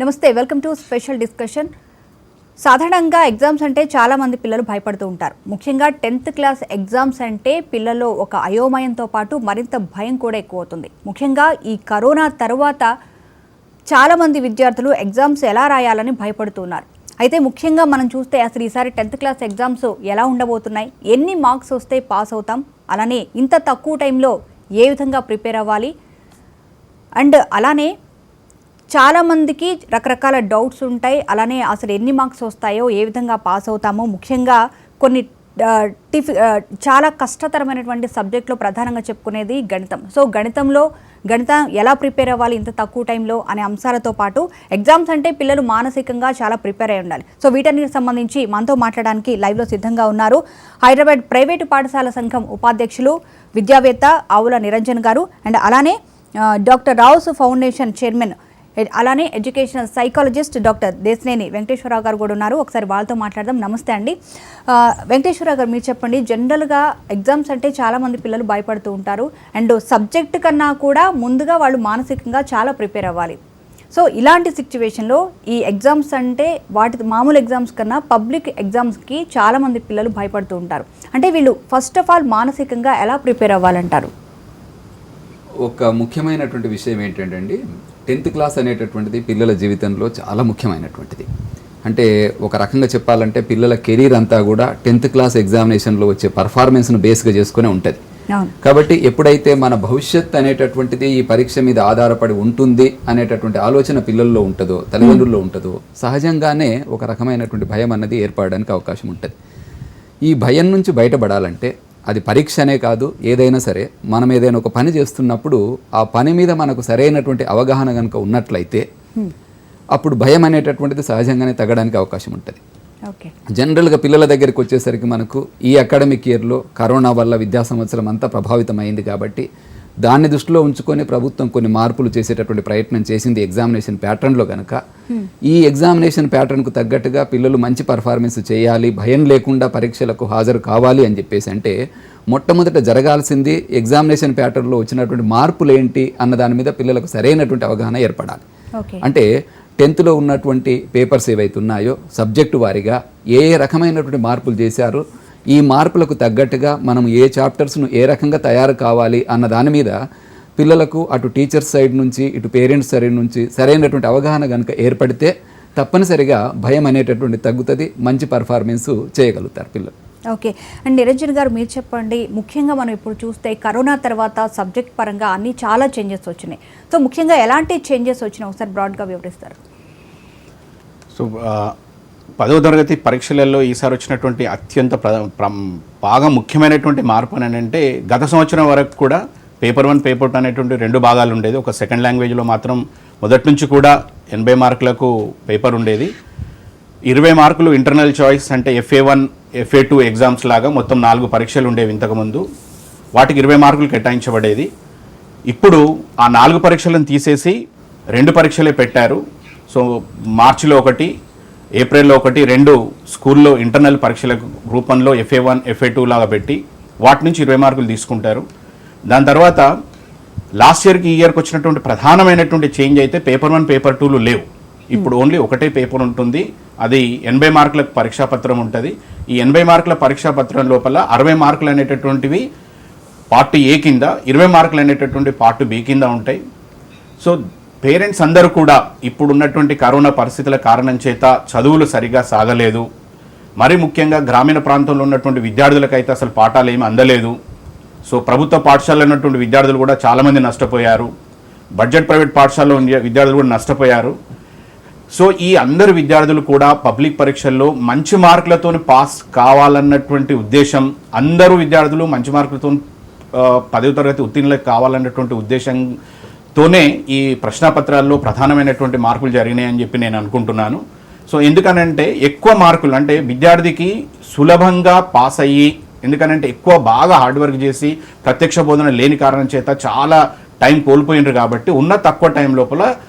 నమస్తే, welcome to special discussion. సాధారణంగా exams అంటే చాలామంది పిల్లలు భయపడుతూ ఉంటారు. ముఖ్యంగా 10th క్లాస్ ఎగ్జామ్స్ అంటే పిల్లల్లో ఒక అయోమయంతో పాటు మరింత భయం కూడా ఎక్కువ అవుతుంది. ముఖ్యంగా ఈ కరోనా తర్వాత చాలామంది విద్యార్థులు ఎగ్జామ్స్ ఎలా రాయాలని భయపడుతున్నారు. అయితే ముఖ్యంగా మనం చూస్తే అసలు ఈసారి 10th క్లాస్ ఎగ్జామ్స్ ఎలా ఉండబోతున్నాయి, ఎన్ని మార్క్స్ వస్తే పాస్ అవుతాం, అలానే ఇంత తక్కువ టైంలో ఏ విధంగా ప్రిపేర్ అవ్వాలి, అండ్ అలానే చాలామందికి రకరకాల డౌట్స్ ఉంటాయి. అలానే అసలు ఎన్ని మార్క్స్ వస్తాయో, ఏ విధంగా పాస్ అవుతామో, ముఖ్యంగా కొన్ని చాలా కష్టతరమైనటువంటి సబ్జెక్ట్లో ప్రధానంగా చెప్పుకునేది గణితం. సో గణితం ఎలా ప్రిపేర్ అవ్వాలి ఇంత తక్కువ టైంలో అనే అంశాలతో పాటు ఎగ్జామ్స్ అంటే పిల్లలు మానసికంగా చాలా ప్రిపేర్ అయి ఉండాలి. సో వీటన్నిటికి సంబంధించి మనతో మాట్లాడడానికి లైవ్లో సిద్ధంగా ఉన్నారు హైదరాబాద్ ప్రైవేటు పాఠశాల సంఘం ఉపాధ్యక్షులు, విద్యావేత్త ఆవుల నిరంజన్ గారు, అండ్ అలానే డాక్టర్ రావుస్ ఫౌండేషన్ చైర్మన్, అలానే ఎడ్యుకేషనల్ సైకాలజిస్ట్ డాక్టర్ దేశనేని వెంకటేశ్వరరావు గారు కూడా ఉన్నారు. ఒకసారి వాళ్ళతో మాట్లాడదాం. నమస్తే అండి. వెంకటేశ్వరరావు గారు, మీరు చెప్పండి, జనరల్గా ఎగ్జామ్స్ అంటే చాలామంది పిల్లలు భయపడుతూ ఉంటారు, అండ్ సబ్జెక్ట్ కన్నా కూడా ముందుగా వాళ్ళు మానసికంగా చాలా ప్రిపేర్ అవ్వాలి. సో ఇలాంటి సిచ్యువేషన్లో ఈ ఎగ్జామ్స్ అంటే వాటి మామూలు ఎగ్జామ్స్ కన్నా పబ్లిక్ ఎగ్జామ్స్కి చాలామంది పిల్లలు భయపడుతూ ఉంటారు. అంటే వీళ్ళు ఫస్ట్ ఆఫ్ ఆల్ మానసికంగా ఎలా ప్రిపేర్ అవ్వాలంటారు? ఒక ముఖ్యమైనటువంటి విషయం ఏంటంటే 10th క్లాస్ అనేటటువంటిది పిల్లల జీవితంలో చాలా ముఖ్యమైనటువంటిది. అంటే ఒక రకంగా చెప్పాలంటే పిల్లల కెరీర్ అంతా కూడా 10th క్లాస్ ఎగ్జామినేషన్లో వచ్చే పర్ఫార్మెన్స్ను బేస్గా చేసుకునే ఉంటుంది. కాబట్టి ఎప్పుడైతే మన భవిష్యత్ అనేటటువంటిది ఈ పరీక్ష మీద ఆధారపడి ఉంటుంది అనేటటువంటి ఆలోచన పిల్లల్లో ఉంటుందో, తల్లిదండ్రుల్లో ఉంటుందో, సహజంగానే ఒక రకమైనటువంటి భయం అన్నది ఏర్పడడానికి అవకాశం ఉంటుంది. ఈ భయం నుంచి బయటపడాలంటే అది పరీక్ష అనే కాదు, ఏదైనా సరే మనం ఏదైనా ఒక పని చేస్తున్నప్పుడు ఆ పని మీద మనకు సరైనటువంటి అవగాహన కనుక ఉన్నట్లయితే అప్పుడు భయం అనేటటువంటిది సహజంగానే తగ్గడానికి అవకాశం ఉంటుంది. జనరల్గా పిల్లల దగ్గరికి వచ్చేసరికి మనకు ఈ అకాడమిక్ ఇయర్లో కరోనా వల్ల విద్యా సంవత్సరం అంతా ప్రభావితమైంది. కాబట్టి దాన్ని దృష్టిలో ఉంచుకొని ప్రభుత్వం కొన్ని మార్పులు చేసేటటువంటి ప్రయత్నం చేసింది ఎగ్జామినేషన్ ప్యాటర్న్లో. కనుక ఈ ఎగ్జామినేషన్ ప్యాటర్న్కు తగ్గట్టుగా పిల్లలు మంచి పర్ఫార్మెన్స్ చేయాలి, భయం లేకుండా పరీక్షలకు హాజరు కావాలి అని చెప్పేసి అంటే మొట్టమొదట జరగాల్సింది ఎగ్జామినేషన్ ప్యాటర్న్లో వచ్చినటువంటి మార్పులు ఏంటి అన్న దాని మీద పిల్లలకు సరైనటువంటి అవగాహన ఏర్పడాలి. అంటే 10th ఉన్నటువంటి పేపర్స్ ఏవైతే ఉన్నాయో సబ్జెక్టు వారీగా ఏ రకమైనటువంటి మార్పులు చేశారు, ఈ మార్పులకు తగ్గట్టుగా మనం ఏ చాప్టర్స్ను ఏ రకంగా తయారు కావాలి అన్న దాని మీద పిల్లలకు అటు టీచర్స్ సైడ్ నుంచి ఇటు పేరెంట్స్ సైడ్ నుంచి సరైనటువంటి అవగాహన కనుక ఏర్పడితే తప్పనిసరిగా భయం అనేటటువంటి తగ్గుతుంది, మంచి పర్ఫార్మెన్స్ చేయగలుగుతారు పిల్లలు. ఓకే. అండ్ నిరంజన్ గారు, మీరు చెప్పండి, ముఖ్యంగా మనం ఇప్పుడు చూస్తే కరోనా తర్వాత సబ్జెక్ట్ పరంగా అన్నీ చాలా చేంజెస్ వచ్చినాయి. సో ముఖ్యంగా ఎలాంటి చేంజెస్ వచ్చినాయి ఒకసారి బ్రాడ్గా వివరిస్తారు? సో 10వ తరగతి పరీక్షలలో ఈసారి వచ్చినటువంటి అత్యంత బాగా ముఖ్యమైనటువంటి మార్పు అని అంటే గత సంవత్సరం వరకు కూడా పేపర్ 1 పేపర్ 2 అనేటువంటి 2 భాగాలు ఉండేది. ఒక సెకండ్ లాంగ్వేజ్లో మాత్రం మొదటి నుంచి కూడా 80 మార్కులకు పేపర్ ఉండేది. 20 మార్కులు ఇంటర్నల్ చాయిస్ అంటే FA1 FA2 ఎగ్జామ్స్ లాగా మొత్తం 4 పరీక్షలు ఉండేవి ఇంతకుముందు. వాటికి 20 మార్కులు కేటాయించబడేది. ఇప్పుడు ఆ 4 పరీక్షలను తీసేసి 2 పరీక్షలే పెట్టారు. సో మార్చిలో ఒకటి, ఏప్రిల్లో ఒకటి, 2 స్కూల్లో ఇంటర్నల్ పరీక్షల రూపంలో FA1 FA2 లాగా పెట్టి వాటి నుంచి 20 మార్కులు తీసుకుంటారు. దాని తర్వాత లాస్ట్ ఇయర్కి ఈ ఇయర్కి వచ్చినటువంటి ప్రధానమైనటువంటి చేంజ్ అయితే పేపర్ 1 పేపర్ 2లు లేవు. ఇప్పుడు ఓన్లీ ఒకటే పేపర్ ఉంటుంది. అది 80 మార్కులకు పరీక్షాపత్రం ఉంటుంది. ఈ 80 మార్కుల పరీక్షాపత్రం లోపల 60 మార్కులు అనేటటువంటివి పార్ట్ ఏ కింద, 20 మార్కులు అనేటటువంటి పార్ట్ బి కింద ఉంటాయి. సో పేరెంట్స్ అందరూ కూడా ఇప్పుడు ఉన్నటువంటి కరోనా పరిస్థితుల కారణం చేత చదువులు సరిగా సాగలేదు. మరి ముఖ్యంగా గ్రామీణ ప్రాంతంలో ఉన్నటువంటి విద్యార్థులకైతే అసలు పాఠాలు ఏమీ అందలేదు. సో ప్రభుత్వ పాఠశాలలో ఉన్నటువంటి విద్యార్థులు కూడా చాలామంది నష్టపోయారు. బడ్జెట్ ప్రైవేట్ పాఠశాలలో విద్యార్థులు కూడా నష్టపోయారు. సో ఈ అందరు విద్యార్థులు కూడా పబ్లిక్ పరీక్షల్లో మంచి మార్కులతో పాస్ కావాలన్నటువంటి ఉద్దేశం, అందరూ విద్యార్థులు మంచి మార్కులతో 10వ తరగతి ఉత్తీర్ణులకు కావాలన్నటువంటి ఉద్దేశంతోనే ఈ ప్రశ్నపత్రాల్లో ప్రధానమైనటువంటి మార్పులు జరిగినాయని చెప్పి నేను అనుకుంటున్నాను. సో ఎందుకనంటే ఎక్కువ మార్కులు అంటే విద్యార్థికి సులభంగా పాస్ అయ్యి, ఎందుకనంటే ఎక్కువ బాగా హార్డ్ వర్క్ చేసి ప్రత్యక్ష బోధన లేని కారణం చేత చాలా టైం కోల్పోయినారు. కాబట్టి ఉన్న తక్కువ టైం లోపల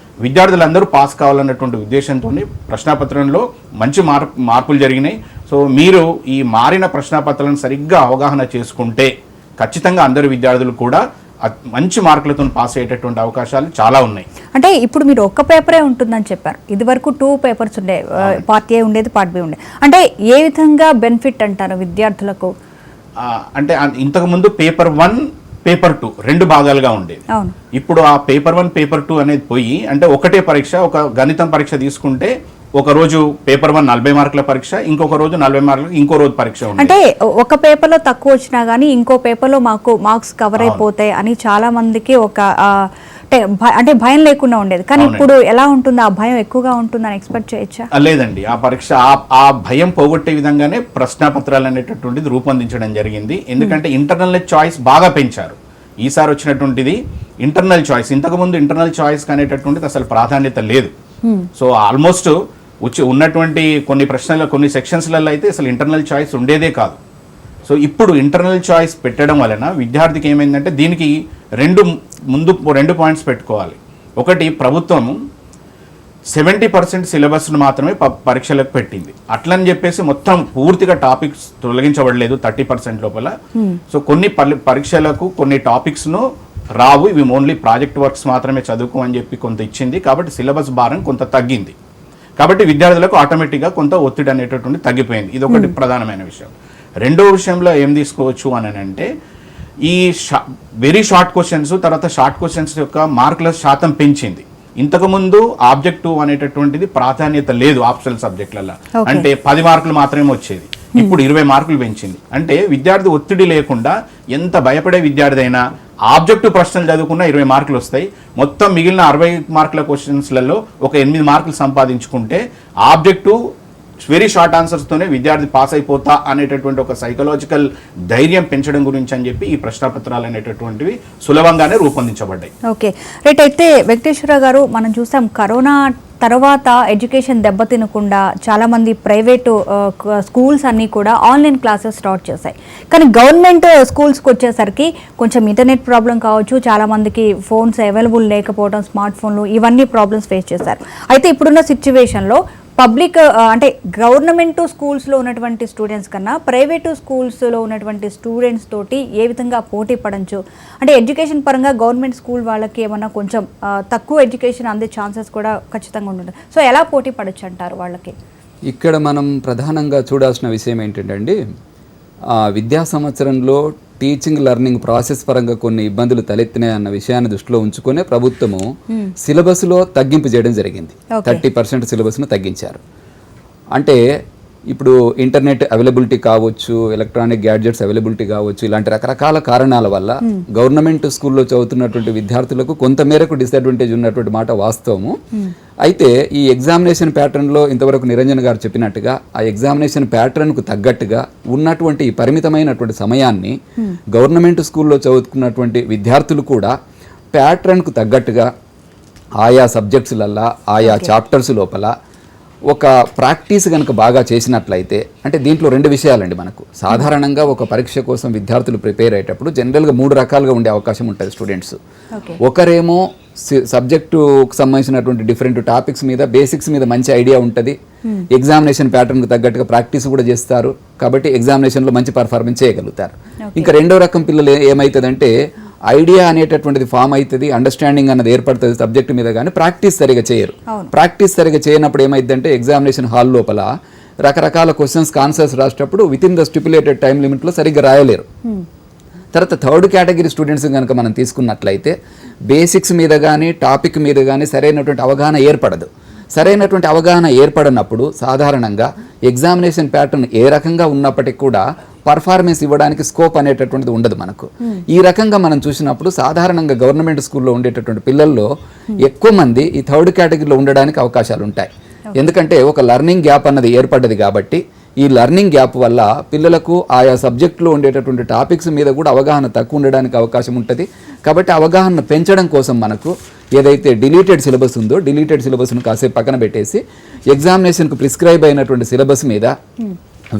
విద్యార్థులందరూ పాస్ కావాలన్నటువంటి ఉద్దేశంతో ప్రశ్నపత్రంలో మంచి మార్పులు జరిగినాయి. సో మీరు ఈ మారిన ప్రశ్నపత్రాలను సరిగ్గా అవగాహన చేసుకుంటే ఖచ్చితంగా అందరు విద్యార్థులు కూడా మంచి మార్కులతో పాస్ అయ్యేటటువంటి అవకాశాలు చాలా ఉన్నాయి. అంటే ఇప్పుడు మీరు ఒక్క పేపరే ఉంటుందని చెప్పారు, ఇది వరకు 2 పేపర్స్ ఉండే, పార్ట్ ఏ ఉండేది, పార్ట్ బి ఉండేది. అంటే ఏ విధంగా బెనిఫిట్ అంటారు విద్యార్థులకు? అంటే ఇంతకు ముందు పేపర్ 1 పేపర్ 2 2 భాగాలుగా ఉండేది. అవును. ఇప్పుడు ఆ పేపర్ 1 పేపర్ 2 అనేది పోయి అంటే ఒకటే పరీక్ష, ఒక గణితం పరీక్ష తీసుకుంటే ఒక రోజు పేపర్ 1 40 మార్కుల పరీక్ష, ఇంకొక రోజు 40 మార్కులు, ఇంకో రోజు పరీక్ష ఉంది. అంటే ఒక పేపర్లో తక్కువ వచ్చినా కానీ ఇంకో పేపర్లో మాకు మార్క్స్ కవర్ అయిపోతాయి అని చాలా మందికి ఒక అంటే భయం లేకుండా ఉండేది. కానీ ఇప్పుడు ఎలా ఉంటుంది, ఆ భయం ఎక్కువగా ఉంటుందని ఎక్స్పెక్ట్ చేయొచ్చా? లేదండి, ఆ పరీక్ష ఆ భయం పోగొట్టే విధంగానే ప్రశ్నాపత్రాలు అనేటటువంటిది రూపొందించడం జరిగింది. ఎందుకంటే ఇంటర్నల్ చాయిస్ బాగా పెంచారు. ఈసారి వచ్చినటువంటిది ఇంటర్నల్ చాయిస్. ఇంతకుముందు ఇంటర్నల్ చాయిస్ అనేటటువంటిది అసలు ప్రాధాన్యత లేదు. సో ఆల్మోస్ట్ ఉన్నటువంటి కొన్ని ప్రశ్నల కొన్ని సెక్షన్స్లలో అయితే అసలు ఇంటర్నల్ చాయిస్ ఉండేదే కాదు. సో ఇప్పుడు ఇంటర్నల్ చాయిస్ పెట్టడం వలన విద్యార్థికి ఏమైందంటే దీనికి 2 పాయింట్స్ పెట్టుకోవాలి. ఒకటి, ప్రభుత్వం 70% సిలబస్ను మాత్రమే పరీక్షలకు పెట్టింది. అట్లని చెప్పేసి మొత్తం పూర్తిగా టాపిక్స్ తొలగించబడలేదు 30% లోపల. సో కొన్ని పరీక్షలకు కొన్ని టాపిక్స్ను రావు, ఇవి ఓన్లీ ప్రాజెక్ట్ వర్క్స్ మాత్రమే చదువుకో అని చెప్పి కొంత ఇచ్చింది. కాబట్టి సిలబస్ భారం కొంత తగ్గింది. కాబట్టి విద్యార్థులకు ఆటోమేటిక్గా కొంత ఒత్తిడి అనేటటువంటి తగ్గిపోయింది. ఇది ఒకటి ప్రధానమైన విషయం. రెండో విషయంలో ఏం తీసుకోవచ్చు అని అంటే ఈ వెరీ షార్ట్ క్వశ్చన్స్, తర్వాత షార్ట్ క్వశ్చన్స్ యొక్క మార్కుల శాతం పెంచింది. ఇంతకుముందు ఆబ్జెక్టివ్ అనేటటువంటిది ప్రాధాన్యత లేదు ఆప్షనల్ సబ్జెక్టులలో. అంటే 10 మార్కులు మాత్రమే వచ్చేది, ఇప్పుడు 20 మార్కులు పెంచింది. అంటే విద్యార్థి ఒత్తిడి లేకుండా ఎంత భయపడే విద్యార్థి అయినా ఆబ్జెక్టివ్ ప్రశ్నలు చదువుకున్న 20 మార్కులు వస్తాయి. మొత్తం మిగిలిన 60 మార్కుల క్వశ్చన్స్లలో ఒక 8 మార్కులు సంపాదించుకుంటే ఆబ్జెక్టివ్ వెరీ షార్ట్ ఆన్సర్స్తోనే విద్యార్థి పాస్ అయిపోతా అనేటటువంటి ఒక సైకలాజికల్ ధైర్యం పెంచడం గురించి అని చెప్పి ఈ ప్రశ్నపత్రాలు అనేటటువంటివి సులభంగానే రూపొందించబడ్డాయి. Okay, right. అయితే వెంకటేశ్వర గారు, మనం చూసాం కరోనా తర్వాత ఎడ్యుకేషన్ దెబ్బతినకుండా చాలామంది ప్రైవేటు స్కూల్స్ అన్నీ కూడా ఆన్లైన్ క్లాసెస్ స్టార్ట్ చేశాయి. కానీ గవర్నమెంట్ స్కూల్స్కి వచ్చేసరికి కొంచెం ఇంటర్నెట్ ప్రాబ్లం కావచ్చు, చాలామందికి ఫోన్స్ అవైలబుల్ లేకపోవడం, స్మార్ట్ ఫోన్లు, ఇవన్నీ ప్రాబ్లమ్స్ ఫేస్ చేశారు. అయితే ఇప్పుడున్న సిచ్యువేషన్లో పబ్లిక్ అంటే గవర్నమెంట్ స్కూల్స్లో ఉన్నటువంటి స్టూడెంట్స్ కన్నా ప్రైవేటు స్కూల్స్లో ఉన్నటువంటి స్టూడెంట్స్ తోటి ఏ విధంగా పోటీ పడచ్చు? అంటే ఎడ్యుకేషన్ పరంగా గవర్నమెంట్ స్కూల్ వాళ్ళకి ఏమన్నా కొంచెం తక్కువ ఎడ్యుకేషన్ అందే ఛాన్సెస్ కూడా ఖచ్చితంగా ఉంటుంది. సో ఎలా పోటీ పడచ్చు అంటారు వాళ్ళకి? ఇక్కడ మనం ప్రధానంగా చూడాల్సిన విషయం ఏంటంటే విద్యా సంవత్సరంలో టీచింగ్ లెర్నింగ్ ప్రాసెస్ పరంగా కొన్ని ఇబ్బందులు తలెత్తినాయి అన్న విషయాన్ని దృష్టిలో ఉంచుకునే ప్రభుత్వము సిలబస్లో తగ్గింపు చేయడం జరిగింది. 30% సిలబస్ను తగ్గించారు. అంటే ఇప్పుడు ఇంటర్నెట్ అవైలబిలిటీ కావచ్చు, ఎలక్ట్రానిక్ గ్యాడ్జెట్స్ అవైలబిలిటీ కావచ్చు, ఇలాంటి రకరకాల కారణాల వల్ల గవర్నమెంట్ స్కూల్లో చదువుతున్నటువంటి విద్యార్థులకు కొంతమేరకు డిసడ్వాంటేజ్ ఉన్నటువంటి మాట వాస్తవము. అయితే ఈ ఎగ్జామినేషన్ ప్యాటర్న్లో ఇంతవరకు నిరంజన్ గారు చెప్పినట్టుగా ఆ ఎగ్జామినేషన్ ప్యాటర్న్కు తగ్గట్టుగా ఉన్నటువంటి ఈ పరిమితమైనటువంటి సమయాన్ని గవర్నమెంట్ స్కూల్లో చదువుకున్నటువంటి విద్యార్థులు కూడా ప్యాటర్న్కు తగ్గట్టుగా ఆయా సబ్జెక్ట్స్లల్లా ఆయా చాప్టర్స్ లోపల ఒక ప్రాక్టీస్ కనుక బాగా చేసినట్లయితే, అంటే దీంట్లో 2 విషయాలండి. మనకు సాధారణంగా ఒక పరీక్ష కోసం విద్యార్థులు ప్రిపేర్ అయ్యేటప్పుడు జనరల్గా 3 రకాలుగా ఉండే అవకాశం ఉంటుంది స్టూడెంట్స్. ఒకరేమో సబ్జెక్టుకు సంబంధించినటువంటి డిఫరెంట్ టాపిక్స్ మీద, బేసిక్స్ మీద మంచి ఐడియా ఉంటుంది, ఎగ్జామినేషన్ ప్యాటర్న్కి తగ్గట్టుగా ప్రాక్టీస్ కూడా చేస్తారు, కాబట్టి ఎగ్జామినేషన్లో మంచి పర్ఫార్మెన్స్ చేయగలుగుతారు. ఇంకా రెండో రకం పిల్లలు ఏమవుతుందంటే ఐడియా అనేటటువంటిది ఫామ్ అవుతుంది, అండర్స్టాండింగ్ అన్నది ఏర్పడుతుంది సబ్జెక్ట్ మీద, కానీ ప్రాక్టీస్ సరిగా చేయరు. ప్రాక్టీస్ సరిగా చేయనప్పుడు ఏమైందంటే ఎగ్జామినేషన్ హాల్ లోపల రకరకాల క్వశ్చన్స్కి ఆన్సర్స్ రాసేటప్పుడు within the stipulated time లిమిట్లో సరిగ్గా రాయలేరు. తర్వాత 3rd కేటగిరీ స్టూడెంట్స్ కనుక మనం తీసుకున్నట్లయితే బేసిక్స్ మీద కానీ టాపిక్ మీద కానీ సరైనటువంటి అవగాహన ఏర్పడదు. సరైనటువంటి అవగాహన ఏర్పడినప్పుడు సాధారణంగా ఎగ్జామినేషన్ ప్యాటర్న్ ఏ రకంగా ఉన్నప్పటికీ కూడా పర్ఫార్మెన్స్ ఇవ్వడానికి స్కోప్ అనేటటువంటిది ఉండదు మనకు. ఈ రకంగా మనం చూసినప్పుడు సాధారణంగా గవర్నమెంట్ స్కూల్లో ఉండేటటువంటి పిల్లల్లో ఎక్కువ మంది ఈ 3rd కేటగిరీలో ఉండడానికి అవకాశాలు ఉంటాయి. ఎందుకంటే ఒక లర్నింగ్ గ్యాప్ అన్నది ఏర్పడ్డది కాబట్టి ఈ లర్నింగ్ గ్యాప్ వల్ల పిల్లలకు ఆయా సబ్జెక్టులో ఉండేటటువంటి టాపిక్స్ మీద కూడా అవగాహన తక్కువ ఉండడానికి అవకాశం ఉంటుంది. కాబట్టి అవగాహన పెంచడం కోసం మనకు ఏదైతే డిలీటెడ్ సిలబస్ ఉందో డిలీటెడ్ సిలబస్ను కాసేపు పక్కన పెట్టేసి ఎగ్జామినేషన్కు ప్రిస్క్రైబ్ అయినటువంటి సిలబస్ మీద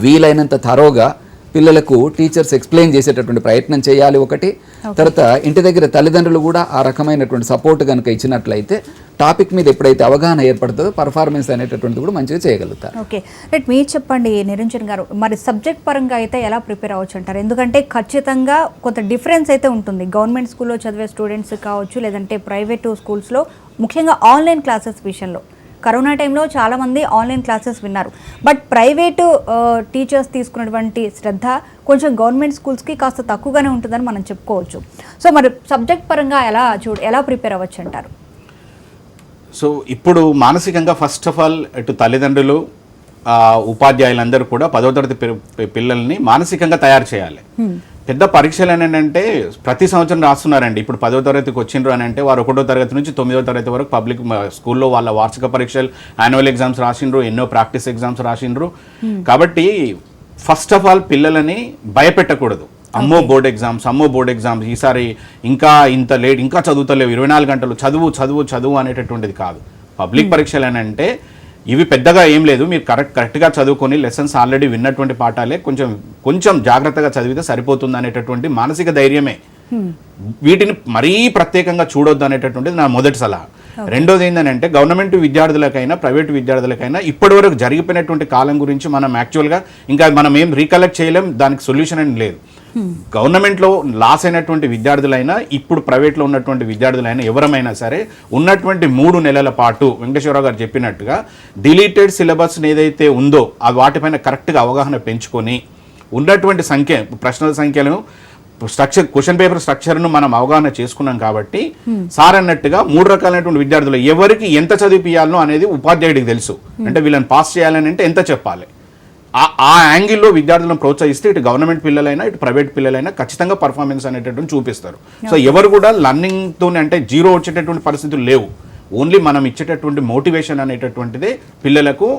వీలైనంత థరోగా పిల్లలకు టీచర్స్ ఎక్స్ప్లెయిన్ చేసేటటువంటి ప్రయత్నం చేయాలి ఒకటి. తర్వాత ఇంటి దగ్గర తల్లిదండ్రులు కూడా ఆ రకమైనటువంటి సపోర్ట్ కనుక ఇచ్చినట్లయితే టాపిక్ మీద ఎప్పుడైతే అవగాహన ఏర్పడుతుందో పర్ఫార్మెన్స్ అనేటటువంటిది కూడా మంచిగా చేయగలుగుతారు. Okay, right. మీరు చెప్పండి నిరంజన్ గారు, మరి సబ్జెక్ట్ పరంగా అయితే ఎలా ప్రిపేర్ అవ్వచ్చు అంటారు? ఎందుకంటే ఖచ్చితంగా కొంత డిఫరెన్స్ అయితే ఉంటుంది. గవర్నమెంట్ స్కూల్లో చదివే స్టూడెంట్స్ కావచ్చు, లేదంటే ప్రైవేట్ స్కూల్స్లో, ముఖ్యంగా ఆన్లైన్ క్లాసెస్ విషయంలో. కరోనా టైంలో చాలామంది ఆన్లైన్ క్లాసెస్ విన్నారు, బట్ ప్రైవేటు టీచర్స్ తీసుకున్నటువంటి శ్రద్ధ కొంచెం గవర్నమెంట్ స్కూల్స్కి కాస్త తక్కువగానే ఉంటుందని మనం చెప్పుకోవచ్చు. సో మరి సబ్జెక్ట్ పరంగా ఎలా ప్రిపేర్ అవ్వచ్చు అంటారు? సో ఇప్పుడు మానసికంగా ఫస్ట్ ఆఫ్ ఆల్ ఇటు తల్లిదండ్రులు ఉపాధ్యాయులందరూ కూడా 10వ తరగతి పిల్లల్ని మానసికంగా తయారు చేయాలి. పెద్ద పరీక్షలు అని అంటే ప్రతి సంవత్సరం రాస్తున్నారండి. ఇప్పుడు 10వ తరగతికి వచ్చిండ్రు అని అంటే వారు 1వ తరగతి నుంచి 9వ తరగతి వరకు పబ్లిక్ స్కూల్లో వాళ్ళ వార్షిక పరీక్షలు, యాన్యువల్ ఎగ్జామ్స్ రాసిండ్రు, ఎన్నో ప్రాక్టీస్ ఎగ్జామ్స్ రాసిండ్రు. కాబట్టి ఫస్ట్ ఆఫ్ ఆల్ పిల్లలని భయపెట్టకూడదు. అమ్మో బోర్డ్ ఎగ్జామ్స్ ఈసారి ఇంకా ఇంత లేట్, ఇంకా చదువుతలేవు, 24 గంటలు చదువు అనేటటువంటిది కాదు. పబ్లిక్ పరీక్షలు అని అంటే ఇవి పెద్దగా ఏం లేదు, మీరు కరెక్ట్గా చదువుకొని లెసన్స్ ఆల్రెడీ విన్నటువంటి పాఠాలే కొంచెం జాగ్రత్తగా చదివితే సరిపోతుంది అనేటటువంటి మానసిక ధైర్యమే. వీటిని మరీ ప్రత్యేకంగా చూడొద్దు అనేటటువంటిది నా మొదటి సలహా. రెండోది ఏంటంటే గవర్నమెంట్ విద్యార్థులకైనా ప్రైవేటు విద్యార్థులకైనా ఇప్పటివరకు జరిగిపోయినటువంటి కాలం గురించి మనం యాక్చువల్గా ఇంకా మనం ఏం రీకలెక్ట్ చేయలేం, దానికి సొల్యూషన్ అని లేదు. గవర్నమెంట్లో లాస్ అయినటువంటి విద్యార్థులైనా ఇప్పుడు ప్రైవేట్లో ఉన్నటువంటి విద్యార్థులైనా ఎవరమైనా సరే ఉన్నటువంటి 3 నెలల పాటు వెంకటేశ్వరరావు గారు చెప్పినట్టుగా డిలీటెడ్ సిలబస్ ఏదైతే ఉందో ఆ వాటిపైన కరెక్ట్గా అవగాహన పెంచుకొని ఉన్నటువంటి ప్రశ్నల సంఖ్యలను క్వశ్చన్ పేపర్ స్ట్రక్చర్ను మనం అవగాహన చేసుకున్నాం కాబట్టి సార్ అన్నట్టుగా 3 రకాలైనటువంటి విద్యార్థులు ఎవరికి ఎంత చదివిపియాలనో అనేది ఉపాధ్యాయుడికి తెలుసు. అంటే వీళ్ళని పాస్ చేయాలని అంటే ఎంత చెప్పాలి, ఆ యాంగిల్లో విద్యార్థులను ప్రోత్సహిస్తే ఇటు గవర్నమెంట్ పిల్లలైనా ఇటు ప్రైవేట్ పిల్లలైనా ఖచ్చితంగా పర్ఫార్మెన్స్ అనేటటువంటి చూపిస్తారు. సో ఎవరు కూడా లర్నింగ్తో అంటే జీరో వచ్చేటటువంటి పరిస్థితులు లేవు. ఓన్లీ మనం ఇచ్చేటటువంటి మోటివేషన్ అనేటటువంటిదే పిల్లలకు,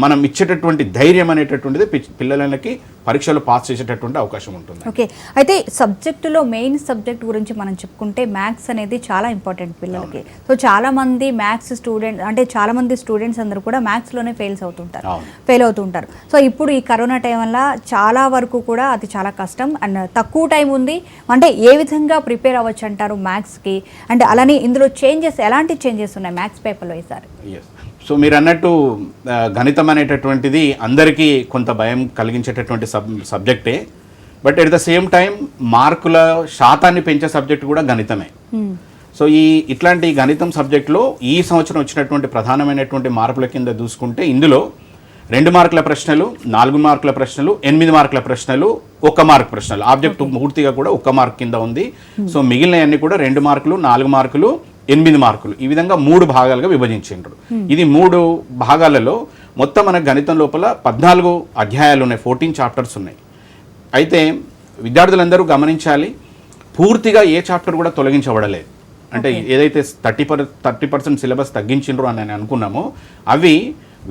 మనం ఇచ్చేటటువంటి ధైర్యం అనేటటువంటిది పిల్లలకి పరీక్షలు పాస్ చేసేటటువంటి అవకాశం ఉంటుంది. ఓకే, అయితే సబ్జెక్టులో మెయిన్ సబ్జెక్ట్ గురించి మనం చెప్పుకుంటే మ్యాథ్స్ అనేది చాలా ఇంపార్టెంట్ పిల్లలకి. సో చాలామంది మ్యాథ్స్ స్టూడెంట్స్ అందరూ కూడా మ్యాథ్స్లోనే ఫెయిల్ అవుతూ ఉంటారు. సో ఇప్పుడు ఈ కరోనా టైం వల్ల చాలా వరకు కూడా అది చాలా కష్టం అండ్ తక్కువ టైం ఉంది. అంటే ఏ విధంగా ప్రిపేర్ అవ్వచ్చు అంటారు మ్యాథ్స్కి? అంటే అలానే ఇందులో ఎలాంటి చేంజెస్ ఉన్నాయి మ్యాథ్స్ పేపర్లో ఈసారి? సో మీరు అన్నట్టు గణితం అనేటటువంటిది అందరికీ కొంత భయం కలిగించేటటువంటి సబ్జెక్టే. But at the same time మార్కుల శాతాన్ని పెంచే సబ్జెక్ట్ కూడా గణితమే. సో ఇట్లాంటి గణితం సబ్జెక్టులో ఈ సంవత్సరం వచ్చినటువంటి ప్రధానమైనటువంటి మార్పుల కింద చూసుకుంటే ఇందులో 2 మార్కుల ప్రశ్నలు, 4 మార్కుల ప్రశ్నలు, 8 మార్కుల ప్రశ్నలు, 1 మార్క్ ప్రశ్నలు. ఆబ్జెక్ట్ పూర్తిగా కూడా 1 మార్క్ కింద ఉంది. సో మిగిలినవన్నీ కూడా 2 మార్కులు, 4 మార్కులు, 8 మార్కులు, ఈ విధంగా 3 భాగాలుగా విభజించిండ్రు. ఇది 3 భాగాలలో మొత్తం మన గణితం లోపల 14 అధ్యాయాలు ఉన్నాయి, 14 చాప్టర్స్ ఉన్నాయి. అయితే విద్యార్థులందరూ గమనించాలి, పూర్తిగా ఏ చాప్టర్ కూడా తొలగించబడలేదు. అంటే ఏదైతే 30% సిలబస్ తగ్గించిండ్రు అని అనుకున్నామో అవి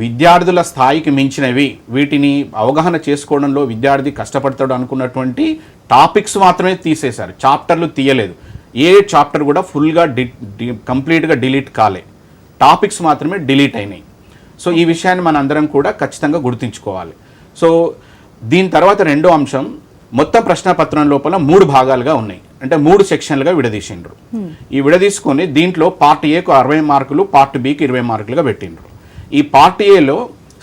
విద్యార్థుల స్థాయికి మించినవి, వీటిని అవగాహన చేసుకోవడంలో విద్యార్థి కష్టపడతాడు అనుకున్నటువంటి టాపిక్స్ మాత్రమే తీసేశారు, చాప్టర్లు తీయలేదు. ఏ చాప్టర్ కూడా ఫుల్గా కంప్లీట్గా డిలీట్ కాలే, టాపిక్స్ మాత్రమే డిలీట్ అయినాయి. సో ఈ విషయాన్ని మన అందరం కూడా ఖచ్చితంగా గుర్తుంచుకోవాలి. సో దీని తర్వాత రెండో అంశం, మొత్తం ప్రశ్నపత్రం లోపల 3 భాగాలుగా ఉన్నాయి, అంటే 3 సెక్షన్లుగా విడదీసిండ్రు. ఈ విడదీసుకొని దీంట్లో పార్ట్ ఏకు 60 మార్కులు, పార్ట్ బికి 20 మార్కులుగా పెట్టిండ్రు. ఈ పార్ట్ ఏలో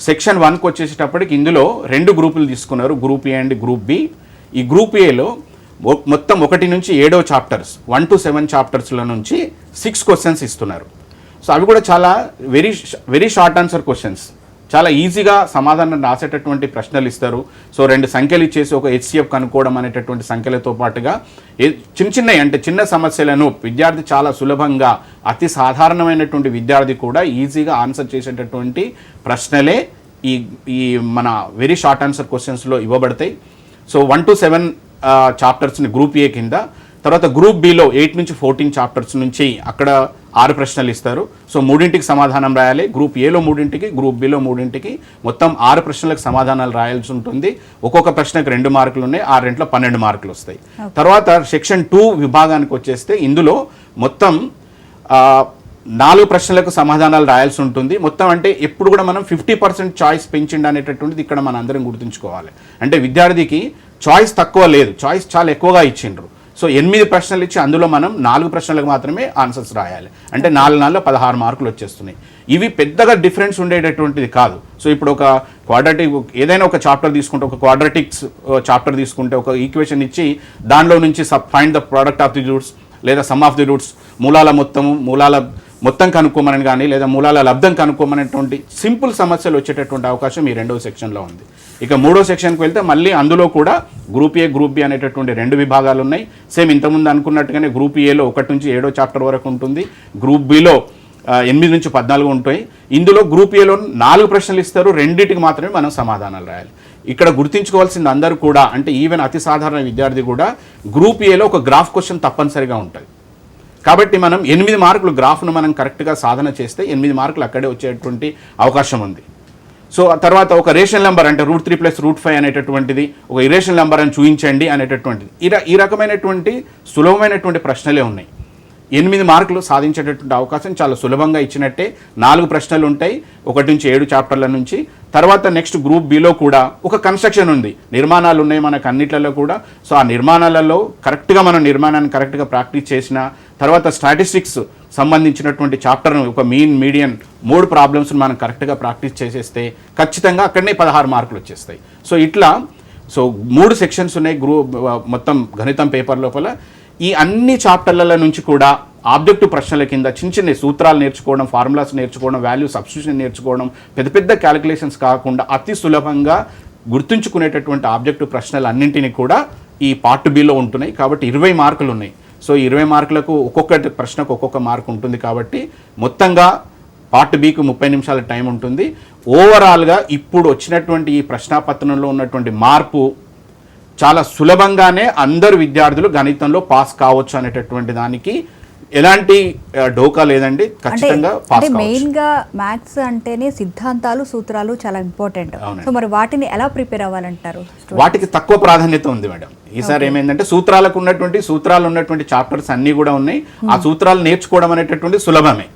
సెక్షన్ 1కి వచ్చేసేటప్పటికి ఇందులో 2 గ్రూపులు తీసుకున్నారు, group A and group B. ఈ గ్రూప్ ఏలో మొత్తం 1 నుంచి 7 చాప్టర్స్, 1 to 7 చాప్టర్స్ల నుంచి 6 క్వశ్చన్స్ ఇస్తున్నారు. సో అవి కూడా చాలా వెరీ షార్ట్ ఆన్సర్ క్వశ్చన్స్, చాలా ఈజీగా సమాధానం రాసేటటువంటి ప్రశ్నలు ఇస్తారు. సో 2 సంఖ్యలు ఇచ్చేసి ఒక HCF కనుక్కోవడం అనేటటువంటి సంఖ్యలతో పాటుగా చిన్న సమస్యలను విద్యార్థి చాలా సులభంగా, అతి సాధారణమైనటువంటి విద్యార్థి కూడా ఈజీగా ఆన్సర్ చేసేటటువంటి ప్రశ్నలే ఈ మన వెరీ షార్ట్ ఆన్సర్ క్వశ్చన్స్లో ఇవ్వబడతాయి. సో 1 to 7 చాప్టర్స్ని గ్రూప్ ఏ కింద, తర్వాత గ్రూప్ బిలో 8 నుంచి 14 చాప్టర్స్ నుంచి అక్కడ 6 ప్రశ్నలు ఇస్తారు. సో 3కి సమాధానం రాయాలి, గ్రూప్ ఏలో 3కి, గ్రూప్ బిలో 3కి, మొత్తం 6 ప్రశ్నలకు సమాధానాలు రాయాల్సి ఉంటుంది. ఒక్కొక్క ప్రశ్నకు 2 మార్కులు ఉన్నాయి, 6 12 మార్కులు వస్తాయి. తర్వాత సెక్షన్ 2 విభాగానికి వచ్చేస్తే ఇందులో మొత్తం 4 ప్రశ్నలకు సమాధానాలు రాయాల్సి ఉంటుంది. మొత్తం అంటే ఎప్పుడు కూడా మనం 50% చాయిస్ పెంచిండి అనేటటువంటిది ఇక్కడ మనం అందరం గుర్తుంచుకోవాలి. అంటే విద్యార్థికి చాయిస్ తక్కువ లేదు, చాయిస్ చాలా ఎక్కువగా ఇచ్చిండ్రు. సో 8 ప్రశ్నలు ఇచ్చి అందులో మనం 4 ప్రశ్నలకు మాత్రమే ఆన్సర్స్ రాయాలి. అంటే 4 16 మార్కులు వచ్చేస్తున్నాయి. ఇవి పెద్దగా డిఫరెన్స్ ఉండేటటువంటిది కాదు. సో ఇప్పుడు ఒక క్వాడ్రాటిక్ ఏదైనా ఒక చాప్టర్ తీసుకుంటే, ఒక క్వాడ్రాటిక్స్ చాప్టర్ తీసుకుంటే ఒక ఈక్వేషన్ ఇచ్చి దానిలో నుంచి find the product of the roots లేదా సమ్ ఆఫ్ ది రూట్స్, మూలాల మొత్తం కనుక్కోమని కానీ లేదా మూలాల లబ్ధం కనుక్కోమనేటువంటి సింపుల్ సమస్యలు వచ్చేటటువంటి అవకాశం ఈ 2వ సెక్షన్లో ఉంది. ఇక 3వ సెక్షన్కి వెళ్తే మళ్ళీ అందులో కూడా గ్రూప్ ఏ గ్రూప్ బి అనేటటువంటి 2 విభాగాలు ఉన్నాయి. సేమ్ ఇంతకుముందు అనుకున్నట్టుగానే గ్రూప్ ఏలో 1 నుంచి 7వ చాప్టర్ వరకు ఉంటుంది, గ్రూప్ బిలో 8 నుంచి 14 ఉంటాయి. ఇందులో గ్రూప్ ఏలో 4 ప్రశ్నలు ఇస్తారు, 2టికి మాత్రమే మనం సమాధానాలు రాయాలి. ఇక్కడ గుర్తుంచుకోవాల్సింది అందరూ కూడా, అంటే ఈవెన్ అతి సాధారణ విద్యార్థి కూడా గ్రూప్ ఏలో ఒక గ్రాఫ్ క్వశ్చన్ తప్పనిసరిగా ఉంటుంది. కాబట్టి మనం 8 మార్కులు గ్రాఫ్ను మనం కరెక్ట్గా సాధన చేస్తే 8 మార్కులు అక్కడే వచ్చేటువంటి అవకాశం ఉంది. సో ఆ తర్వాత ఒక రేషన్ నెంబర్ అంటే √3 + √5 అనేటటువంటిది ఒక ఇరేషన్ నెంబర్ అని చూపించండి అనేటటువంటిది ఈ రకమైనటువంటి సులభమైనటువంటి ప్రశ్నలే ఉన్నాయి. 8 మార్కులు సాధించేటటువంటి అవకాశం చాలా సులభంగా ఇచ్చినట్టే. 4 ప్రశ్నలు ఉంటాయి 1 నుంచి 7 చాప్టర్ల నుంచి. తర్వాత నెక్స్ట్ గ్రూప్ బిలో కూడా ఒక కన్స్ట్రక్షన్ ఉంది, నిర్మాణాలు ఉన్నాయి మనకు అన్నిట్లలో కూడా. సో ఆ నిర్మాణాలలో కరెక్ట్గా మనం నిర్మాణాన్ని కరెక్ట్గా ప్రాక్టీస్ చేసిన తర్వాత స్టాటిస్టిక్స్ సంబంధించినటువంటి చాప్టర్ను ఒక మీన్ మీడియన్ 3 ప్రాబ్లమ్స్ని మనం కరెక్ట్గా ప్రాక్టీస్ చేసేస్తే ఖచ్చితంగా అక్కడనే 16 మార్కులు వచ్చేస్తాయి. సో ఇట్లా 3 సెక్షన్స్ ఉన్నాయి మొత్తం గణితం పేపర్ లోపల. ఈ అన్ని చాప్టర్ల నుంచి కూడా ఆబ్జెక్టివ్ ప్రశ్నల కింద చిన్న చిన్న సూత్రాలు నేర్చుకోవడం, ఫార్ములాస్ నేర్చుకోవడం, వాల్యూ సబ్స్టిట్యూషన్ నేర్చుకోవడం, పెద్ద క్యాలిక్యులేషన్స్ కాకుండా అతి సులభంగా గుర్తుంచుకునేటటువంటి ఆబ్జెక్టివ్ ప్రశ్నలు అన్నింటినీ కూడా ఈ పార్ట్ బిలో ఉంటున్నాయి. కాబట్టి 20 మార్కులు ఉన్నాయి. సో 20 మార్కులకు ఒక్కొక్క ప్రశ్నకు ఒక్కొక్క మార్కు ఉంటుంది. కాబట్టి మొత్తంగా పార్ట్ బికు 30 నిమిషాల టైం ఉంటుంది. ఓవరాల్గా ఇప్పుడు వచ్చినటువంటి ఈ ప్రశ్నాపత్రంలో ఉన్నటువంటి మార్పు చాలా సులభంగానే అందరు విద్యార్థులు గణితంలో పాస్ కావచ్చు అనేటటువంటి దానికి ఎలాంటి డోకా లేదండి. ఖచ్చితంగా పాస్ కావచ్చు. మెయిన్ గా మ్యాథ్స్ అంటేనే సిద్ధాంతాలు, సూత్రాలు చాలా ఇంపార్టెంట్. సో మరి వాటిని ఎలా ప్రిపేర్ అవ్వాలంటారు? వాటికి తక్కువ ప్రాధాన్యత ఉంది మేడం. ఈసారి ఏమైందంటే సూత్రాలు ఉన్నటువంటి చాప్టర్స్ అన్ని కూడా ఉన్నాయి. ఆ సూత్రాలు నేర్చుకోవడం అనేటటువంటి సులభమే.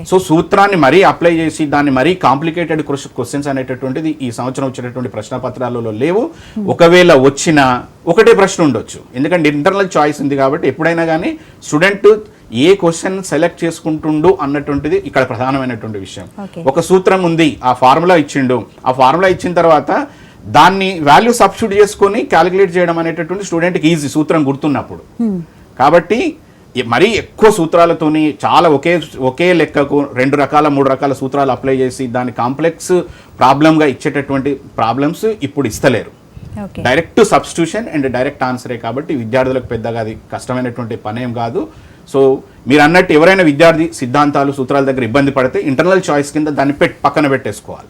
సో సూత్రాన్ని మరీ అప్లై చేసి దాన్ని మరీ కాంప్లికేటెడ్ క్వశ్చన్స్ అనేటటువంటిది ఈ సంవత్సరం వచ్చినటువంటి ప్రశ్నపత్రాలలో లేవు. ఒకవేళ వచ్చినా ఒకటే ప్రశ్న ఉండొచ్చు, ఎందుకంటే ఇంటర్నల్ చాయిస్ ఉంది. కాబట్టి ఎప్పుడైనా కానీ స్టూడెంట్ ఏ క్వశ్చన్ సెలెక్ట్ చేసుకుంటుండు అన్నటువంటిది ఇక్కడ ప్రధానమైనటువంటి విషయం. ఒక సూత్రం ఉంది, ఆ ఫార్ములా ఇచ్చిండు, ఆ ఫార్ములా ఇచ్చిన తర్వాత దాన్ని వాల్యూ సబ్స్టిట్యూట్ చేసుకొని క్యాలిక్యులేట్ చేయడం అనేటటువంటి స్టూడెంట్కి ఈజీ, సూత్రం గుర్తున్నప్పుడు. కాబట్టి మరీ ఎక్కువ సూత్రాలతోని చాలా ఒకే లెక్కకు 2 రకాల 3 రకాల సూత్రాలు అప్లై చేసి దాన్ని కాంప్లెక్స్ ప్రాబ్లంగా ఇచ్చేటటువంటి ప్రాబ్లమ్స్ ఇప్పుడు ఇస్తలేరు. డైరెక్ట్ సబ్స్టిట్యూషన్ అండ్ డైరెక్ట్ ఆన్సరే. కాబట్టి విద్యార్థులకు పెద్దగా అది కష్టమైనటువంటి పనేం కాదు. సో మీరు అన్నట్టు ఎవరైనా విద్యార్థి సిద్ధాంతాలు, సూత్రాల దగ్గర ఇబ్బంది పడితే ఇంటర్నల్ చాయిస్ కింద దాన్ని పక్కన పెట్టేసుకోవాలి.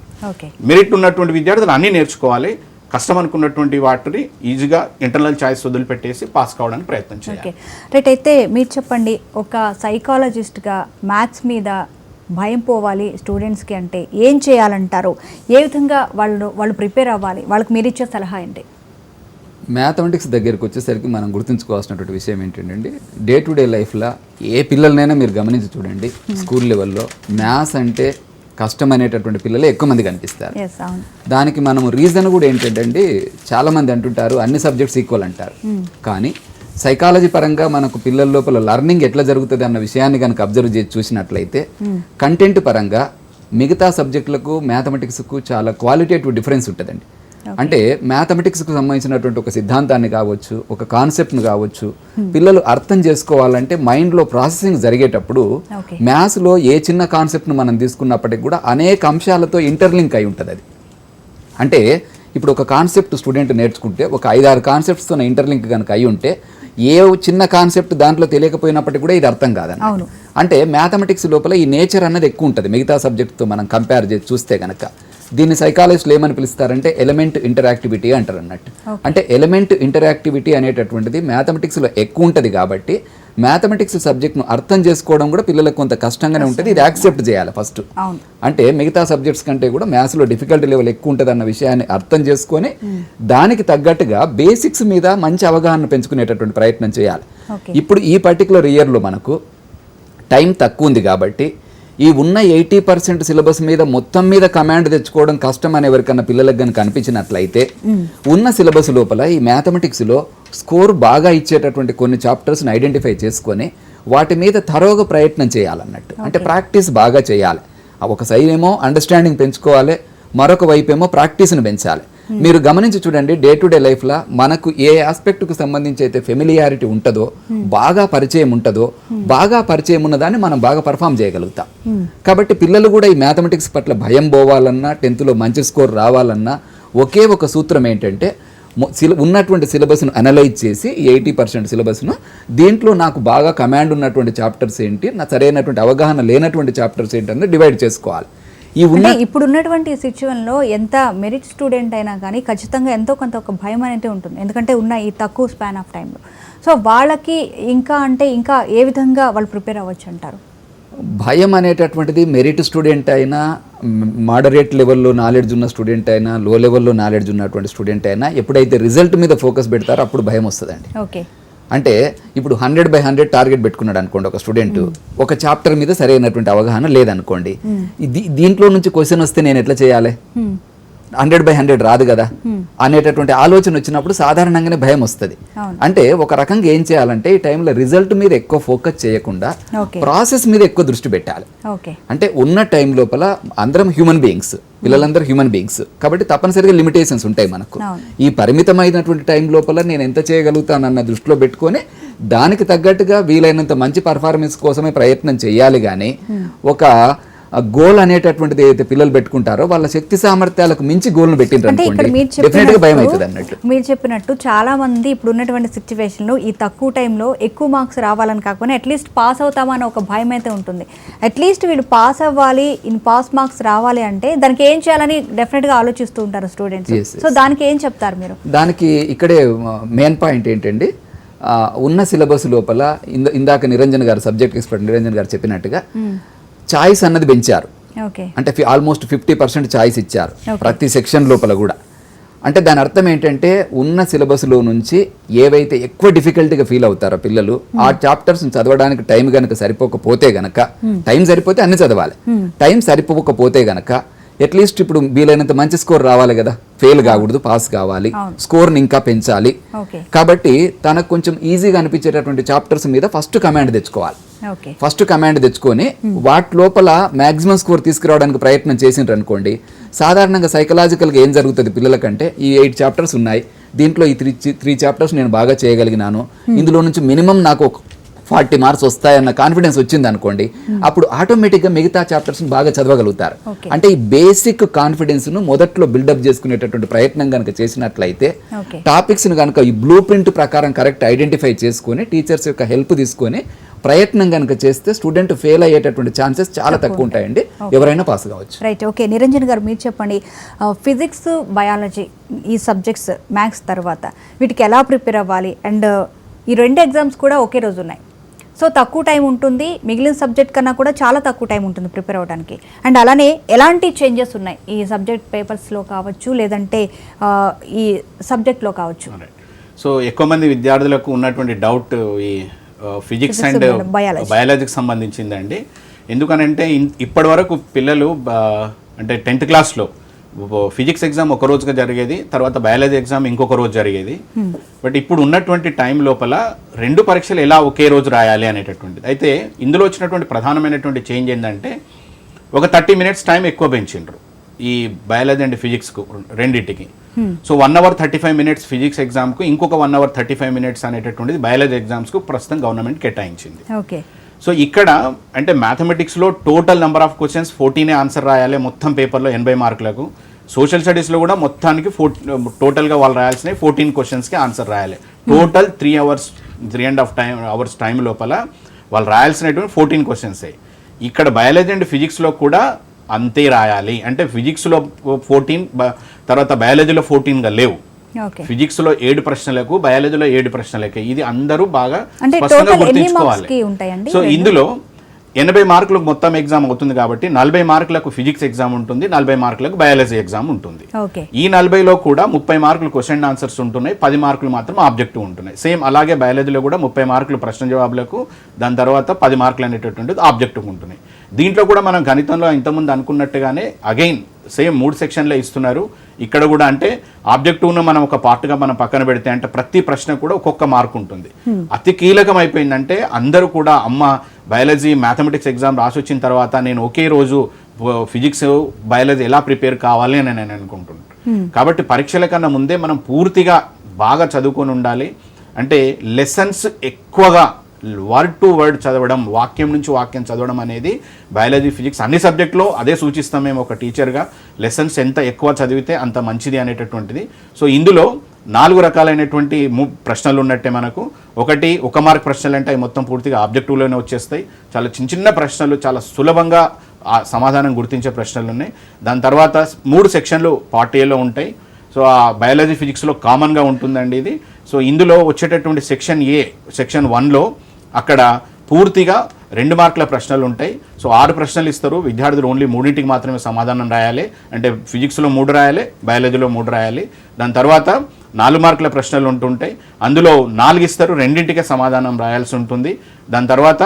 మెరిట్ ఉన్నటువంటి విద్యార్థులు అన్నీ నేర్చుకోవాలి. కష్టం అనుకున్నటువంటి వాటిని ఈజీగా ఇంటర్నల్ చాయిస్ వదిలిపెట్టేసి పాస్ కావడానికి ప్రయత్నం చేయాలి. రైట్. అయితే మీరు చెప్పండి, ఒక సైకాలజిస్ట్గా మ్యాథ్స్ మీద భయం పోవాలి స్టూడెంట్స్కి అంటే ఏం చేయాలంటారు? ఏ విధంగా వాళ్ళు ప్రిపేర్ అవ్వాలి? వాళ్ళకి మీరు ఇచ్చే సలహా ఏంటి? మ్యాథమెటిక్స్ దగ్గరికి వచ్చేసరికి మనం గుర్తుంచుకోవాల్సినటువంటి విషయం ఏంటంటే, డే టు డే లైఫ్లో ఏ పిల్లలనైనా మీరు గమనించి చూడండి, స్కూల్ లెవెల్లో మ్యాథ్స్ అంటే కష్టం అనేటటువంటి పిల్లలే ఎక్కువ మంది కనిపిస్తారు. దానికి మనం రీజన్ కూడా ఏంటంటే, చాలామంది అంటుంటారు అన్ని సబ్జెక్ట్స్ ఈక్వల్ అంటారు. కానీ సైకాలజీ పరంగా మనకు పిల్లల లోపల లర్నింగ్ ఎట్లా జరుగుతుంది అన్న విషయాన్ని కనుక అబ్జర్వ్ చేసి చూసినట్లయితే కంటెంట్ పరంగా మిగతా సబ్జెక్టులకు మ్యాథమెటిక్స్కు చాలా క్వాలిటేటివ్ డిఫరెన్స్ ఉంటుందండి. అంటే మ్యాథమెటిక్స్కు సంబంధించినటువంటి ఒక సిద్ధాంతాన్ని కావచ్చు, ఒక కాన్సెప్ట్ను కావచ్చు, పిల్లలు అర్థం చేసుకోవాలంటే మైండ్లో ప్రాసెసింగ్ జరిగేటప్పుడు మ్యాథ్స్లో ఏ చిన్న కాన్సెప్ట్ను మనం తీసుకున్నప్పటికీ కూడా అనేక అంశాలతో ఇంటర్లింక్ అయి ఉంటుంది. అది అంటే ఇప్పుడు ఒక కాన్సెప్ట్ స్టూడెంట్ నేర్చుకుంటే ఒక 5-6 కాన్సెప్ట్స్తో ఇంటర్లింక్ కనుక అయి ఉంటే ఏ చిన్న కాన్సెప్ట్ దాంట్లో తెలియకపోయినప్పటికీ కూడా ఇది అర్థం కాదని. అంటే మ్యాథమెటిక్స్ లోపల ఈ నేచర్ అన్నది ఎక్కువ ఉంటుంది మిగతా సబ్జెక్ట్తో మనం కంపేర్ చేసి చూస్తే కనుక. దీన్ని సైకాలజిస్టులు ఏమని పిలుస్తారంటే ఎలిమెంట్ ఇంటరాక్టివిటీ అంటారు అన్నట్టు. అంటే ఎలిమెంట్ ఇంటరాక్టివిటీ అనేటటువంటిది మ్యాథమెటిక్స్లో ఎక్కువ ఉంటుంది. కాబట్టి మ్యాథమెటిక్స్ సబ్జెక్ట్ను అర్థం చేసుకోవడం కూడా పిల్లలకు కొంత కష్టంగానే ఉంటుంది. ఇది యాక్సెప్ట్ చేయాలి ఫస్ట్. అంటే మిగతా సబ్జెక్ట్స్ కంటే కూడా మ్యాథ్స్లో డిఫికల్టీ లెవెల్ ఎక్కువ ఉంటుంది అన్న విషయాన్ని అర్థం చేసుకొని దానికి తగ్గట్టుగా బేసిక్స్ మీద మంచి అవగాహన పెంచుకునేటటువంటి ప్రయత్నం చేయాలి. ఇప్పుడు ఈ పర్టికులర్ ఇయర్లో మనకు టైం తక్కువ ఉంది కాబట్టి ఈ ఉన్న 80% సిలబస్ మీద మొత్తం మీద కమాండ్ తెచ్చుకోవడం కష్టం అని ఎవరికన్నా పిల్లలకు కనుక అనిపించినట్లయితే ఉన్న సిలబస్ లోపల ఈ మ్యాథమెటిక్స్లో స్కోర్ బాగా ఇచ్చేటటువంటి కొన్ని చాప్టర్స్ని ఐడెంటిఫై చేసుకొని వాటి మీద తరోగా ప్రయత్నం చేయాలన్నట్టు. అంటే ప్రాక్టీస్ బాగా చేయాలి. ఒక సైడ్ ఏమో అండర్స్టాండింగ్ పెంచుకోవాలి, మరొక వైపు ఏమో ప్రాక్టీస్ని పెంచాలి. మీరు గమనించి చూడండి, డే టు డే లైఫ్లో మనకు ఏ ఆస్పెక్ట్కు సంబంధించి అయితే ఫెమిలియారిటీ ఉంటుందో, బాగా పరిచయం ఉంటుందో, బాగా పరిచయం ఉన్నదాన్ని మనం బాగా పర్ఫామ్ చేయగలుగుతాం. కాబట్టి పిల్లలు కూడా ఈ మ్యాథమెటిక్స్ పట్ల భయం పోవాలన్నా, 10th మంచి స్కోర్ రావాలన్నా ఒకే ఒక సూత్రం ఏంటంటే ఉన్నటువంటి సిలబస్ను అనలైజ్ చేసి 80% సిలబస్ను దీంట్లో నాకు బాగా కమాండ్ ఉన్నటువంటి చాప్టర్స్ ఏంటి, నా సరైనటువంటి అవగాహన లేనటువంటి చాప్టర్స్ ఏంటి అని డివైడ్ చేసుకోవాలి. ఇప్పుడు ఉన్నటువంటి సిచ్యువేషన్లో ఎంత మెరిట్ స్టూడెంట్ అయినా కానీ ఖచ్చితంగా ఎంతో కొంత ఒక భయం అనేది ఉంటుంది, ఎందుకంటే ఉన్న ఈ తక్కువ స్పాన్ ఆఫ్ టైంలో. సో వాళ్ళకి ఇంకా ఏ విధంగా వాళ్ళు ప్రిపేర్ అవ్వచ్చు అంటారు? భయం అనేటటువంటిది మెరిట్ స్టూడెంట్ అయినా, మోడరేట్ లెవెల్లో నాలెడ్జ్ ఉన్న స్టూడెంట్ అయినా, లో లెవెల్లో నాలెడ్జ్ ఉన్నటువంటి స్టూడెంట్ అయినా ఎప్పుడైతే రిజల్ట్ మీద ఫోకస్ పెడతారో అప్పుడు భయం వస్తుందండి. ఓకే. అంటే ఇప్పుడు 100/100 టార్గెట్ పెట్టుకున్నాడు అనుకోండి ఒక స్టూడెంట్, ఒక చాప్టర్ మీద సరైనటువంటి అవగాహన లేదనుకోండి, దీంట్లో నుంచి క్వశ్చన్ వస్తే నేను ఎట్లా చేయాలి, 100/100 రాదు కదా అనేటటువంటి ఆలోచన వచ్చినప్పుడు సాధారణంగానే భయం వస్తుంది. అంటే ఒక రకంగా ఏం చేయాలంటే ఈ టైంలో రిజల్ట్ మీద ఎక్కువ ఫోకస్ చేయకుండా ప్రాసెస్ మీద ఎక్కువ దృష్టి పెట్టాలి. అంటే ఉన్న టైం లోపల అందరం హ్యూమన్ బీయింగ్స్, పిల్లలందరూ హ్యూమన్ బీయింగ్స్ కాబట్టి తప్పనిసరిగా లిమిటేషన్స్ ఉంటాయి మనకు. ఈ పరిమితమైనటువంటి టైం లోపల నేను ఎంత చేయగలుగుతానన్న దృష్టిలో పెట్టుకొని దానికి తగ్గట్టుగా వీలైనంత మంచి పర్ఫార్మెన్స్ కోసమే ప్రయత్నం చేయాలి. కానీ ఒక గోల్ అనేటటువంటిది ఏదైతే పిల్లలు పెట్టుకుంటారో వాళ్ళ శక్తి సామర్థ్యాలకు మించి గోల్ను పెట్టిండ్రనుకోండి, డెఫినెట్గా భయం అవుతుంది అన్నట్టు. మీరు చెప్పినట్టు చాలా మంది ఇప్పుడు ఉన్నటువంటి సిచ్యువేషన్లో ఈ తక్కువ టైంలో ఎక్కువ మార్క్స్ రావాలని కాకపోయినా అట్లీస్ట్ పాస్ అవుతామని ఒక భయం అయితే ఉంటుంది. అట్లీస్ట్ వీళ్ళు పాస్ అవ్వాలి, ఇన్ పాస్ మార్క్స్ రావాలి అంటే దానికి ఏం చేయాలని డెఫినెట్గా ఆలోచిస్తూ ఉంటారు స్టూడెంట్స్. సో దానికి ఏం చెప్తారు మీరు? దానికి ఇక్కడే మెయిన్ పాయింట్ ఏంటండి, ఉన్న సిలబస్ లోపల ఇందాక నిరంజన్ గారు, సబ్జెక్ట్ ఎక్స్పర్ట్ నిరంజన్ గారు చెప్పినట్టుగా చాయిస్ అన్నది పెంచారు. అంటే ఆల్మోస్ట్ 50% చాయిస్ ఇచ్చారు ప్రతి సెక్షన్ లోపల కూడా. అంటే దాని అర్థం ఏంటంటే ఉన్న సిలబస్లో నుంచి ఏవైతే ఎక్కువ డిఫికల్టీగా ఫీల్ అవుతారో పిల్లలు, ఆ చాప్టర్స్ చదవడానికి టైం కనుక సరిపోకపోతే గనక, టైం సరిపోతే అన్ని చదవాలి, టైం సరిపోకపోతే గనక అట్లీస్ట్ ఇప్పుడు వీలైనంత మంచి స్కోర్ రావాలి కదా, ఫెయిల్ కాకూడదు, పాస్ కావాలి, స్కోర్ని ఇంకా పెంచాలి. కాబట్టి తనకు కొంచెం ఈజీగా అనిపించేటటువంటి చాప్టర్స్ మీద ఫస్ట్ కమాండ్ తెచ్చుకోవాలి. ఫస్ట్ కమాండ్ తెచ్చుకొని వాటి లోపల మ్యాక్సిమం స్కోర్ తీసుకురావడానికి ప్రయత్నం చేసిండ్రు అనుకోండి, సాధారణంగా సైకలాజికల్గా ఏం జరుగుతుంది పిల్లలకంటే, ఈ 8 చాప్టర్స్ ఉన్నాయి, దీంట్లో ఈ 3 చాప్టర్స్ నేను బాగా చేయగలిగినాను, ఇందులో నుంచి మినిమం నాకు 40 మార్క్స్ వస్తాయన్న కాన్ఫిడెన్స్ వచ్చింది అనుకోండి, అప్పుడు ఆటోమేటిక్గా మిగతా చాప్టర్స్ని బాగా చదవగలుగుతారు. అంటే ఈ బేసిక్ కాన్ఫిడెన్స్ను మొదట్లో బిల్డప్ చేసుకునేటటువంటి ప్రయత్నం కనుక చేసినట్లయితే, టాపిక్స్ని కనుక ఈ బ్లూ ప్రింట్ ప్రకారం కరెక్ట్ ఐడెంటిఫై చేసుకొని టీచర్స్ యొక్క హెల్ప్ తీసుకొని ప్రయత్నం కనుక చేస్తే స్టూడెంట్ ఫెయిల్ అయ్యేటటువంటి ఛాన్సెస్ చాలా తక్కువ ఉంటాయండి, ఎవరైనా పాస్ కావచ్చు. రైట్. ఓకే, నిరంజన్ గారు మీరు చెప్పండి, ఫిజిక్స్, బయాలజీ ఈ సబ్జెక్ట్స్ మ్యాథ్స్ తర్వాత వీటికి ఎలా ప్రిపేర్ అవ్వాలి? అండ్ ఈ 2 ఎగ్జామ్స్ కూడా ఒకే రోజు ఉన్నాయి, సో తక్కువ టైం ఉంటుంది, మిగిలిన సబ్జెక్ట్ కన్నా కూడా చాలా తక్కువ టైం ఉంటుంది ప్రిపేర్ అవ్వడానికి. అండ్ అలానే ఎలాంటి చేంజెస్ ఉన్నాయి ఈ సబ్జెక్ట్ పేపర్స్లో కావచ్చు, లేదంటే ఈ సబ్జెక్ట్లో కావచ్చు? సో ఎక్కువ మంది విద్యార్థులకు ఉన్నటువంటి డౌట్ ఈ ఫిజిక్స్ అండ్ బయాలజీకి సంబంధించిందండి. ఎందుకనంటే ఇప్పటి వరకు పిల్లలు అంటే 10th క్లాస్లో ఫిజిక్స్ ఎగ్జామ్ ఒక రోజుగా జరిగేది, తర్వాత బయాలజీ ఎగ్జామ్ ఇంకొక రోజు జరిగేది. బట్ ఇప్పుడు ఉన్నటువంటి టైం లోపల 2 పరీక్షలు ఎలా ఒకే రోజు రాయాలి అనేటటువంటిది. అయితే ఇందులో వచ్చినటువంటి ప్రధానమైనటువంటి చేంజ్ ఏంటంటే ఒక 30 minutes టైం ఎక్కువ పెంచిండ్రు ఈ బయాలజీ అండ్ ఫిజిక్స్కు రెండింటికి. సో 1 hour 35 minutes ఫిజిక్స్ ఎగ్జామ్కు, ఇంకొక 1 hour 35 minutes అనేటటువంటిది బయాలజీ ఎగ్జామ్స్కు ప్రస్తుతం గవర్నమెంట్ కేటాయించింది. సో ఇక్కడ అంటే మ్యాథమెటిక్స్లో total number of questions 14 answer రాయాలి మొత్తం పేపర్లో 80 మార్కులకు. సోషల్ స్టడీస్లో కూడా మొత్తానికి టోటల్గా వాళ్ళు రాయాల్సినవి 14 క్వశ్చన్స్కి ఆన్సర్ రాయాలి. టోటల్ 3.5 hours టైం లోపల వాళ్ళు రాయాల్సినటువంటి 14 క్వశ్చన్స్. ఇక్కడ బయాలజీ అండ్ ఫిజిక్స్లో కూడా అంతే రాయాలి. అంటే ఫిజిక్స్లో 14, తర్వాత బయాలజీలో 14గా లేవు. ఫిజిక్స్లో 7 ప్రశ్నలకు, బయాలజీలో 7 ప్రశ్నలకి. ఇది అందరూ బాగా స్పష్టంగా గుర్తించుకోవాలి. సో ఇందులో 80 మార్కులకు మొత్తం ఎగ్జామ్ అవుతుంది కాబట్టి 40 మార్కులకు ఫిజిక్స్ ఎగ్జామ్ ఉంటుంది, 40 మార్కులకు బయాలజీ ఎగ్జామ్ ఉంటుంది. ఈ 40లో కూడా 30 మార్కులు క్వశ్చన్ ఆన్సర్స్ ఉంటున్నాయి, 10 మార్కులు మాత్రం ఆబ్జెక్టివ్ ఉంటున్నాయి. సేమ్ అలాగే బయాలజీలో కూడా 30 మార్కులు ప్రశ్న జవాబులకు, దాని తర్వాత 10 మార్కులు అనేటటువంటిది ఆబ్జెక్టివ్ ఉంటున్నాయి. దీంట్లో కూడా మనం గణితంలో ఇంతకుముందు అనుకున్నట్టుగానే అగైన్ సేమ్ 3 సెక్షన్లే ఇస్తున్నారు. ఇక్కడ కూడా అంటే ఆబ్జెక్టివ్ను మనం ఒక పార్ట్గా మనం పక్కన పెడితే అంటే ప్రతి ప్రశ్న కూడా ఒక్కొక్క మార్క్ ఉంటుంది. అతి కీలకం అయిపోయిందంటే అందరూ కూడా అమ్మ బయాలజీ మ్యాథమెటిక్స్ ఎగ్జామ్ రాసి వచ్చిన తర్వాత నేను ఒకే రోజు ఫిజిక్స్ బయాలజీ ఎలా ప్రిపేర్ కావాలి అని నేను అనుకుంటున్నాను. కాబట్టి పరీక్షల కన్నా ముందే మనం పూర్తిగా బాగా చదువుకొని ఉండాలి. అంటే లెసన్స్ ఎక్కువగా వర్డ్ టు వర్డ్ చదవడం, వాక్యం నుంచి వాక్యం చదవడం అనేది బయాలజీ ఫిజిక్స్ అన్ని సబ్జెక్టులో అదే సూచిస్తాం మేము ఒక టీచర్గా. లెసన్స్ ఎంత ఎక్కువ చదివితే అంత మంచిది అనేటటువంటిది. సో ఇందులో 4 రకాలైనటువంటి ప్రశ్నలు ఉన్నట్టే మనకు. ఒకటి 1 మార్క్ ప్రశ్నలు అంటే అవి మొత్తం పూర్తిగా ఆబ్జెక్టివ్లోనే వచ్చేస్తాయి. చాలా చిన్న చిన్న ప్రశ్నలు, చాలా సులభంగా ఆ సమాధానం గుర్తించే ప్రశ్నలు ఉన్నాయి. దాని తర్వాత 3 సెక్షన్లు పార్ట్ ఏలో ఉంటాయి. సో ఆ బయాలజీ ఫిజిక్స్లో కామన్గా ఉంటుందండి ఇది. సో ఇందులో వచ్చేటటువంటి సెక్షన్ ఏ, సెక్షన్ 1లో అక్కడ పూర్తిగా 2 మార్కుల ప్రశ్నలు ఉంటాయి. సో 6 ప్రశ్నలు ఇస్తారు. విద్యార్థులు ఓన్లీ 3ంటికి మాత్రమే సమాధానం రాయాలి. అంటే ఫిజిక్స్లో 3 రాయాలి, బయాలజీలో 3 రాయాలి. దాని తర్వాత 4 మార్కుల ప్రశ్నలు ఉంటుంటాయి. అందులో 4 ఇస్తారు, 2ంటికే సమాధానం రాయాల్సి ఉంటుంది. దాని తర్వాత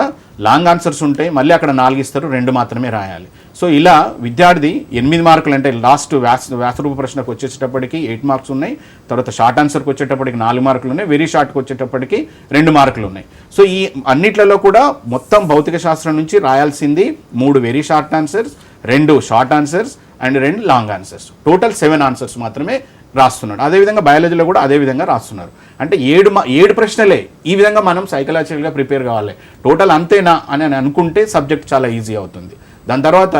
లాంగ్ ఆన్సర్స్ ఉంటాయి, మళ్ళీ అక్కడ 4 ఇస్తారు, 2 మాత్రమే రాయాలి. సో ఇలా విద్యార్థి 8 మార్కులు అంటే లాస్ట్ వ్యాసరూప ప్రశ్నకు వచ్చేటప్పటికి 8 మార్క్స్ ఉన్నాయి. తర్వాత షార్ట్ ఆన్సర్కి వచ్చేటప్పటికి 4 మార్కులు ఉన్నాయి. వెరీ షార్ట్కి వచ్చేటప్పటికి 2 మార్కులు ఉన్నాయి. సో ఈ అన్నిట్లలో కూడా మొత్తం భౌతిక శాస్త్రం నుంచి రాయాల్సింది 3 very short answers, 2 short answers and 2 long answers. Total 7 answers మాత్రమే రాస్తున్నాడు. అదేవిధంగా బయాలజీలో కూడా అదే విధంగా రాస్తున్నారు. అంటే 7 ప్రశ్నలే. ఈ విధంగా మనం సైకలాజికల్గా ప్రిపేర్ కావాలి. టోటల్ అంతేనా అని అనుకుంటే సబ్జెక్ట్ చాలా ఈజీ అవుతుంది. దాని తర్వాత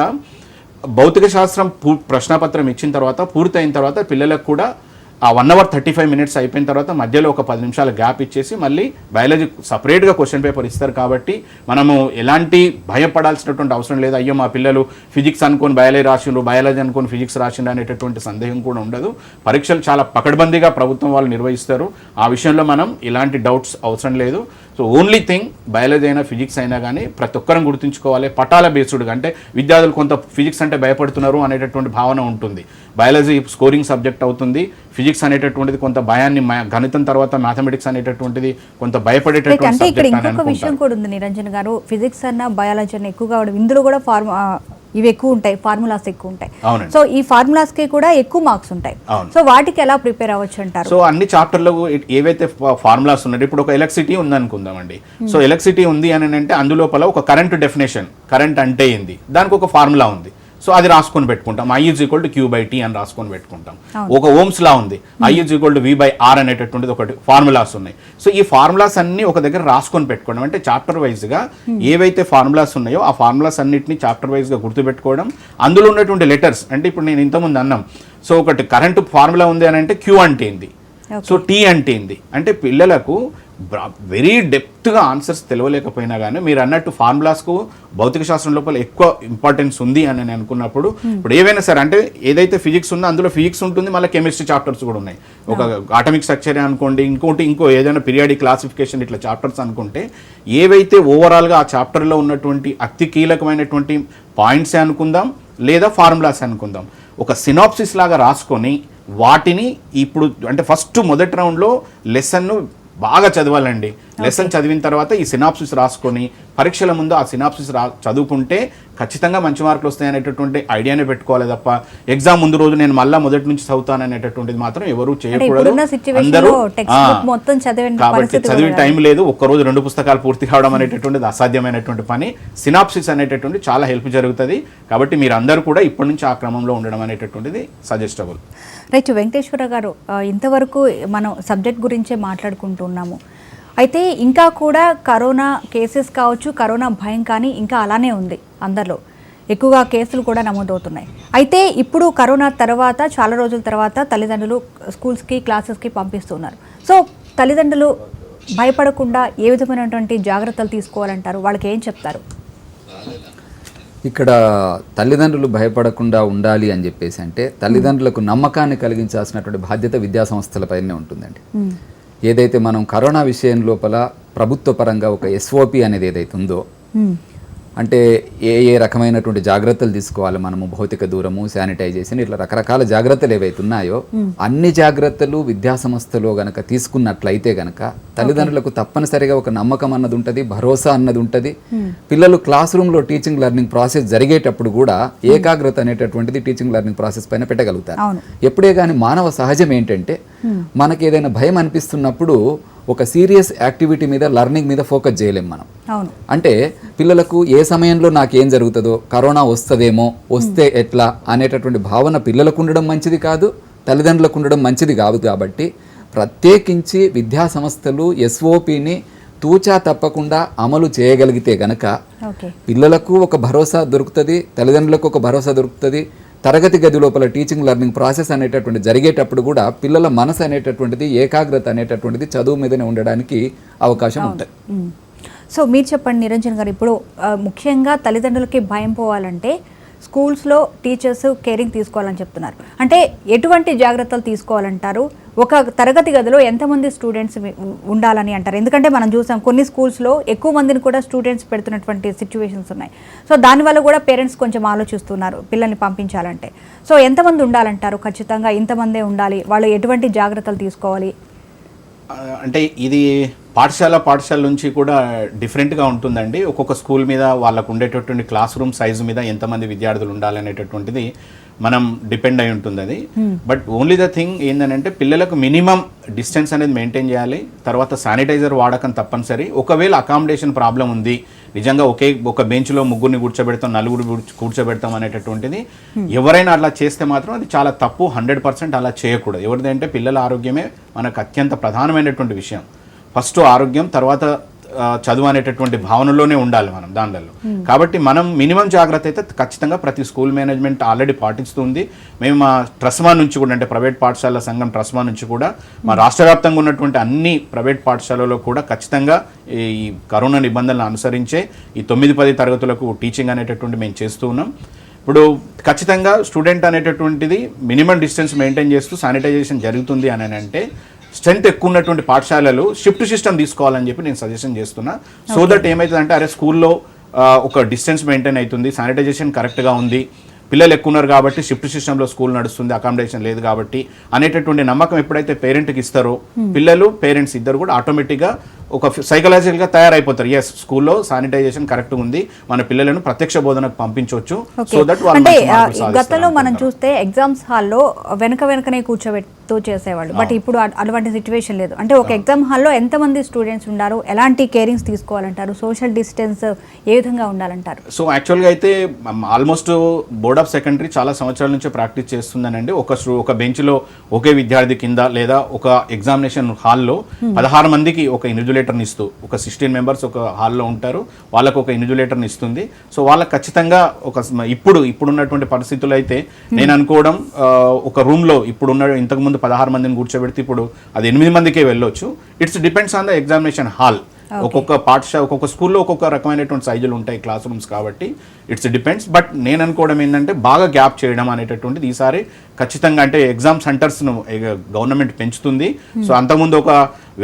భౌతిక శాస్త్రం ప్రశ్నపత్రం ఇచ్చిన తర్వాత పూర్తయిన తర్వాత పిల్లలకు కూడా ఆ 1 hour 35 minutes అయిపోయిన తర్వాత మధ్యలో ఒక 10 నిమిషాల గ్యాప్ ఇచ్చేసి మళ్ళీ బయాలజీ సపరేట్గా క్వశ్చన్ పేపర్ ఇస్తారు. కాబట్టి మనము ఎలాంటి భయపడాల్సినటువంటి అవసరం లేదు. అయ్యో మా పిల్లలు ఫిజిక్స్ అనుకొని బయాలజీ రాసిండ్రు, బయాలజీ అనుకొని ఫిజిక్స్ రాసిండ్రు అనేటటువంటి సందేహం కూడా ఉండదు. పరీక్షలు చాలా పకడ్బందీగా ప్రభుత్వం వాళ్ళు నిర్వహిస్తారు. ఆ విషయంలో మనం ఇలాంటి డౌట్స్ అవసరం లేదు. సో ఓన్లీ థింగ్ బయాలజీ అయినా ఫిజిక్స్ అయినా కానీ ప్రతి ఒక్కరం గుర్తుంచుకోవాలి, పటాల బేస్డ్గా. అంటే విద్యార్థులు కొంత ఫిజిక్స్ అంటే భయపడుతున్నారు అనేటటువంటి భావన ఉంటుంది. బయాలజీ స్కోరింగ్ సబ్జెక్ట్ అవుతుంది. ఫిజిక్స్ అనేటటువంటిది కొంత భయాన్ని, గణితం తర్వాత మ్యాథమెటిక్స్ అనేటటువంటిది కొంత భయపడేటటువంటి అంటే ఇక్కడ సబ్జెక్ట్ అని ఇంకొక విషయం కూడా ఉంది నిరంజన్ గారు. ఫిజిక్స్ అన్న బయాలజీ అన్న ఎక్కువగా ఇందులో కూడా ఇవి ఎక్కువ ఉంటాయి, ఫార్ములాస్ ఎక్కువ ఉంటాయి. సో ఈ ఫార్ములాస్ కి కూడా ఎక్కువ మార్క్స్ ఉంటాయి. సో వాటికి ఎలా ప్రిపేర్ అవ్వచ్చు అంటారు? సో అన్ని చాప్టర్లో ఏవైతే ఫార్ములాస్ ఉన్నాయో, ఇప్పుడు ఒక ఎలక్ట్రిసిటీ ఉంది అనుకుందామండి. సో ఎలక్ట్రిసిటీ ఉంది అని అంటే అందులోపల ఒక కరెంట్ డెఫినేషన్, కరెంట్ అంటే ఏంది, దానికి ఒక ఫార్ములా ఉంది. సో అది రాసుకొని పెట్టుకుంటాం. I = Q/T అని రాసుకొని పెట్టుకుంటాం. ఒక ఓమ్స్ లా ఉంది, I = V/R అనేటటువంటిది ఒకటి ఫార్ములాస్ ఉన్నాయి. సో ఈ ఫార్ములాస్ అన్ని ఒక దగ్గర రాసుకొని పెట్టుకోవడం, అంటే చాప్టర్ వైజ్గా ఏవైతే ఫార్ములాస్ ఉన్నాయో ఆ ఫార్ములాస్ అన్నింటినీ చాప్టర్ వైజ్గా గుర్తుపెట్టుకోవడం. అందులో ఉన్నటువంటి లెటర్స్, అంటే ఇప్పుడు నేను ఇంతకుముందు అన్నాం. సో ఒకటి కరెంటు ఫార్ములా ఉంది అని అంటే Q అంటే ఏంది, సో T అంటే ఏంది, అంటే పిల్లలకు వెరీ డెప్త్గా ఆన్సర్స్ తెలియలేకపోయినా కానీ మీరు అన్నట్టు ఫార్ములాస్కు భౌతిక శాస్త్రం లోపల ఎక్కువ ఇంపార్టెన్స్ ఉంది అని నేను అనుకున్నప్పుడు, ఇప్పుడు ఏవైనా సరే అంటే ఏదైతే ఫిజిక్స్ ఉందో అందులో ఫిజిక్స్ ఉంటుంది, మళ్ళీ కెమిస్ట్రీ చాప్టర్స్ కూడా ఉన్నాయి. ఒక ఆటమిక్ స్ట్రక్చర్ అనుకోండి, ఇంకో ఏదైనా పీరియాడిక్ క్లాసిఫికేషన్, ఇట్లా చాప్టర్స్ అనుకుంటే ఏవైతే ఓవరాల్గా ఆ చాప్టర్లో ఉన్నటువంటి అతి కీలకమైనటువంటి పాయింట్సే అనుకుందాం లేదా ఫార్ములాస్ అనుకుందాం, ఒక సినాప్సిస్ లాగా రాసుకొని వాటిని ఇప్పుడు అంటే ఫస్ట్ మొదటి రౌండ్లో లెసన్ను బాగా చదవాలండి. లెసన్ చదివిన తర్వాత ఈ సినాప్సిస్ రాసుకొని పరీక్షల ముందు ఆ సినాప్సిస్ చదువుకుంటే ఖచ్చితంగా మంచి మార్కులు వస్తాయి అనేటటువంటి ఐడియానే పెట్టుకోవాలి తప్ప ఎగ్జామ్ ముందు రోజు నేను మళ్ళీ మొదటి నుంచి చదువుతాను అనేటటువంటిది మాత్రం ఎవరు చేయకూడదు. అందరూ కాబట్టి చదివే టైం లేదు, ఒక్కరోజు 2 పుస్తకాలు పూర్తి కావడం అనేటటువంటిది అసాధ్యమైనటువంటి పని. సినాప్సిస్ అనేటటువంటి చాలా హెల్ప్ జరుగుతుంది. కాబట్టి మీరు అందరూ కూడా ఇప్పటి నుంచి ఆ క్రమంలో ఉండడం అనేటటువంటిది సజెస్టబుల్. రైట్ వెంకటేశ్వర గారు, ఇంతవరకు మనం సబ్జెక్ట్ గురించే మాట్లాడుకుంటున్నాము. అయితే ఇంకా కూడా కరోనా కేసెస్ కావచ్చు, కరోనా భయం కానీ ఇంకా అలానే ఉంది. అందరిలో ఎక్కువగా కేసులు కూడా నమోదవుతున్నాయి. అయితే ఇప్పుడు కరోనా తర్వాత చాలా రోజుల తర్వాత తల్లిదండ్రులు స్కూల్స్కి, క్లాసెస్కి పంపిస్తున్నారు. సో తల్లిదండ్రులు భయపడకుండా ఏ విధమైనటువంటి జాగ్రత్తలు తీసుకోవాలంటారు? వాళ్ళకి ఏం చెప్తారు? ఇక్కడ తల్లిదండ్రులు భయపడకుండా ఉండాలి అని చెప్పేసి అంటే తల్లిదండ్రులకు నమ్మకాన్ని కలిగించాల్సినటువంటి బాధ్యత విద్యా సంస్థలపైనే ఉంటుందండి. ఏదైతే మనం కరోనా విషయం లోపల ప్రభుత్వ పరంగా ఒక SOP అనేది ఏదైతే ఉందో అంటే ఏ రకమైనటువంటి జాగ్రత్తలు తీసుకోవాలి మనము, భౌతిక దూరము, శానిటైజేషన్, ఇట్లా రకరకాల జాగ్రత్తలు ఏవైతే ఉన్నాయో అన్ని జాగ్రత్తలు విద్యా సంస్థలో గనక తీసుకున్నట్లయితే గనక తల్లిదండ్రులకు తప్పనిసరిగా ఒక నమ్మకం అన్నది ఉంటుంది, భరోసా అన్నది ఉంటుంది. పిల్లలు క్లాస్ రూమ్లో టీచింగ్ లెర్నింగ్ ప్రాసెస్ జరిగేటప్పుడు కూడా ఏకాగ్రత అనేటటువంటిది టీచింగ్ లెర్నింగ్ ప్రాసెస్ పైన పెట్టగలుగుతారు. ఎప్పుడే కానీ మానవ సహజం ఏంటంటే మనకి ఏదైనా భయం అనిపిస్తున్నప్పుడు ఒక సీరియస్ యాక్టివిటీ మీద, లెర్నింగ్ మీద ఫోకస్ చేయలేం మనం. అంటే పిల్లలకు ఏ సమయంలో నాకేం జరుగుతుందో, కరోనా వస్తుందేమో, వస్తే ఎట్లా అనేటటువంటి భావన పిల్లలకు ఉండడం మంచిది కాదు, తల్లిదండ్రులకు ఉండడం మంచిది కాదు. కాబట్టి ప్రత్యేకించి విద్యా సంస్థలు SOPని తూచా తప్పకుండా అమలు చేయగలిగితే గనక పిల్లలకు ఒక భరోసా దొరుకుతుంది, తల్లిదండ్రులకు ఒక భరోసా దొరుకుతుంది. తరగతి గది లోపల టీచింగ్ లెర్నింగ్ ప్రాసెస్ అనేటటువంటి జరిగేటప్పుడు కూడా పిల్లల మనసు అనేటటువంటిది, ఏకాగ్రత అనేటటువంటిది చదువు మీదనే ఉండడానికి అవకాశం ఉంటుంది. సో మీరు చెప్పండి నిరంజన్ గారు, ఇప్పుడు ముఖ్యంగా తల్లిదండ్రులకి భయం పోవాలంటే స్కూల్స్లో టీచర్స్ కేరింగ్ తీసుకోవాలని చెప్తున్నారు. అంటే ఎటువంటి జాగ్రత్తలు తీసుకోవాలంటారు? ఒక తరగతి గదిలో ఎంతమంది స్టూడెంట్స్ ఉండాలని అంటారు? ఎందుకంటే మనం చూసాం కొన్ని స్కూల్స్లో ఎక్కువ మందిని కూడా స్టూడెంట్స్ పెడుతున్నటువంటి సిచ్యువేషన్స్ ఉన్నాయి. సో దానివల్ల కూడా పేరెంట్స్ కొంచెం ఆలోచిస్తున్నారు పిల్లల్ని పంపించాలంటే. సో ఎంతమంది ఉండాలంటారు? ఖచ్చితంగా ఇంతమందే ఉండాలి, వాళ్ళు ఎటువంటి జాగ్రత్తలు తీసుకోవాలి? అంటే ఇది పాఠశాల నుంచి కూడా డిఫరెంట్గా ఉంటుందండి. ఒక్కొక్క స్కూల్ మీద వాళ్ళకు ఉండేటటువంటి క్లాస్ రూమ్ సైజు మీద ఎంతమంది విద్యార్థులు ఉండాలనేటటువంటిది మనం డిపెండ్ అయి ఉంటుంది అది. బట్ ఓన్లీ ద థింగ్ ఏంటంటే పిల్లలకు మినిమం డిస్టెన్స్ అనేది మెయింటైన్ చేయాలి. తర్వాత శానిటైజర్ వాడకం తప్పనిసరి. ఒకవేళ అకామిడేషన్ ప్రాబ్లం ఉంది, నిజంగా ఒక బెంచ్లో ముగ్గురిని కూర్చోబెడతాం, నలుగురు కూర్చోబెడతాం అనేటటువంటిది ఎవరైనా అలా చేస్తే మాత్రం అది చాలా తప్పు. 100% అలా చేయకూడదు. ఎవరిదంటే పిల్లల ఆరోగ్యమే మనకు అత్యంత ప్రధానమైనటువంటి విషయం. ఫస్ట్ ఆరోగ్యం, తర్వాత చదువు అనేటటువంటి భావనలోనే ఉండాలి మనం దానిలో. కాబట్టి మనం మినిమం జాగ్రత్త అయితే ఖచ్చితంగా ప్రతి స్కూల్ మేనేజ్మెంట్ ఆల్రెడీ పాటిస్తుంది. మేము మా ట్రస్మా నుంచి కూడా, అంటే ప్రైవేట్ పాఠశాల సంఘం ట్రస్మా నుంచి కూడా మా రాష్ట్ర వ్యాప్తంగా ఉన్నటువంటి అన్ని ప్రైవేట్ పాఠశాలలో కూడా ఖచ్చితంగా ఈ కరోనా నిబంధనలు అనుసరించే ఈ 9-10 తరగతులకు టీచింగ్ అనేటటువంటి మేము చేస్తూ ఉన్నాం. ఇప్పుడు ఖచ్చితంగా స్టూడెంట్ అనేటటువంటిది మినిమం డిస్టెన్స్ మెయింటైన్ చేస్తూ శానిటైజేషన్ జరుగుతుంది అని అంటే స్ట్రెంత్ ఎక్కువ ఉన్నటువంటి పాఠశాలలు షిఫ్ట్ సిస్టమ్ తీసుకోవాలని చెప్పి నేను సజెషన్ చేస్తున్నా. సో దట్ ఏమవుతుందంటే అరే స్కూల్లో ఒక డిస్టెన్స్ మెయింటైన్ అవుతుంది, శానిటైజేషన్ కరెక్ట్గా ఉంది, పిల్లలు ఎక్కువ ఉన్నారు కాబట్టి షిఫ్ట్ సిస్టంలో స్కూల్ నడుస్తుంది, అకామిడేషన్ లేదు కాబట్టి అనేటటువంటి నమ్మకం ఎప్పుడైతే పేరెంట్కి ఇస్తారో పిల్లలు, పేరెంట్స్ ఇద్దరు కూడా ఆటోమేటిక్గా ఒక సైకలాజికల్గా తయారైపోతారు. ఎస్, స్కూల్లో శానిటైజేషన్ కరెక్ట్ ఉంది, మన పిల్లలను ప్రత్యక్ష బోధనకు పంపించవచ్చు. సో దట్ అంటే గతంలో మనం చూస్తే ఎగ్జామ్స్ హాల్లో వెనకనే కూర్చోబెడుతూ చేసేవాళ్ళు. బట్ ఇప్పుడు అటువంటి సిచ్యువేషన్ లేదు. అంటే ఒక ఎగ్జామ్ హాల్లో ఎంతమంది స్టూడెంట్స్ ఉన్నారు, ఎలాంటి కేరింగ్స్ తీసుకోవాలంటారు, సోషల్ డిస్టెన్స్ ఏ విధంగా ఉండాలంటారు? సో యాక్చువల్గా అయితే ఆల్మోస్ట్ బోర్డ్ ఆఫ్ సెకండరీ చాలా సంవత్సరాల నుంచి ప్రాక్టీస్ చేస్తుందనండి. ఒక బెంచ్లో ఒకే విద్యార్థి కింద లేదా ఒక ఎగ్జామినేషన్ హాల్లో 16 మందికి ఒక ఇన్విజిలేటర్ని ఇస్తూ, ఒక 16 మెంబర్స్ ఒక హాల్లో ఉంటారు, వాళ్ళకు ఒక ఇన్విజిలేటర్ని ఇస్తుంది. సో వాళ్ళకి ఖచ్చితంగా ఇప్పుడున్నటువంటి పరిస్థితులు అయితే నేను అనుకోవడం ఒక రూమ్లో ఇంతకుముందు 16 మందిని కూర్చోబెడితే ఇప్పుడు అది 8 మందికే వెళ్ళొచ్చు. It's depends on the examination hall. ఒక్కొక్క పాఠశాల, ఒక్కొక్క స్కూల్లో ఒక్కొక్క రకమైనటువంటి సైజులు ఉంటాయి క్లాస్ రూమ్స్ కాబట్టి ఇట్స్ డిపెండ్స్. బట్ నేను అనుకోవడం ఏంటంటే బాగా గ్యాప్ చేయడం అనేటటువంటిది ఈసారి ఖచ్చితంగా, అంటే ఎగ్జామ్ సెంటర్స్ను గవర్నమెంట్ పెంచుతుంది. సో అంతకుముందు ఒక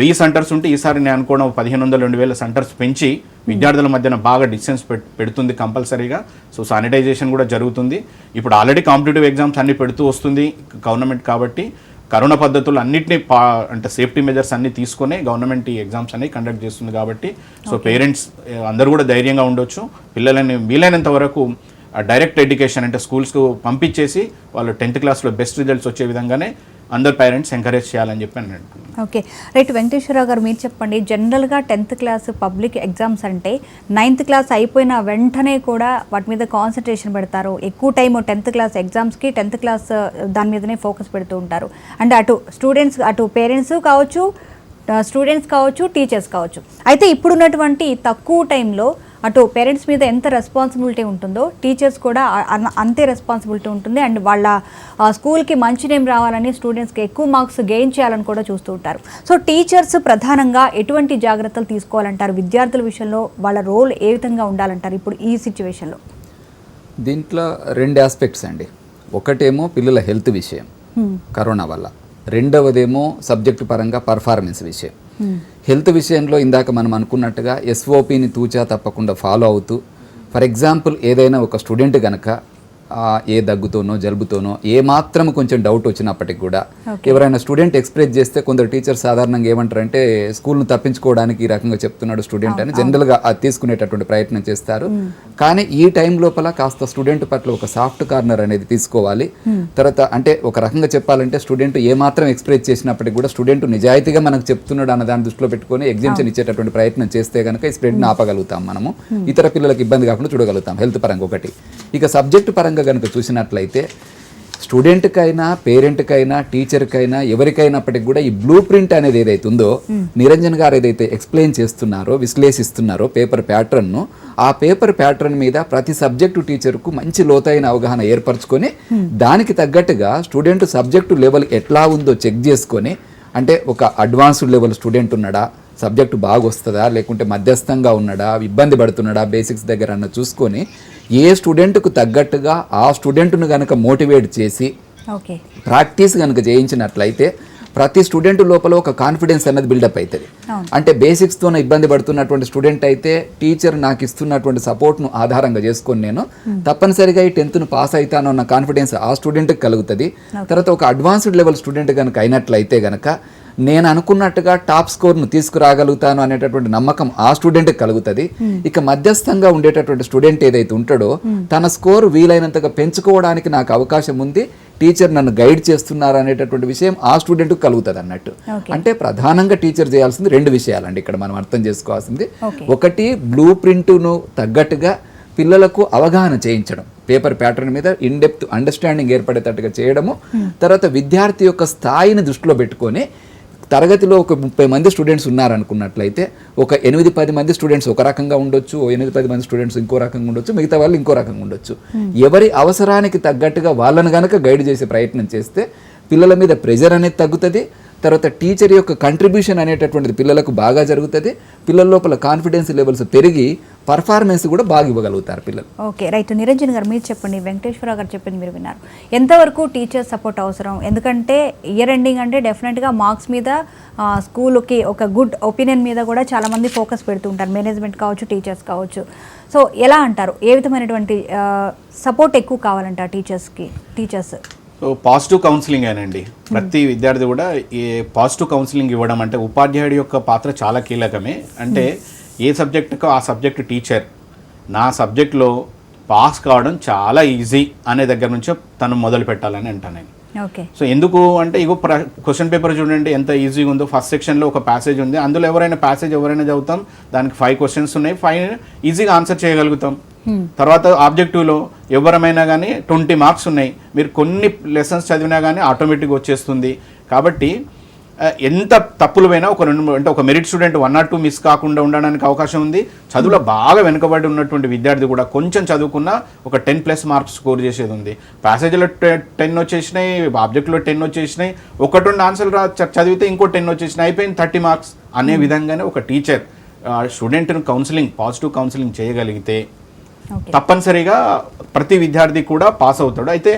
1000 సెంటర్స్ ఉంటే ఈసారి నేను అనుకోవడం 1500-2000 సెంటర్స్ పెంచి విద్యార్థుల మధ్యన బాగా డిస్టెన్స్ పెడుతుంది కంపల్సరీగా. సో శానిటైజేషన్ కూడా జరుగుతుంది. ఇప్పుడు ఆల్రెడీ కాంపిటేటివ్ ఎగ్జామ్స్ అన్ని పెడుతూ వస్తుంది గవర్నమెంట్. కాబట్టి కరోనా పద్ధతులు అన్నింటినీ అంటే సేఫ్టీ మెజర్స్ అన్ని తీసుకొని గవర్నమెంట్ ఈ ఎగ్జామ్స్ అన్ని కండక్ట్ చేస్తుంది. కాబట్టి సో పేరెంట్స్ అందరూ కూడా ధైర్యంగా ఉండొచ్చు. పిల్లలని వీలైనంత వరకు డైరెక్ట్ ఎడ్యుకేషన్ అంటే స్కూల్స్కు పంపించేసి వాళ్ళు 10th క్లాస్లో బెస్ట్ రిజల్ట్స్ వచ్చే విధంగానే అందరు పేరెంట్స్ ఎంకరేజ్ చేయాలని చెప్పి అని అంటున్నాను. Okay, right. వెంకటేశ్వరరావు గారు మీరు చెప్పండి, జనరల్గా 10th క్లాస్ పబ్లిక్ ఎగ్జామ్స్ అంటే 9th క్లాస్ అయిపోయిన వెంటనే కూడా వాటి మీద కాన్సన్ట్రేషన్ పెడతారు. ఎక్కువ టైం 10th క్లాస్ ఎగ్జామ్స్కి 10th క్లాస్ దాని మీదనే ఫోకస్ పెడుతూ ఉంటారు. అంటే అటు స్టూడెంట్స్, అటు పేరెంట్స్ కావచ్చు, స్టూడెంట్స్ కావచ్చు, టీచర్స్ కావచ్చు. అయితే ఇప్పుడున్నటువంటి తక్కువ టైంలో అటు పేరెంట్స్ మీద ఎంత రెస్పాన్సిబిలిటీ ఉంటుందో టీచర్స్ కూడా అంతే రెస్పాన్సిబిలిటీ ఉంటుంది. అండ్ వాళ్ళ స్కూల్కి మంచి నేమ్ రావాలని, స్టూడెంట్స్కి ఎక్కువ మార్క్స్ గెయిన్ చేయాలని కూడా చూస్తూ ఉంటారు. సో టీచర్స్ ప్రధానంగా ఎటువంటి జాగ్రత్తలు తీసుకోవాలంటారు? విద్యార్థుల విషయంలో వాళ్ళ రోల్ ఏ విధంగా ఉండాలంటారు ఇప్పుడు ఈ సిచ్యువేషన్లో? దీంట్లో 2 ఆస్పెక్ట్స్ అండి. ఒకటేమో పిల్లల హెల్త్ విషయం కరోనా వల్ల, రెండవదేమో సబ్జెక్టు పరంగా పర్ఫార్మెన్స్ విషయం. హెల్త్ విషయంలో ఇందాక మనం అనుకున్నట్టుగా SOPని తూచా తప్పకుండా ఫాలో అవుతూ ఫర్ ఎగ్జాంపుల్ ఏదైనా ఒక స్టూడెంట్ కనుక ఏ దగ్గుతోనో జలుబుతోనో ఏ మాత్రం కొంచెం డౌట్ వచ్చినప్పటికి కూడా ఎవరైనా స్టూడెంట్ ఎక్స్ప్రెస్ చేస్తే కొందరు టీచర్స్ సాధారణంగా ఏమంటారంటే స్కూల్ను తప్పించుకోవడానికి ఈ రకంగా చెప్తున్నాడు స్టూడెంట్ అని జనరల్గా అది తీసుకునేటటువంటి ప్రయత్నం చేస్తారు. కానీ ఈ టైం లోపల కాస్త స్టూడెంట్ పట్ల ఒక సాఫ్ట్ కార్నర్ అనేది తీసుకోవాలి. తర్వాత అంటే ఒక రకంగా చెప్పాలంటే స్టూడెంట్ ఏ మాత్రం ఎక్స్ప్రెస్ చేసినప్పటికి కూడా స్టూడెంట్ నిజాయితీగా మనకు చెప్తున్నాడు అన్న దాన్ని దృష్టిలో పెట్టుకొని ఎగ్జామ్షన్ ఇచ్చేటటువంటి ప్రయత్నం చేస్తే కనుక ఈ స్ప్రెడ్ని ఆపగలుగుతాం. మనము ఇతర పిల్లలకు ఇబ్బంది కాకుండా చూడగలుగుతాం హెల్త్ పరంగా ఒకటి. ఇక సబ్జెక్టు పరంగా కనుక చూసినట్లయితే స్టూడెంట్కైనా పేరెంట్కైనా టీచర్కైనా ఎవరికైనప్పటికి కూడా ఈ బ్లూ ప్రింట్ అనేది ఏదైతే ఉందో నిరంజన్ గారు ఏదైతే ఎక్స్ప్లెయిన్ చేస్తున్నారో విశ్లేషిస్తున్నారో పేపర్ ప్యాటర్న్ను, ఆ పేపర్ ప్యాటర్న్ మీద ప్రతి సబ్జెక్టు టీచర్కు మంచి లోతైన అవగాహన ఏర్పరచుకొని దానికి తగ్గట్టుగా స్టూడెంట్ సబ్జెక్టు లెవెల్ ఎట్లా ఉందో చెక్ చేసుకొని, అంటే ఒక అడ్వాన్స్డ్ లెవెల్ స్టూడెంట్ ఉన్నాడా, సబ్జెక్టు బాగా వస్తుందా, లేకుంటే మధ్యస్థంగా ఉన్నాడా, ఇబ్బంది పడుతున్నాడా బేసిక్స్ దగ్గర అన్న చూసుకొని ఏ స్టూడెంట్కు తగ్గట్టుగా ఆ స్టూడెంట్ను కనుక మోటివేట్ చేసి ప్రాక్టీస్ కనుక చేయించినట్లయితే ప్రతి స్టూడెంట్ లోపల ఒక కాన్ఫిడెన్స్ అనేది బిల్డప్ అవుతుంది. అంటే బేసిక్స్తోనే ఇబ్బంది పడుతున్నటువంటి స్టూడెంట్ అయితే టీచర్ నాకు ఇస్తున్నటువంటి సపోర్ట్ను ఆధారంగా చేసుకొని నేను తప్పనిసరిగా ఈ 10th పాస్ అవుతాను అన్న కాన్ఫిడెన్స్ ఆ స్టూడెంట్కి కలుగుతుంది. తర్వాత ఒక అడ్వాన్స్డ్ లెవెల్ స్టూడెంట్ కనుక అయినట్లయితే కనుక నేను అనుకున్నట్టుగా టాప్ స్కోర్ను తీసుకురాగలుగుతాను అనేటటువంటి నమ్మకం ఆ స్టూడెంట్కి కలుగుతుంది. ఇక మధ్యస్థంగా ఉండేటటువంటి స్టూడెంట్ ఏదైతే ఉంటాడో తన స్కోర్ వీలైనంతగా పెంచుకోవడానికి నాకు అవకాశం ఉంది, టీచర్ నన్ను గైడ్ చేస్తున్నారు అనేటటువంటి విషయం ఆ స్టూడెంట్కి కలుగుతుంది అన్నట్టు. అంటే ప్రధానంగా టీచర్ చేయాల్సింది 2 విషయాలండి ఇక్కడ మనం అర్థం చేసుకోవాల్సింది. ఒకటి బ్లూ ప్రింట్ను తగ్గట్టుగా పిల్లలకు అవగాహన చేయించడం, పేపర్ ప్యాటర్న్ మీద ఇన్ డెప్త్ అండర్స్టాండింగ్ ఏర్పడేటట్టుగా చేయడము. తర్వాత విద్యార్థి యొక్క స్థాయిని దృష్టిలో పెట్టుకొని తరగతిలో ఒక 30 మంది స్టూడెంట్స్ ఉన్నారనుకున్నట్లయితే ఒక 8-10 మంది స్టూడెంట్స్ ఒక రకంగా ఉండొచ్చు, 8-10 మంది స్టూడెంట్స్ ఇంకో రకంగా ఉండొచ్చు, మిగతా వాళ్ళు ఇంకో రకంగా ఉండొచ్చు. ఎవరి అవసరానికి తగ్గట్టుగా వాళ్ళని కనుక గైడ్ చేసే ప్రయత్నం చేస్తే పిల్లల మీద ప్రెజర్ అనేది తగ్గుతుంది. తర్వాత టీచర్ యొక్క కంట్రిబ్యూషన్ అనేటటువంటిది పిల్లలకు బాగా జరుగుతుంది. పిల్లల లోపల కాన్ఫిడెన్స్ లెవెల్స్ పెరిగి పర్ఫార్మెన్స్ కూడా బాగా ఇవ్వగలుగుతారు పిల్లలు. Okay, right. నిరంజన్ గారు మీరు చెప్పండి, వెంకటేశ్వర గారు చెప్పింది మీరు విన్నారు. ఎంతవరకు టీచర్ సపోర్ట్ అవసరం? ఎందుకంటే ఇయర్ ఎండింగ్ అంటే డెఫినెట్గా మార్క్స్ మీద స్కూల్కి ఒక గుడ్ ఒపీనియన్ మీద కూడా చాలామంది ఫోకస్ పెడుతూ ఉంటారు, మేనేజ్మెంట్ కావచ్చు, టీచర్స్ కావచ్చు. సో ఎలా అంటారు, ఏ విధమైనటువంటి సపోర్ట్ ఎక్కువ కావాలంటారు టీచర్స్? సో పాజిటివ్ కౌన్సిలింగ్ ఏనండి. ప్రతి విద్యార్థి కూడా ఈ పాజిటివ్ కౌన్సిలింగ్ ఇవ్వడం అంటే ఉపాధ్యాయుడి యొక్క పాత్ర చాలా కీలకమే. అంటే ఏ సబ్జెక్టుకో ఆ సబ్జెక్టు టీచర్ నా సబ్జెక్ట్లో పాస్ కావడం చాలా ఈజీ అనే దగ్గర నుంచో తను మొదలు పెట్టాలని అంటాను నేను. ఓకే. సో ఎందుకు అంటే ఇగో క్వశ్చన్ పేపర్ చూడండి ఎంత ఈజీగా ఉందో. ఫస్ట్ సెక్షన్లో ఒక ప్యాసేజ్ ఉంది, అందులో ఎవరైనా చదువుతాం, దానికి 5 క్వశ్చన్స్ ఉన్నాయి, 5 ఈజీగా ఆన్సర్ చేయగలుగుతాం. తర్వాత ఆబ్జెక్టివ్లో ఎవరమైనా కానీ 20 మార్క్స్ ఉన్నాయి, మీరు కొన్ని లెసన్స్ చదివినా కానీ ఆటోమేటిక్గా వచ్చేస్తుంది. కాబట్టి ఎంత తప్పులు పోయినా ఒక 2 అంటే ఒక మెరిట్ స్టూడెంట్ 1 or 2 మిస్ కాకుండా ఉండడానికి అవకాశం ఉంది. చదువులో బాగా వెనుకబడి ఉన్నటువంటి విద్యార్థి కూడా కొంచెం చదువుకున్నా ఒక 10+ మార్క్స్ స్కోర్ చేసేది ఉంది. ప్యాసేజ్లో 10 వచ్చేసినాయి, ఆబ్జెక్ట్లో 10 వచ్చేసినాయి, 1-2 ఆన్సర్లు చదివితే ఇంకో 10 వచ్చేసినాయి, అయిపోయింది 30 మార్క్స్ అనే విధంగానే ఒక టీచర్ స్టూడెంట్ను కౌన్సిలింగ్, పాజిటివ్ కౌన్సిలింగ్ చేయగలిగితే తప్పనిసరిగా ప్రతి విద్యార్థి కూడా పాస్ అవుతాడు. అయితే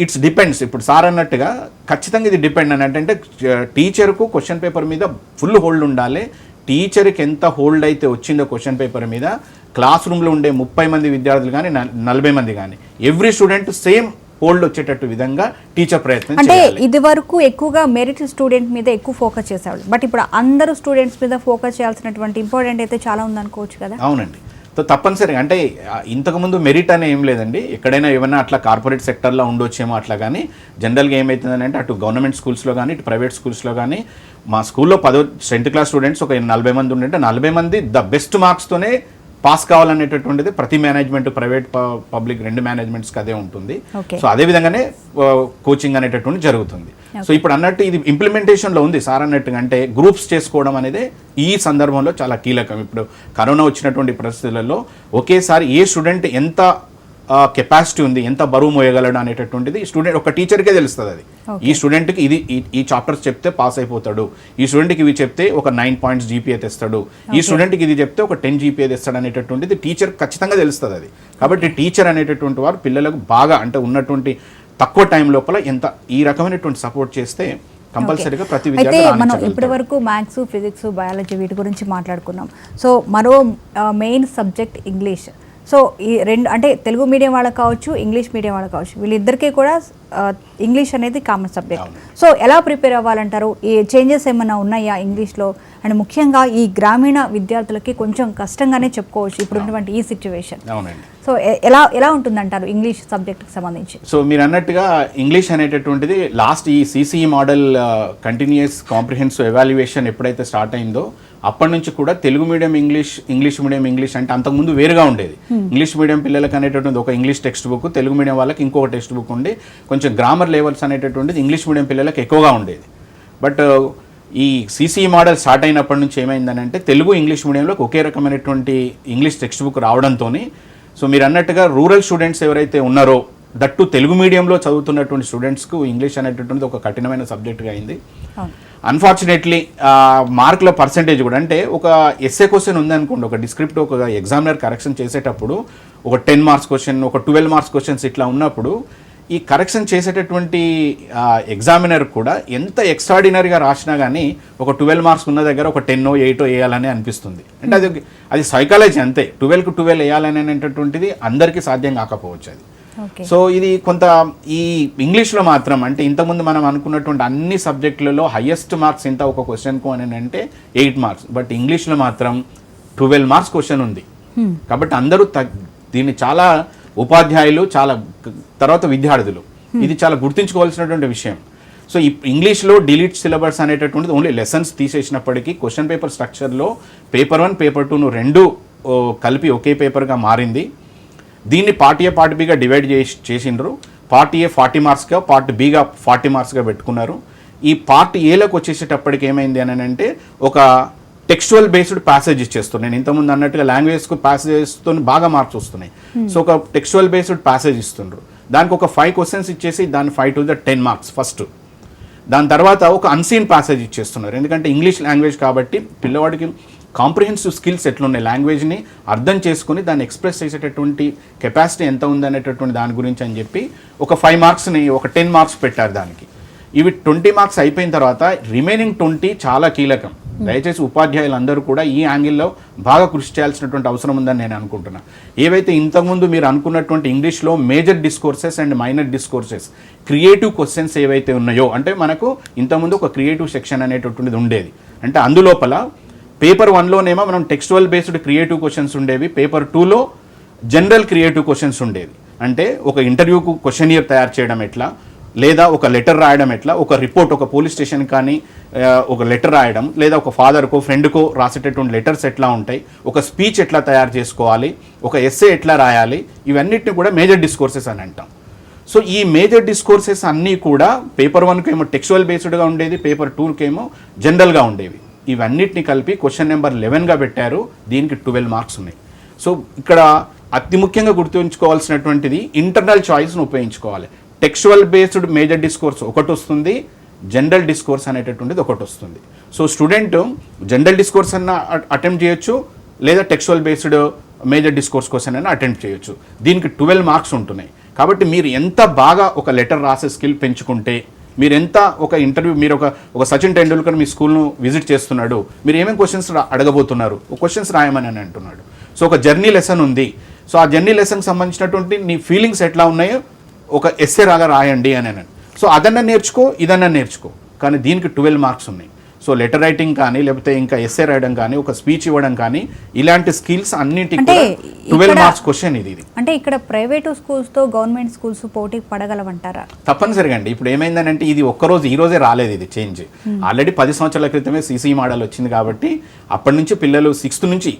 ఇట్స్ డిపెండ్స్. ఇప్పుడు సార్ అన్నట్టుగా ఖచ్చితంగా ఇది డిపెండ్ అని అంటే టీచర్కు క్వశ్చన్ పేపర్ మీద ఫుల్ హోల్డ్ ఉండాలి. టీచర్కి ఎంత హోల్డ్ అయితే వచ్చిందో క్వశ్చన్ పేపర్ మీద, క్లాస్ రూమ్లో ఉండే 30 మంది విద్యార్థులు కానీ 40 మంది కానీ ఎవ్రీ స్టూడెంట్ సేమ్ హోల్డ్ వచ్చేటట్టు విధంగా టీచర్ ప్రయత్నం అంటే ఇది వరకు ఎక్కువగా మెరిట్ స్టూడెంట్ మీద ఎక్కువ ఫోకస్ చేసేవాళ్ళు, బట్ ఇప్పుడు అందరూ స్టూడెంట్స్ మీద ఫోకస్ చేయాల్సినటువంటి ఇంపార్టెంట్ అయితే చాలా ఉందనుకోవచ్చు కదా. అవునండి. సో తప్పనిసరిగా అంటే ఇంతకుముందు మెరిట్ అనే ఏం లేదండి, ఎక్కడైనా ఏమైనా అట్లా కార్పొరేట్ సెక్టర్లో ఉండొచ్చేమో అట్లా. కానీ జనరల్గా ఏమవుతుందని అంటే అటు గవర్నమెంట్ స్కూల్స్లో కానీ ఇటు ప్రైవేట్ స్కూల్స్లో కానీ మా స్కూల్లో 10th క్లాస్ స్టూడెంట్స్ ఒక 40 మంది ఉండే 40 మంది ద బెస్ట్ మార్క్స్తోనే పాస్ కావాలనేటటువంటిది ప్రతి మేనేజ్మెంట్, ప్రైవేట్ పబ్లిక్ 2 మేనేజ్మెంట్స్కి అదే ఉంటుంది. సో అదే విధంగానే కోచింగ్ అనేటటువంటి జరుగుతుంది. సో ఇప్పుడు అన్నట్టు ఇది ఇంప్లిమెంటేషన్లో ఉంది సార్ అన్నట్టుగా. అంటే గ్రూప్స్ చేసుకోవడం అనేది ఈ సందర్భంలో చాలా కీలకం. ఇప్పుడు కరోనా వచ్చినటువంటి పరిస్థితులలో ఒకేసారి ఏ స్టూడెంట్ ఎంత కెపాసిటీ ఉంది, ఎంత బరువు మోయగలడు అనేటటువంటిది స్టూడెంట్ ఒక టీచర్కే తెలుస్తుంది. అది ఈ స్టూడెంట్కి ఈ చాప్టర్స్ చెప్తే పాస్ అయిపోతాడు, ఈ స్టూడెంట్కి ఇవి చెప్తే ఒక 9 పాయింట్స్ జీపీఏ తెస్తాడు, ఈ స్టూడెంట్కి ఇది చెప్తే ఒక 10 జీపీఏ తెస్తాడు అనేటటువంటిది టీచర్ ఖచ్చితంగా తెలుస్తుంది. అది కాబట్టి టీచర్ అనేటటువంటి వారు పిల్లలకు బాగా అంటే ఉన్నటువంటి తక్కువ టైం లోపల ఎంత ఈ రకమైనటువంటి సపోర్ట్ చేస్తే కంపల్సరీగా ప్రతి విద్యార్థి అయితే మనం ఇప్పటి వరకు మ్యాథ్స్, ఫిజిక్స్, బయాలజీ వీటి గురించి మాట్లాడుకున్నాం. సో మరో మెయిన్ సబ్జెక్ట్ ఇంగ్లీష్. సో ఈ రెండు అంటే తెలుగు మీడియం వాళ్ళకి కావచ్చు, ఇంగ్లీష్ మీడియం వాళ్ళకి కావచ్చు, వీళ్ళిద్దరికీ కూడా ఇంగ్లీష్ అనేది కామన్ సబ్జెక్ట్. సో ఎలా ప్రిపేర్ అవ్వాలంటారు? ఈ చేంజెస్ ఏమైనా ఉన్నాయా ఇంగ్లీష్లో? అండ్ ముఖ్యంగా ఈ గ్రామీణ విద్యార్థులకి కొంచెం కష్టంగానే చెప్పుకోవచ్చు ఇప్పుడు ఉన్నటువంటి ఈ సిచ్యువేషన్. సో ఎలా ఉంటుందంటారు ఇంగ్లీష్ సబ్జెక్ట్కి సంబంధించి? సో మీరు అన్నట్టుగా ఇంగ్లీష్ అనేటటువంటిది లాస్ట్ ఈ CCE model continuous comprehensive evaluation ఎప్పుడైతే స్టార్ట్ అయిందో అప్పటి నుంచి కూడా Telugu medium English medium English అంటే అంతకుముందు వేరుగా ఉండేది. ఇంగ్లీష్ మీడియం పిల్లలకి అనేటటువంటి ఒక English text book, Telugu medium వాళ్ళకి ఇంకొక టెక్స్ట్ బుక్ ఉండి కొంచెం గ్రామర్ లెవెల్స్ అనేటటువంటిది ఇంగ్లీష్ మీడియం పిల్లలకి ఎక్కువగా ఉండేది. బట్ ఈ సిసిఈ మోడల్ స్టార్ట్ అయినప్పటి నుంచి ఏమైందని అంటే తెలుగు ఇంగ్లీష్ మీడియంలోకి ఒకే రకమైనటువంటి ఇంగ్లీష్ టెక్స్ట్ బుక్ రావడంతో సో మీరు అన్నట్టుగా రూరల్ స్టూడెంట్స్ ఎవరైతే ఉన్నారో దట్టు తెలుగు మీడియంలో చదువుతున్నటువంటి స్టూడెంట్స్కు ఇంగ్లీష్ అనేటటువంటిది ఒక కఠినమైన సబ్జెక్ట్గా అయింది. అన్ఫార్చునేట్లీ మార్కుల పర్సంటేజ్ కూడా అంటే ఒక ఎస్ఏ క్వశ్చన్ ఉందనుకోండి, ఒక డిస్క్రిప్ట్ ఒక ఎగ్జామినర్ కరెక్షన్ చేసేటప్పుడు ఒక 10 మార్క్స్ క్వశ్చన్, ఒక 12 మార్క్స్ క్వశ్చన్స్ ఇట్లా ఉన్నప్పుడు ఈ కరెక్షన్ చేసేటటువంటి ఎగ్జామినర్ కూడా ఎంత ఎక్స్ట్రాడినరీగా రాసినా కానీ ఒక 12 మార్క్స్ ఉన్న దగ్గర ఒక 10 8 వేయాలని అనిపిస్తుంది. అంటే అది సైకాలజీ అంతే. 12కు 12 వేయాలని అనేటటువంటిది అందరికీ సాధ్యం కాకపోవచ్చు అది. సో ఇది కొంత ఈ ఇంగ్లీష్లో మాత్రం అంటే ఇంతకుముందు మనం అనుకున్నటువంటి అన్ని సబ్జెక్టులలో హైయెస్ట్ మార్క్స్ ఎంత ఒక క్వశ్చన్కు అని అంటే 8 మార్క్స్, బట్ ఇంగ్లీష్లో మాత్రం 12 మార్క్స్ క్వశ్చన్ ఉంది. కాబట్టి అందరూ దీన్ని చాలా ఉపాధ్యాయులు, చాలా తర్వాత విద్యార్థులు ఇది చాలా గుర్తుంచుకోవాల్సినటువంటి విషయం. సో ఈ ఇంగ్లీష్లో డిలీట్ సిలబస్ అనేటటువంటిది ఓన్లీ లెసన్స్ తీసేసినప్పటికీ క్వశ్చన్ పేపర్ స్ట్రక్చర్లో పేపర్ 1 పేపర్ 2ను రెండు కలిపి ఒకే పేపర్గా మారింది. దీన్ని పార్ట్ ఏ పార్ట్ బిగా డివైడ్ చేసిండ్రు. పార్ట్ ఏ 40 మార్క్స్గా, పార్ట్ బిగా 40 మార్క్స్గా పెట్టుకున్నారు. ఈ పార్ట్ ఏలోకి వచ్చేసేటప్పటికి ఏమైంది అని అంటే ఒక టెక్స్చువల్ బేస్డ్ ప్యాసేజ్ ఇచ్చేస్తున్నాను. నేను ఇంతకుముందు అన్నట్టుగా లాంగ్వేజ్కు ప్యాసేజెస్తో బాగా మార్క్స్ వస్తున్నాయి. సో ఒక టెక్స్చువల్ బేస్డ్ ప్యాసేజ్ ఇస్తుండ్రు. దానికి ఒక 5 క్వశ్చన్స్ ఇచ్చేసి దాని 5 to the 10 మార్క్స్ ఫస్ట్. దాని తర్వాత ఒక అన్సీన్ ప్యాసేజ్ ఇచ్చేస్తున్నారు. ఎందుకంటే ఇంగ్లీష్ లాంగ్వేజ్ కాబట్టి పిల్లవాడికి కాంప్రిహెన్సివ్ స్కిల్స్ ఎట్లున్నాయి, లాంగ్వేజ్ని అర్థం చేసుకుని దాన్ని ఎక్స్ప్రెస్ చేసేటటువంటి కెపాసిటీ ఎంత ఉందనేటటువంటి దాని గురించి అని చెప్పి ఒక 5 మార్క్స్ని ఒక 10 మార్క్స్ పెట్టారు దానికి. ఇవి 20 మార్క్స్ అయిపోయిన తర్వాత రిమైనింగ్ 20 చాలా కీలకం. దయచేసి ఉపాధ్యాయులందరూ కూడా ఈ యాంగిల్లో బాగా కృషి చేయాల్సినటువంటి అవసరం ఉందని నేను అనుకుంటున్నాను. ఏవైతే ఇంతకుముందు మీరు అనుకున్నటువంటి ఇంగ్లీష్లో major discourses and minor discourses, creative questions ఏవైతే ఉన్నాయో, అంటే మనకు ఇంతకుముందు ఒక క్రియేటివ్ సెక్షన్ అనేటటువంటిది ఉండేది. అంటే అందులోపల పేపర్ 1లోనేమో మనం టెక్స్చువల్ బేస్డ్ క్రియేటివ్ క్వశ్చన్స్ ఉండేవి, పేపర్ 2లో జనరల్ క్రియేటివ్ క్వశ్చన్స్ ఉండేవి. అంటే ఒక ఇంటర్వ్యూకు క్వశ్చనియర్ తయారు చేయడం ఎట్లా, లేదా ఒక లెటర్ రాయడం ఎట్లా, ఒక రిపోర్ట్ ఒక పోలీస్ స్టేషన్ కానీ ఒక లెటర్ రాయడం, లేదా ఒక ఫాదర్కో ఫ్రెండ్కో రాసేటటువంటి లెటర్స్ ఎట్లా ఉంటాయి, ఒక స్పీచ్ ఎట్లా తయారు చేసుకోవాలి, ఒక ఎస్సే ఎట్లా రాయాలి, ఇవన్నిటిని కూడా మేజర్ డిస్కోర్సెస్ అని అంటాం. సో ఈ మేజర్ డిస్కోర్సెస్ అన్నీ కూడా పేపర్ 1కు ఏమో టెక్స్చువల్ బేస్డ్గా ఉండేది, పేపర్ 2కి ఏమో జనరల్గా ఉండేవి. ఇవన్నిటిని కలిపి క్వశ్చన్ నెంబర్ 11గా పెట్టారు. దీనికి 12 మార్క్స్ ఉన్నాయి. సో ఇక్కడ అతి ముఖ్యంగా గుర్తుంచుకోవాల్సినటువంటిది ఇంటర్నల్ చాయిస్ను ఉపయోగించుకోవాలి. టెక్స్చువల్ బేస్డ్ మేజర్ డిస్కోర్స్ ఒకటి వస్తుంది, జనరల్ డిస్కోర్స్ అనేటటువంటిది ఒకటి వస్తుంది. సో స్టూడెంట్ జనరల్ డిస్కోర్స్ అన్న అటెంప్ట్ చేయొచ్చు, లేదా textual based major discourse question అయినా అటెంప్ట్ చేయొచ్చు. దీనికి 12 మార్క్స్ ఉంటున్నాయి. కాబట్టి మీరు ఎంత బాగా ఒక లెటర్ రాసే స్కిల్ పెంచుకుంటే, మీరు ఎంత ఒక ఇంటర్వ్యూ, మీరు ఒక సచిన్ టెండూల్కర్ మీ స్కూల్ను విజిట్ చేస్తున్నాడు, మీరు ఏమేమి క్వశ్చన్స్ అడగబోతున్నారు, ఒక క్వశ్చన్స్ రాయమని అని అంటున్నాడు. సో ఒక జర్నీ లెసన్ ఉంది. సో ఆ జర్నీ లెసన్కి సంబంధించినటువంటి నీ ఫీలింగ్స్ ఎట్లా ఉన్నాయో ఒక ఎస్సే రాగా రాయండి అని అన్నాను. సో అదన్నా నేర్చుకో, ఇదన్నా నేర్చుకో, కానీ దీనికి 12 మార్క్స్ ఉన్నాయి. సో లెటర్ రైటింగ్ కానీ, లేకపోతే ఇంకా ఎస్సే రాయడం కానీ, ఒక స్పీచ్ ఇవ్వడం కానీ, ఇలాంటి స్కిల్స్ అన్నింటికి 12 మార్క్స్ క్వశ్చన్ ఇది. అంటే ఇక్కడ ప్రైవేటు స్కూల్స్తో గవర్నమెంట్ స్కూల్స్ పోటీ పడగలవంటారా? తప్పనిసరిగా అండి. ఇప్పుడు ఏమైందంటే ఇది ఒక్కరోజు ఈ రోజే రాలేదు, ఇది చేంజ్ ఆల్రెడీ 10 సంవత్సరాల క్రితమే సిసిఈ మోడల్ వచ్చింది. కాబట్టి అప్పటి నుంచి పిల్లలు 6th నుంచి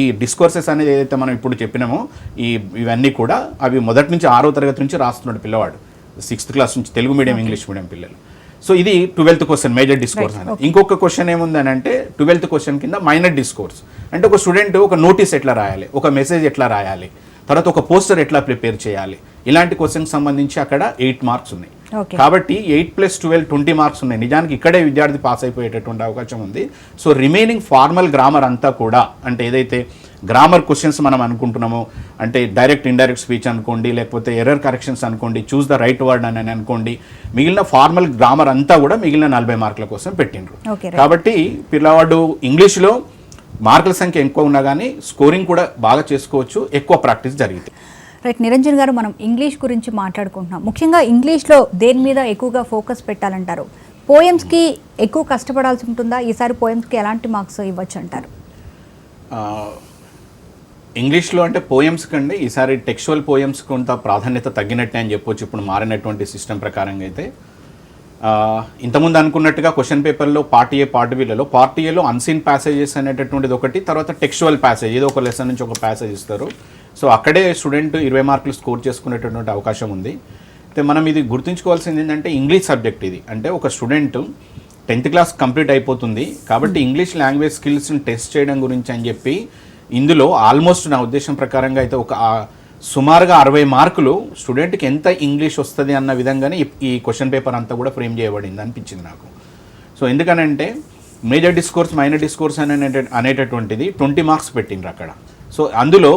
ఈ డిస్కోర్సెస్ అనేది ఏదైతే మనం ఇప్పుడు చెప్పినామో ఇవన్నీ కూడా అవి మొదటి నుంచి 6వ తరగతి నుంచి రాస్తున్నాడు పిల్లవాడు, 6th క్లాస్ నుంచి తెలుగు మీడియం ఇంగ్లీష్ మీడియం పిల్లలు. సో ఇది 12th క్వశ్చన్ మేజర్ డిస్కోర్స్ అని. ఇంకొక క్వశ్చన్ ఏముందని అంటే 12th క్వశ్చన్ కింద మైనర్ డిస్కోర్స్. అంటే ఒక స్టూడెంట్ ఒక నోటీస్ ఎట్లా రాయాలి, ఒక మెసేజ్ ఎట్లా రాయాలి, తర్వాత ఒక పోస్టర్ ఎట్లా ప్రిపేర్ చేయాలి, ఇలాంటి క్వశ్చన్కి సంబంధించి అక్కడ 8 మార్క్స్ ఉన్నాయి. కాబట్టి 8 + 12 20 మార్క్స్ ఉన్నాయి. నిజానికి ఇక్కడే విద్యార్థి పాస్ అయిపోయేటటువంటి అవకాశం ఉంది. సో రిమైనింగ్ ఫార్మల్ గ్రామర్ అంతా కూడా, అంటే ఏదైతే గ్రామర్ క్వశ్చన్స్ మనం అనుకుంటున్నామో, అంటే డైరెక్ట్ ఇండైరెక్ట్ స్పీచ్ అనుకోండి, లేకపోతే ఎర్రర్ కరెక్షన్స్ అనుకోండి, చూస్ ద రైట్ వర్డ్ అని అనుకోండి, మిగిలిన ఫార్మల్ గ్రామర్ అంతా కూడా మిగిలిన 40 మార్కుల కోసం పెట్టిండ్రు. కాబట్టి పిల్లవాడు ఇంగ్లీష్లో మార్కుల సంఖ్య ఎక్కువ ఉన్నా కానీ స్కోరింగ్ కూడా బాగా చేసుకోవచ్చు, ఎక్కువ ప్రాక్టీస్ జరిగితే. రైట్, నిరంజన్ గారు, మనం ఇంగ్లీష్ గురించి మాట్లాడుకుంటున్నాం. ముఖ్యంగా ఇంగ్లీష్లో దేని మీద ఎక్కువగా ఫోకస్ పెట్టాలంటారు? పోయమ్స్కి ఎక్కువ కష్టపడాల్సి ఉంటుందా? ఈసారి పోయమ్స్కి ఎలాంటి మార్క్స్ ఇవ్వచ్చు అంటారు? ఇంగ్లీష్లో అంటే పోయమ్స్ కంటే ఈసారి టెక్స్చువల్ పోయమ్స్ కొంత ప్రాధాన్యత తగ్గినట్టే అని చెప్పొచ్చు ఇప్పుడు మారినటువంటి సిస్టమ్ ప్రకారంగా అయితే. ఇంతకుముందు అనుకున్నట్టుగా క్వశ్చన్ పేపర్లో పార్ట్ ఏ పార్ట్ బిలలో పార్ట్ ఏలో అన్సీన్ ప్యాసేజెస్ అనేటటువంటిది ఒకటి, తర్వాత టెక్స్చువల్ ప్యాసేజ్ ఏదో ఒక లెసన్ నుంచి ఒక ప్యాసేజ్ ఇస్తారు. సో అక్కడే స్టూడెంట్ 20 మార్కులు స్కోర్ చేసుకునేటటువంటి అవకాశం ఉంది. అయితే మనం ఇది గుర్తుంచుకోవాల్సింది ఏంటంటే ఇంగ్లీష్ సబ్జెక్ట్ ఇది. అంటే ఒక స్టూడెంట్ 10th క్లాస్ కంప్లీట్ అయిపోతుంది కాబట్టి ఇంగ్లీష్ లాంగ్వేజ్ స్కిల్స్ని టెస్ట్ చేయడం గురించి అని చెప్పి ఇందులో ఆల్మోస్ట్ నా ఉద్దేశం ప్రకారంగా అయితే ఒక సుమారుగా 60 మార్కులు స్టూడెంట్కి ఎంత ఇంగ్లీష్ వస్తుంది అన్న విధంగానే ఈ క్వశ్చన్ పేపర్ అంతా కూడా ఫ్రేమ్ చేయబడింది అనిపించింది నాకు. సో ఎందుకనంటే మేజర్ డిస్కోర్స్ మైనర్ డిస్కోర్స్ అనేటటువంటిది 20 మార్క్స్ పెట్టిండ్రు అక్కడ. సో అందులో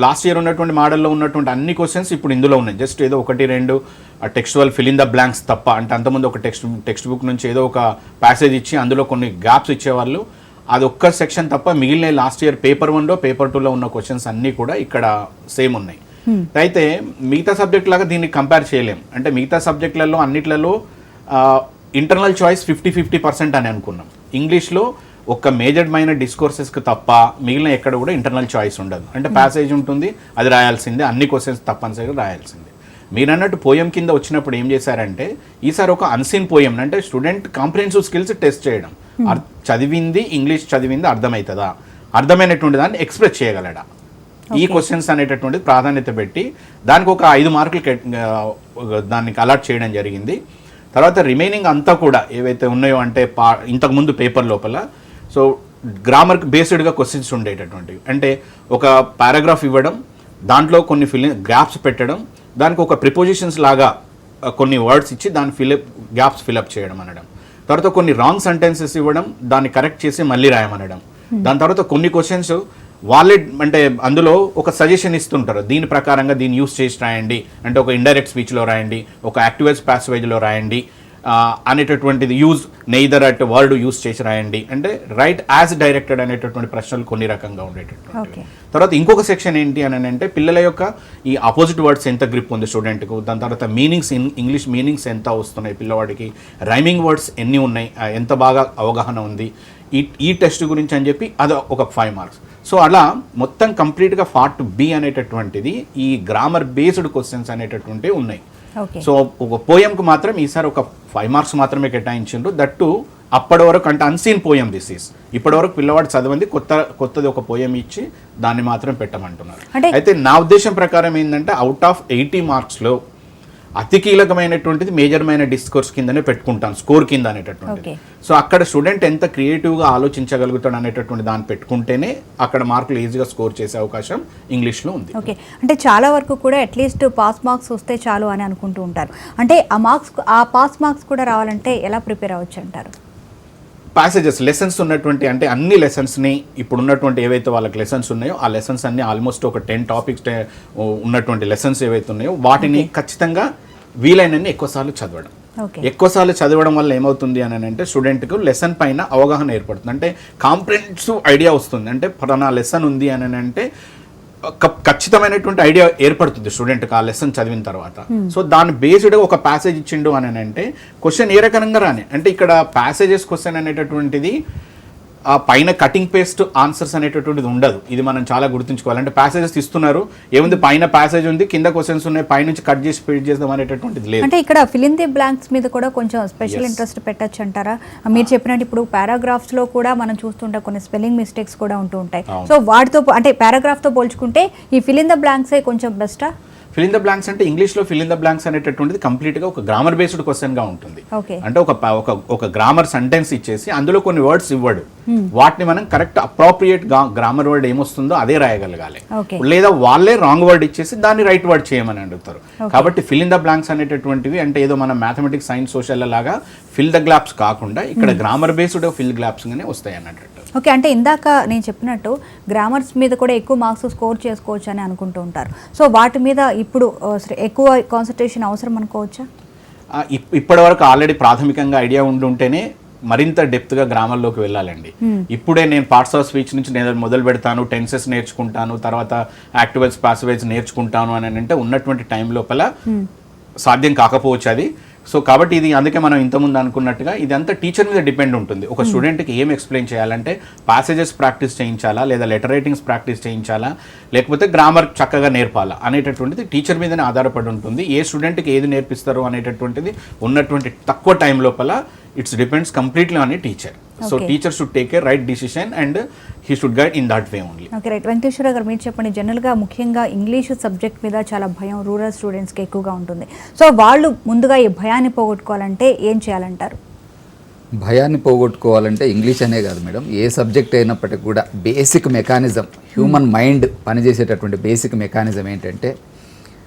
లాస్ట్ ఇయర్ ఉన్నటువంటి మోడల్లో ఉన్నటువంటి అన్ని క్వశ్చన్స్ ఇప్పుడు ఇందులో ఉన్నాయి. జస్ట్ ఏదో 1-2 textual fill in the blanks తప్ప. అంటే అంతకుముందు ఒక టెక్స్ట్ బుక్ నుంచి ఏదో ఒక ప్యాసేజ్ ఇచ్చి అందులో కొన్ని గ్యాప్స్ ఇచ్చేవాళ్ళు, అది ఒక్క సెక్షన్ తప్ప మిగిలిన లాస్ట్ ఇయర్ పేపర్ 1లో పేపర్ 2లో ఉన్న క్వశ్చన్స్ అన్నీ కూడా ఇక్కడ సేమ్ ఉన్నాయి. అయితే మిగతా సబ్జెక్ట్ లాగా దీన్ని కంపేర్ చేయలేం. అంటే మిగతా సబ్జెక్టులలో అన్నిట్లలో ఇంటర్నల్ చాయిస్ 50-50% అని అనుకున్నాం. ఇంగ్లీష్లో ఒక మేజర్ మైనర్ డిస్కోర్సెస్కి తప్ప మిగిలిన ఎక్కడ కూడా ఇంటర్నల్ చాయిస్ ఉండదు. అంటే ప్యాసేజ్ ఉంటుంది, అది రాయాల్సిందే, అన్ని క్వశ్చన్స్ తప్పనిసరిగా రాయాల్సిందే. మీరు అన్నట్టు పోయం కింద వచ్చినప్పుడు ఏం చేశారంటే ఈసారి ఒక అన్సీన్ పోయం, అంటే స్టూడెంట్ కాంప్రిహెన్సివ్ స్కిల్స్ టెస్ట్ చేయడం. చదివింది ఇంగ్లీష్ చదివింది అర్థమవుతుందా, అర్థమైనటువంటి దాన్ని ఎక్స్ప్రెస్ చేయగలడా, ఈ క్వశ్చన్స్ అనేటటువంటిది ప్రాధాన్యత పెట్టి దానికి ఒక 5 మార్కులు దానికి అలాట్ చేయడం జరిగింది. తర్వాత రిమైనింగ్ అంతా కూడా ఏవైతే ఉన్నాయో అంటే ఇంతకుముందు పేపర్ లోపల సో గ్రామర్ బేస్డ్గా క్వశ్చన్స్ ఉండేటటువంటివి. అంటే ఒక పారాగ్రాఫ్ ఇవ్వడం, దాంట్లో కొన్ని గ్యాప్స్ పెట్టడం, దానికి ఒక ప్రిపోజిషన్స్ లాగా కొన్ని వర్డ్స్ ఇచ్చి దాని గ్యాప్స్ ఫిల్అప్ చేయడం అనడం. తర్వాత కొన్ని రాంగ్ సెంటెన్సెస్ ఇవ్వడం, దాన్ని కరెక్ట్ చేసి మళ్ళీ రాయమనడం. దాని తర్వాత కొన్ని క్వశ్చన్స్ వాళ్ళే అంటే అందులో ఒక సజెషన్ ఇస్తుంటారు, దీని ప్రకారంగా దీన్ని యూస్ చేసి రాయండి, అంటే ఒక ఇండైరెక్ట్ స్పీచ్లో రాయండి, ఒక యాక్టివేజ్ ప్యాసివేజ్లో రాయండి అనేటటువంటిది, use neither at word use చేసి రాయండి, అంటే రైట్ యాజ్ డైరెక్టెడ్ అనేటటువంటి ప్రశ్నలు కొన్ని రకంగా ఉండేటటువంటి. తర్వాత ఇంకొక సెక్షన్ ఏంటి అని అంటే పిల్లల యొక్క ఈ అపోజిట్ వర్డ్స్ ఎంత గ్రిప్ ఉంది స్టూడెంట్కు, దాని తర్వాత మీనింగ్స్ ఇంగ్లీష్ మీనింగ్స్ ఎంత వస్తున్నాయి పిల్లవాడికి, రైమింగ్ వర్డ్స్ ఎన్ని ఉన్నాయి, ఎంత బాగా అవగాహన ఉంది ఈ టెస్ట్ గురించి అని చెప్పి అది ఒక 5 మార్క్స్. సో అలా మొత్తం కంప్లీట్గా పార్ట్ బి అనేటటువంటిది ఈ గ్రామర్ బేస్డ్ క్వశ్చన్స్ అనేటటువంటివి ఉన్నాయి. సో ఒక పోయంకు మాత్రం ఈసారి ఒక 5 మార్క్స్ మాత్రమే కేటాయించిండ్రు. దట్టు అప్పటి వరకు అంటే అన్సీన్ పోయం దిస్ ఈస్. ఇప్పటి వరకు పిల్లవాడు చదవండి కొత్తది ఒక పోయం ఇచ్చి దాన్ని మాత్రం పెట్టమంటున్నారు. అయితే నా ఉద్దేశం ప్రకారం ఏంటంటే అవుట్ ఆఫ్ 80 మార్క్స్లో అతి కీలకమైనటువంటిది మేజర్మైన డిస్కోర్స్ కిందనే పెట్టుకుంటాం స్కోర్ కింద అనేటటువంటిది. సో అక్కడ స్టూడెంట్ ఎంత క్రియేటివ్గా ఆలోచించగలుగుతాడు అనేటటువంటి దాన్ని పెట్టుకుంటేనే అక్కడ మార్కులు ఈజీగా స్కోర్ చేసే అవకాశం ఇంగ్లీష్లో ఉంది. ఓకే, అంటే చాలా వరకు కూడా అట్లీస్ట్ పాస్ మార్క్స్ వస్తే చాలు అని అనుకుంటూ ఉంటారు. అంటే ఆ పాస్ మార్క్స్ కూడా రావాలంటే ఎలా ప్రిపేర్ అవ్వచ్చు అంటారు? ప్యాసేజెస్ లెసన్స్ ఉన్నటువంటి అంటే అన్ని లెసన్స్ని ఇప్పుడు ఉన్నటువంటి ఏవైతే వాళ్ళకి లెసన్స్ ఉన్నాయో ఆ లెసన్స్ అన్ని ఆల్మోస్ట్ ఒక 10 టాపిక్స్ ఉన్నటువంటి లెసన్స్ ఏవైతే ఉన్నాయో వాటిని ఖచ్చితంగా వీలైనన్ని ఎక్కువసార్లు చదవడం. ఎక్కువసార్లు చదవడం వల్ల ఏమవుతుంది అని అంటే స్టూడెంట్కు లెసన్ పైన అవగాహన ఏర్పడుతుంది. అంటే కాంప్రిహెన్సివ్ ఐడియా వస్తుంది. అంటే ఫలానా లెసన్ ఉంది అని అంటే ఖచ్చితమైనటువంటి ఐడియా ఏర్పడుతుంది స్టూడెంట్కి ఆ లెసన్ చదివిన తర్వాత. సో దాని బేస్డ్గా ఒక ప్యాసేజ్ ఇచ్చిండు అని అంటే క్వశ్చన్ ఏ రకంగా రాని అంటే ఇక్కడ ప్యాసేజెస్ క్వశ్చన్ అనేటటువంటిది ఆ పైన కటింగ్ పేస్ట్ ఆన్సర్స్ అనేటటువంటిది ఉండదు. ఇది మనం చాలా గుర్తుంచుకోవాలి. అంటే ప్యాసేజెస్ ఇస్తున్నారు, ఏముంది పైన ప్యాసేజ్ ఉంది, కింద క్వశ్చన్స్ ఉన్నాయి, పైనుంచి కట్ చేసి ఫీడ్ చేద్దాం అనేటటువంటిది లేదు. అంటే ఇక్కడ ఫిల్ ఇన్ ది బ్లాంక్స్ మీద కూడా కొంచెం స్పెషల్ ఇంట్రెస్ట్ పెట్టచ్చు అంటారా? మీరు చెప్పినట్టు ఇప్పుడు పారాగ్రాఫ్స్ లో కూడా మనం చూస్తుంటే కొన్ని స్పెల్లింగ్ మిస్టేక్స్ కూడా ఉంటూ ఉంటాయి. సో వాటితో అంటే పారాగ్రాఫ్ తో పోల్చుకుంటే ఈ ఫిల్ ఇన్ ద బ్లాంక్స్ కొంచెం బెస్టా? ఫిల్ ఇన్ ద బ్లాంక్స్ అంటే ఇంగ్లీష్లో ఫిల్ ఇన్ ద బ్లాంక్స్ అనేటటువంటిది కంప్లీట్గా ఒక గ్రామర్ బేస్డ్ క్వశ్చన్గా ఉంటుంది. అంటే ఒక గ్రామర్ సెంటెన్స్ ఇచ్చేసి అందులో కొన్ని వర్డ్స్ ఇవ్వడు, వాటిని మనం కరెక్ట్ అప్రోప్రియేట్ గ్రామర్ వర్డ్ ఏమొస్తుందో అదే రాయగలగాలి. లేదా వాళ్ళే రాంగ్ వర్డ్ ఇచ్చేసి దాన్ని రైట్ వర్డ్ చేయమని అడుగుతారు. కాబట్టి ఫిల్ ఇన్ ద బ్లాంక్స్ అనేటటువంటివి అంటే ఏదో మనం మ్యాథమెటిక్స్ సైన్స్ సోషల్ లాగా ఫిల్ ద గ్లాప్స్ కాకుండా ఇక్కడ గ్రామర్ బేస్డ్ ఫిల్ గ్లాప్స్ గానే వస్తాయి అన్నట్టు. ఓకే, అంటే ఇందాక నేను చెప్పినట్టు గ్రామర్స్ మీద కూడా ఎక్కువ మార్క్స్ స్కోర్ చేసుకోవచ్చు అని అనుకుంటూ ఉంటారు. సో వాటి మీద ఇప్పుడు ఎక్కువ కాన్సన్ట్రేషన్ అవసరం అనుకోవచ్చా? ఇప్పటి వరకు ఆల్రెడీ ప్రాథమికంగా ఐడియా ఉంటేనే మరింత డెప్త్గా గ్రామర్లోకి వెళ్ళాలండి. ఇప్పుడే నేను పార్ట్స్ ఆఫ్ స్పీచ్ నుంచి నేను మొదలు పెడతాను, టెన్సెస్ నేర్చుకుంటాను, తర్వాత యాక్టివేట్స్ పాసివేట్స్ నేర్చుకుంటాను అని అంటే ఉన్నటువంటి టైం లోపల సాధ్యం కాకపోవచ్చు అది. సో కాబట్టి ఇది అందుకే మనం ఇంతకుముందు అనుకున్నట్టుగా ఇదంతా టీచర్ మీద డిపెండ్ ఉంటుంది. ఒక స్టూడెంట్కి ఏం ఎక్స్ప్లెయిన్ చేయాలంటే ప్యాసేజెస్ ప్రాక్టీస్ చేయించాలా, లేదా లెటర్ రైటింగ్స్ ప్రాక్టీస్ చేయించాలా, లేకపోతే గ్రామర్ చక్కగా నేర్పాలా అనేటటువంటిది టీచర్ మీదనే ఆధారపడి ఉంటుంది. ఏ స్టూడెంట్కి ఏది నేర్పిస్తారు అనేటటువంటిది ఉన్నటువంటి తక్కువ టైం లోపల it's depends completely on a teacher. So teacher should take a right decision and he should guide in that way only. Okay, right. Venkateswara గారు మీరు చెప్పండి, జనరల్గా ముఖ్యంగా ఇంగ్లీషు సబ్జెక్ట్ మీద చాలా భయం రూరల్ స్టూడెంట్స్కి ఎక్కువగా ఉంటుంది. సో వాళ్ళు ముందుగా ఈ భయాన్ని పోగొట్టుకోవాలంటే ఏం చేయాలంటారు? భయాన్ని పోగొట్టుకోవాలంటే ఇంగ్లీష్ అనే కాదు మేడం, ఏ సబ్జెక్ట్ అయినప్పటికీ కూడా బేసిక్ మెకానిజం, హ్యూమన్ మైండ్ పనిచేసేటటువంటి బేసిక్ మెకానిజం ఏంటంటే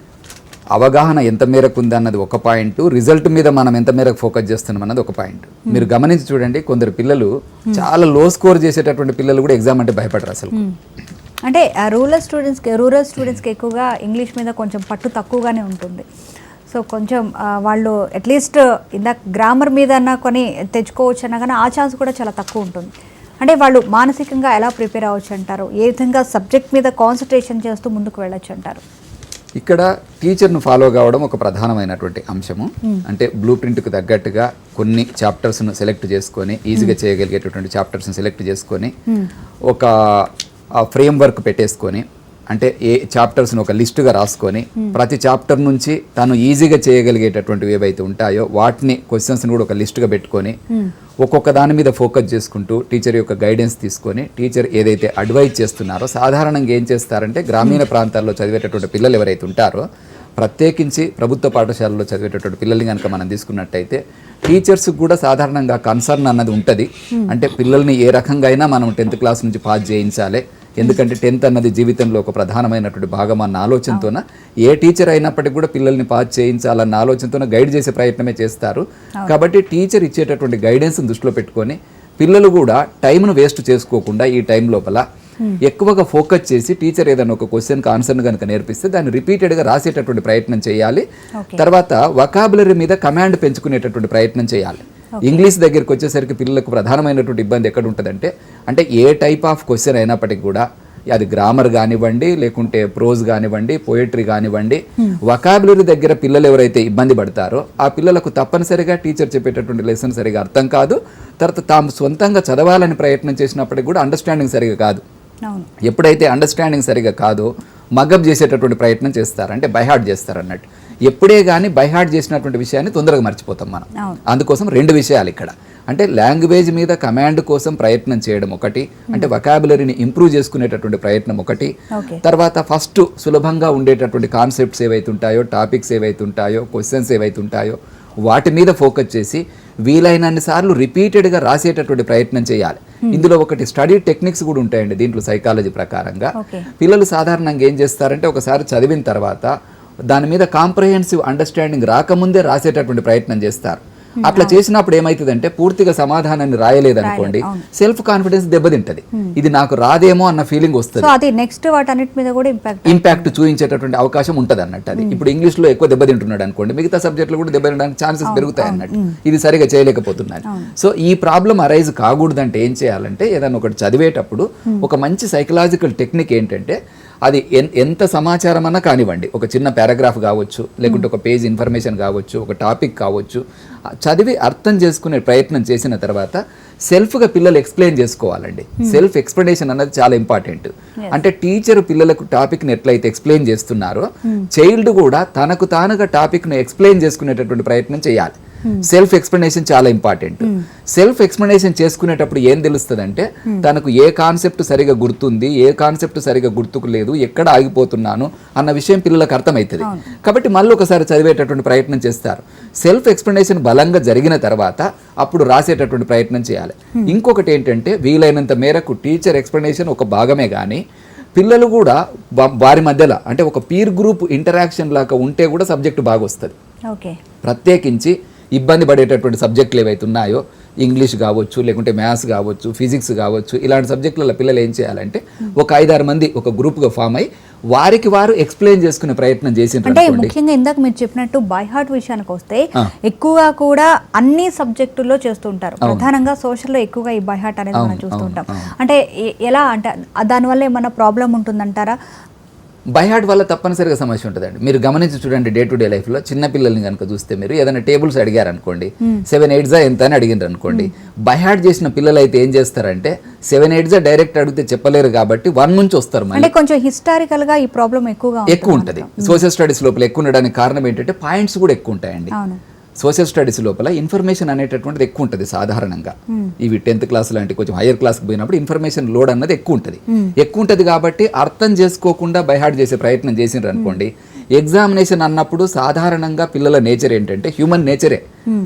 అవగాహన ఎంత మేరకు ఉందన్నది ఒక పాయింట్, రిజల్ట్ మీద మనం ఎంత మేరకు ఫోకస్ చేస్తున్నాం అన్నది ఒక పాయింట్. మీరు గమనించి చూడండి, కొందరు పిల్లలు చాలా లో స్కోర్ చేసేటటువంటి పిల్లలు కూడా ఎగ్జామ్ అంటే భయపడరు అసలు. అంటే రూరల్ స్టూడెంట్స్కి ఎక్కువగా ఇంగ్లీష్ మీద కొంచెం పట్టు తక్కువగానే ఉంటుంది. సో కొంచెం వాళ్ళు అట్లీస్ట్ ఇందాక గ్రామర్ మీద అన్నా కొని తెచ్చుకోవచ్చు అన్నా కానీ ఆ ఛాన్స్ కూడా చాలా తక్కువ ఉంటుంది. అంటే వాళ్ళు మానసికంగా ఎలా ప్రిపేర్ అవ్వచ్చు అంటారు? ఏ విధంగా సబ్జెక్ట్ మీద కాన్సన్ట్రేషన్ చేస్తూ ముందుకు వెళ్ళొచ్చు అంటారు? ఇక్కడ టీచర్ను ఫాలో కావడం ఒక ప్రధానమైనటువంటి అంశము. అంటే బ్లూ ప్రింట్కు తగ్గట్టుగా కొన్ని చాప్టర్స్ను సెలెక్ట్ చేసుకొని, ఈజీగా చేయగలిగేటటువంటి చాప్టర్స్ని సెలెక్ట్ చేసుకొని ఒక ఫ్రేమ్ వర్క్ పెట్టేసుకొని, అంటే ఏ చాప్టర్స్ని ఒక లిస్టుగా రాసుకొని ప్రతి చాప్టర్ నుంచి తను ఈజీగా చేయగలిగేటటువంటివి ఏవైతే ఉంటాయో వాటిని క్వశ్చన్స్ని కూడా ఒక లిస్టుగా పెట్టుకొని ఒక్కొక్క దాని మీద ఫోకస్ చేసుకుంటూ టీచర్ యొక్క గైడెన్స్ తీసుకొని టీచర్ ఏదైతే అడ్వైజ్ చేస్తున్నారో, సాధారణంగా ఏం చేస్తారంటే గ్రామీణ ప్రాంతాల్లో చదివేటటువంటి పిల్లలు ఎవరైతే ఉంటారో, ప్రత్యేకించి ప్రభుత్వ పాఠశాలలో చదివేటటువంటి పిల్లల్ని కనుక మనం తీసుకున్నట్టయితే టీచర్స్కి కూడా సాధారణంగా కన్సర్న్ అన్నది ఉంటుంది. అంటే పిల్లల్ని ఏ రకంగా అయినా మనం 10th క్లాస్ నుంచి పాస్ చేయించాలి, ఎందుకంటే 10th అన్నది జీవితంలో ఒక ప్రధానమైనటువంటి భాగం అన్న ఆలోచనతోన ఏ టీచర్ అయినప్పటికీ కూడా పిల్లల్ని పాస్ చేయించాలన్న ఆలోచనతోన గైడ్ చేసే ప్రయత్నమే చేస్తారు. కాబట్టి టీచర్ ఇచ్చేటటువంటి గైడెన్స్ని దృష్టిలో పెట్టుకొని పిల్లలు కూడా టైంను వేస్ట్ చేసుకోకుండా ఈ టైం లోపల ఎక్కువగా ఫోకస్ చేసి టీచర్ ఏదైనా ఒక క్వశ్చన్కి ఆన్సర్ను కనుక నేర్పిస్తే దాన్ని రిపీటెడ్గా రాసేటటువంటి ప్రయత్నం చేయాలి. తర్వాత వొకాబులరీ మీద కమాండ్ పెంచుకునేటటువంటి ప్రయత్నం చేయాలి. ఇంగ్లీష్ దగ్గరికి వచ్చేసరికి పిల్లలకు ప్రధానమైనటువంటి ఇబ్బంది ఎక్కడ ఉంటుందంటే, అంటే ఏ టైప్ ఆఫ్ క్వశ్చన్ అయినప్పటికీ కూడా అది గ్రామర్ కానివ్వండి, లేకుంటే ప్రోజ్ కానివ్వండి, పోయట్రీ కానివ్వండి, వొకాబులరీ దగ్గర పిల్లలు ఎవరైతే ఇబ్బంది పడతారో ఆ పిల్లలకు తప్పనిసరిగా టీచర్ చెప్పేటటువంటి లెసన్ సరిగా అర్థం కాదు. తర్వాత తాము సొంతంగా చదవాలని ప్రయత్నం చేసినప్పటికీ కూడా అండర్స్టాండింగ్ సరిగా కాదు. ఎప్పుడైతే అండర్స్టాండింగ్ సరిగా కాదో మగప్ చేసేటటువంటి ప్రయత్నం చేస్తారు, అంటే బైహార్ట్ చేస్తారు అన్నట్టు. ఎప్పుడే కానీ బైహార్ట్ చేసినటువంటి విషయాన్ని తొందరగా మర్చిపోతాం మనం. అందుకోసం 2 విషయాలు ఇక్కడ, అంటే లాంగ్వేజ్ మీద కమాండ్ కోసం ప్రయత్నం చేయడం ఒకటి, అంటే వొకాబులరీని ఇంప్రూవ్ చేసుకునేటటువంటి ప్రయత్నం ఒకటి. తర్వాత ఫస్ట్ సులభంగా ఉండేటటువంటి కాన్సెప్ట్స్ ఏవైతే ఉంటాయో, టాపిక్స్ ఏవైతే ఉంటాయో, క్వశ్చన్స్ ఏవైతే ఉంటాయో వాటి మీద ఫోకస్ చేసి వీలైనన్ని సార్లు రిపీటెడ్గా రాసేటటువంటి ప్రయత్నం చేయాలి. ఇందులో ఒకటి స్టడీ టెక్నిక్స్ కూడా ఉంటాయండి దీంట్లో సైకాలజీ ప్రకారంగా. పిల్లలు సాధారణంగా ఏం చేస్తారంటే ఒకసారి చదివిన తర్వాత దాని మీద కాంప్రహెన్సివ్ అండర్స్టాండింగ్ రాకముందే రాసేటటువంటి ప్రయత్నం చేస్తారు. అట్లా చేసినప్పుడు ఏమైతుందంటే పూర్తిగా సమాధానాన్ని రాయలేదనుకోండి, సెల్ఫ్ కాన్ఫిడెన్స్ దెబ్బతింటది. ఇది నాకు రాదేమో అన్న ఫీలింగ్ వస్తుంది, నెక్స్ట్ వాటన్నిటి మీద కూడా ఇంపాక్ట్ చూపించేటటువంటి అవకాశం ఉంటుంది అన్నట్టు. అది ఇప్పుడు ఇంగ్లీష్ లో ఎక్కువ దెబ్బతింటున్నాడు అనుకోండి, మిగతా సబ్జెక్టులు కూడా దెబ్బతినడానికి ఛాన్సెస్ పెరుగుతాయి అన్నట్టు. ఇది సరిగా చేయలేకపోతున్నాను. సో ఈ ప్రాబ్లం అరైజ్ కాకూడదంటే ఏం చేయాలంటే, ఏదైనా ఒకటి చదివేటప్పుడు ఒక మంచి సైకలాజికల్ టెక్నిక్ ఏంటంటే, అది ఎంత సమాచారం అన్నా కానివ్వండి, ఒక చిన్న పారాగ్రాఫ్ కావచ్చు, లేకుంటే ఒక పేజ్ ఇన్ఫర్మేషన్ కావచ్చు, ఒక టాపిక్ కావచ్చు, చదివి అర్థం చేసుకునే ప్రయత్నం చేసిన తర్వాత సెల్ఫ్గా పిల్లలు ఎక్స్ప్లెయిన్ చేసుకోవాలండి. సెల్ఫ్ ఎక్స్ప్లెనేషన్ అన్నది చాలా ఇంపార్టెంట్. అంటే టీచర్ పిల్లలకు టాపిక్ని ఎట్లయితే ఎక్స్ప్లెయిన్ చేస్తున్నారో చైల్డ్ కూడా తనకు తానుగా టాపిక్ను ఎక్స్ప్లెయిన్ చేసుకునేటటువంటి ప్రయత్నం చేయాలి. సెల్ఫ్ ఎక్స్ప్లెనేషన్ చాలా ఇంపార్టెంట్. సెల్ఫ్ ఎక్స్ప్లెనేషన్ చేసుకునేటప్పుడు ఏం తెలుస్తుందంటే తనకు ఏ కాన్సెప్ట్ సరిగా గుర్తుంది, ఏ కాన్సెప్ట్ సరిగా గుర్తుకు లేదు, ఎక్కడ ఆగిపోతున్నాను అన్న విషయం పిల్లలకు అర్థమవుతుంది. కాబట్టి మళ్ళీ ఒకసారి చదివేటటువంటి ప్రయత్నం చేస్తారు. సెల్ఫ్ ఎక్స్ప్లెనేషన్ బలంగా జరిగిన తర్వాత అప్పుడు రాసేటటువంటి ప్రయత్నం చేయాలి. ఇంకొకటి ఏంటంటే, వీలైనంత మేరకు టీచర్ ఎక్స్ప్లెనేషన్ ఒక భాగమే కానీ పిల్లలు కూడా వారి మధ్యలో అంటే ఒక పీర్ గ్రూప్ ఇంటరాక్షన్ లాగా ఉంటే కూడా సబ్జెక్టు బాగా వస్తుంది. ప్రత్యేకించి ఇబ్బంది పడేటటువంటి సబ్జెక్టులు ఏవైతే ఉన్నాయో, ఇంగ్లీష్ కావచ్చు, లేకుంటే మ్యాథ్స్ కావచ్చు, ఫిజిక్స్ కావచ్చు, ఇలాంటి సబ్జెక్టులలో పిల్లలు ఏం చేయాలంటే ఒక 5-6 మంది ఒక గ్రూప్గా ఫామ్ అయ్యి వారికి వారు ఎక్స్ప్లెయిన్ చేసుకునే ప్రయత్నం చేసిండ్రు అంటే అనుకోండి. ముఖ్యంగా ఇందాక మీరు చెప్పినట్టు బై హార్ట్ విషయానికి వస్తే ఎక్కువగా కూడా అన్ని సబ్జెక్టుల్లో చేస్తుంటారు. ప్రధానంగా సోషల్లో ఎక్కువగా ఈ బై హార్ట్ అనేది మనం చూస్తుంటాం. అంటే ఎలా అంటే దానివల్ల ఏమన్నా ప్రాబ్లం ఉంటుందంటారా? బై హార్ట్ వల్ల తప్పనిసరిగా సమస్య ఉంటుందండి. మీరు గమనించి చూడండి, డే టు డే లైఫ్లో చిన్న పిల్లల్ని కనుక చూస్తే మీరు ఏదైనా టేబుల్స్ అడిగారు అనుకోండి, 7 8 ఎంత అని అడిగిండ్రు అనుకోండి, బై హార్ట్ చేసిన పిల్లలు అయితే ఏం చేస్తారంటే 7 8 డైరెక్ట్ అడిగితే చెప్పలేరు కాబట్టి 1 నుంచి వస్తారు. అంటే కొంచెం హిస్టారికల్ గా ఈ ప్రాబ్లం ఎక్కువ ఉంటుంది. సోషల్ స్టడీస్ లోపల ఎక్కువ ఉండడానికి కారణం ఏంటంటే పాయింట్స్ కూడా ఎక్కువ ఉంటాయండి. సోషల్ స్టడీస్ లోపల ఇన్ఫర్మేషన్ అనేటటువంటిది ఎక్కువ ఉంటుంది సాధారణంగా. ఇవి 10th క్లాస్ లాంటి కొంచెం హైయర్ క్లాస్కి పోయినప్పుడు ఇన్ఫర్మేషన్ లోడ్ అన్నది ఎక్కువ ఉంటుంది కాబట్టి అర్థం చేసుకోకుండా బైహార్ట్ చేసే ప్రయత్నం చేసిండ్రు అనుకోండి, ఎగ్జామినేషన్ అన్నప్పుడు సాధారణంగా పిల్లల నేచర్ ఏంటంటే హ్యూమన్ నేచరే.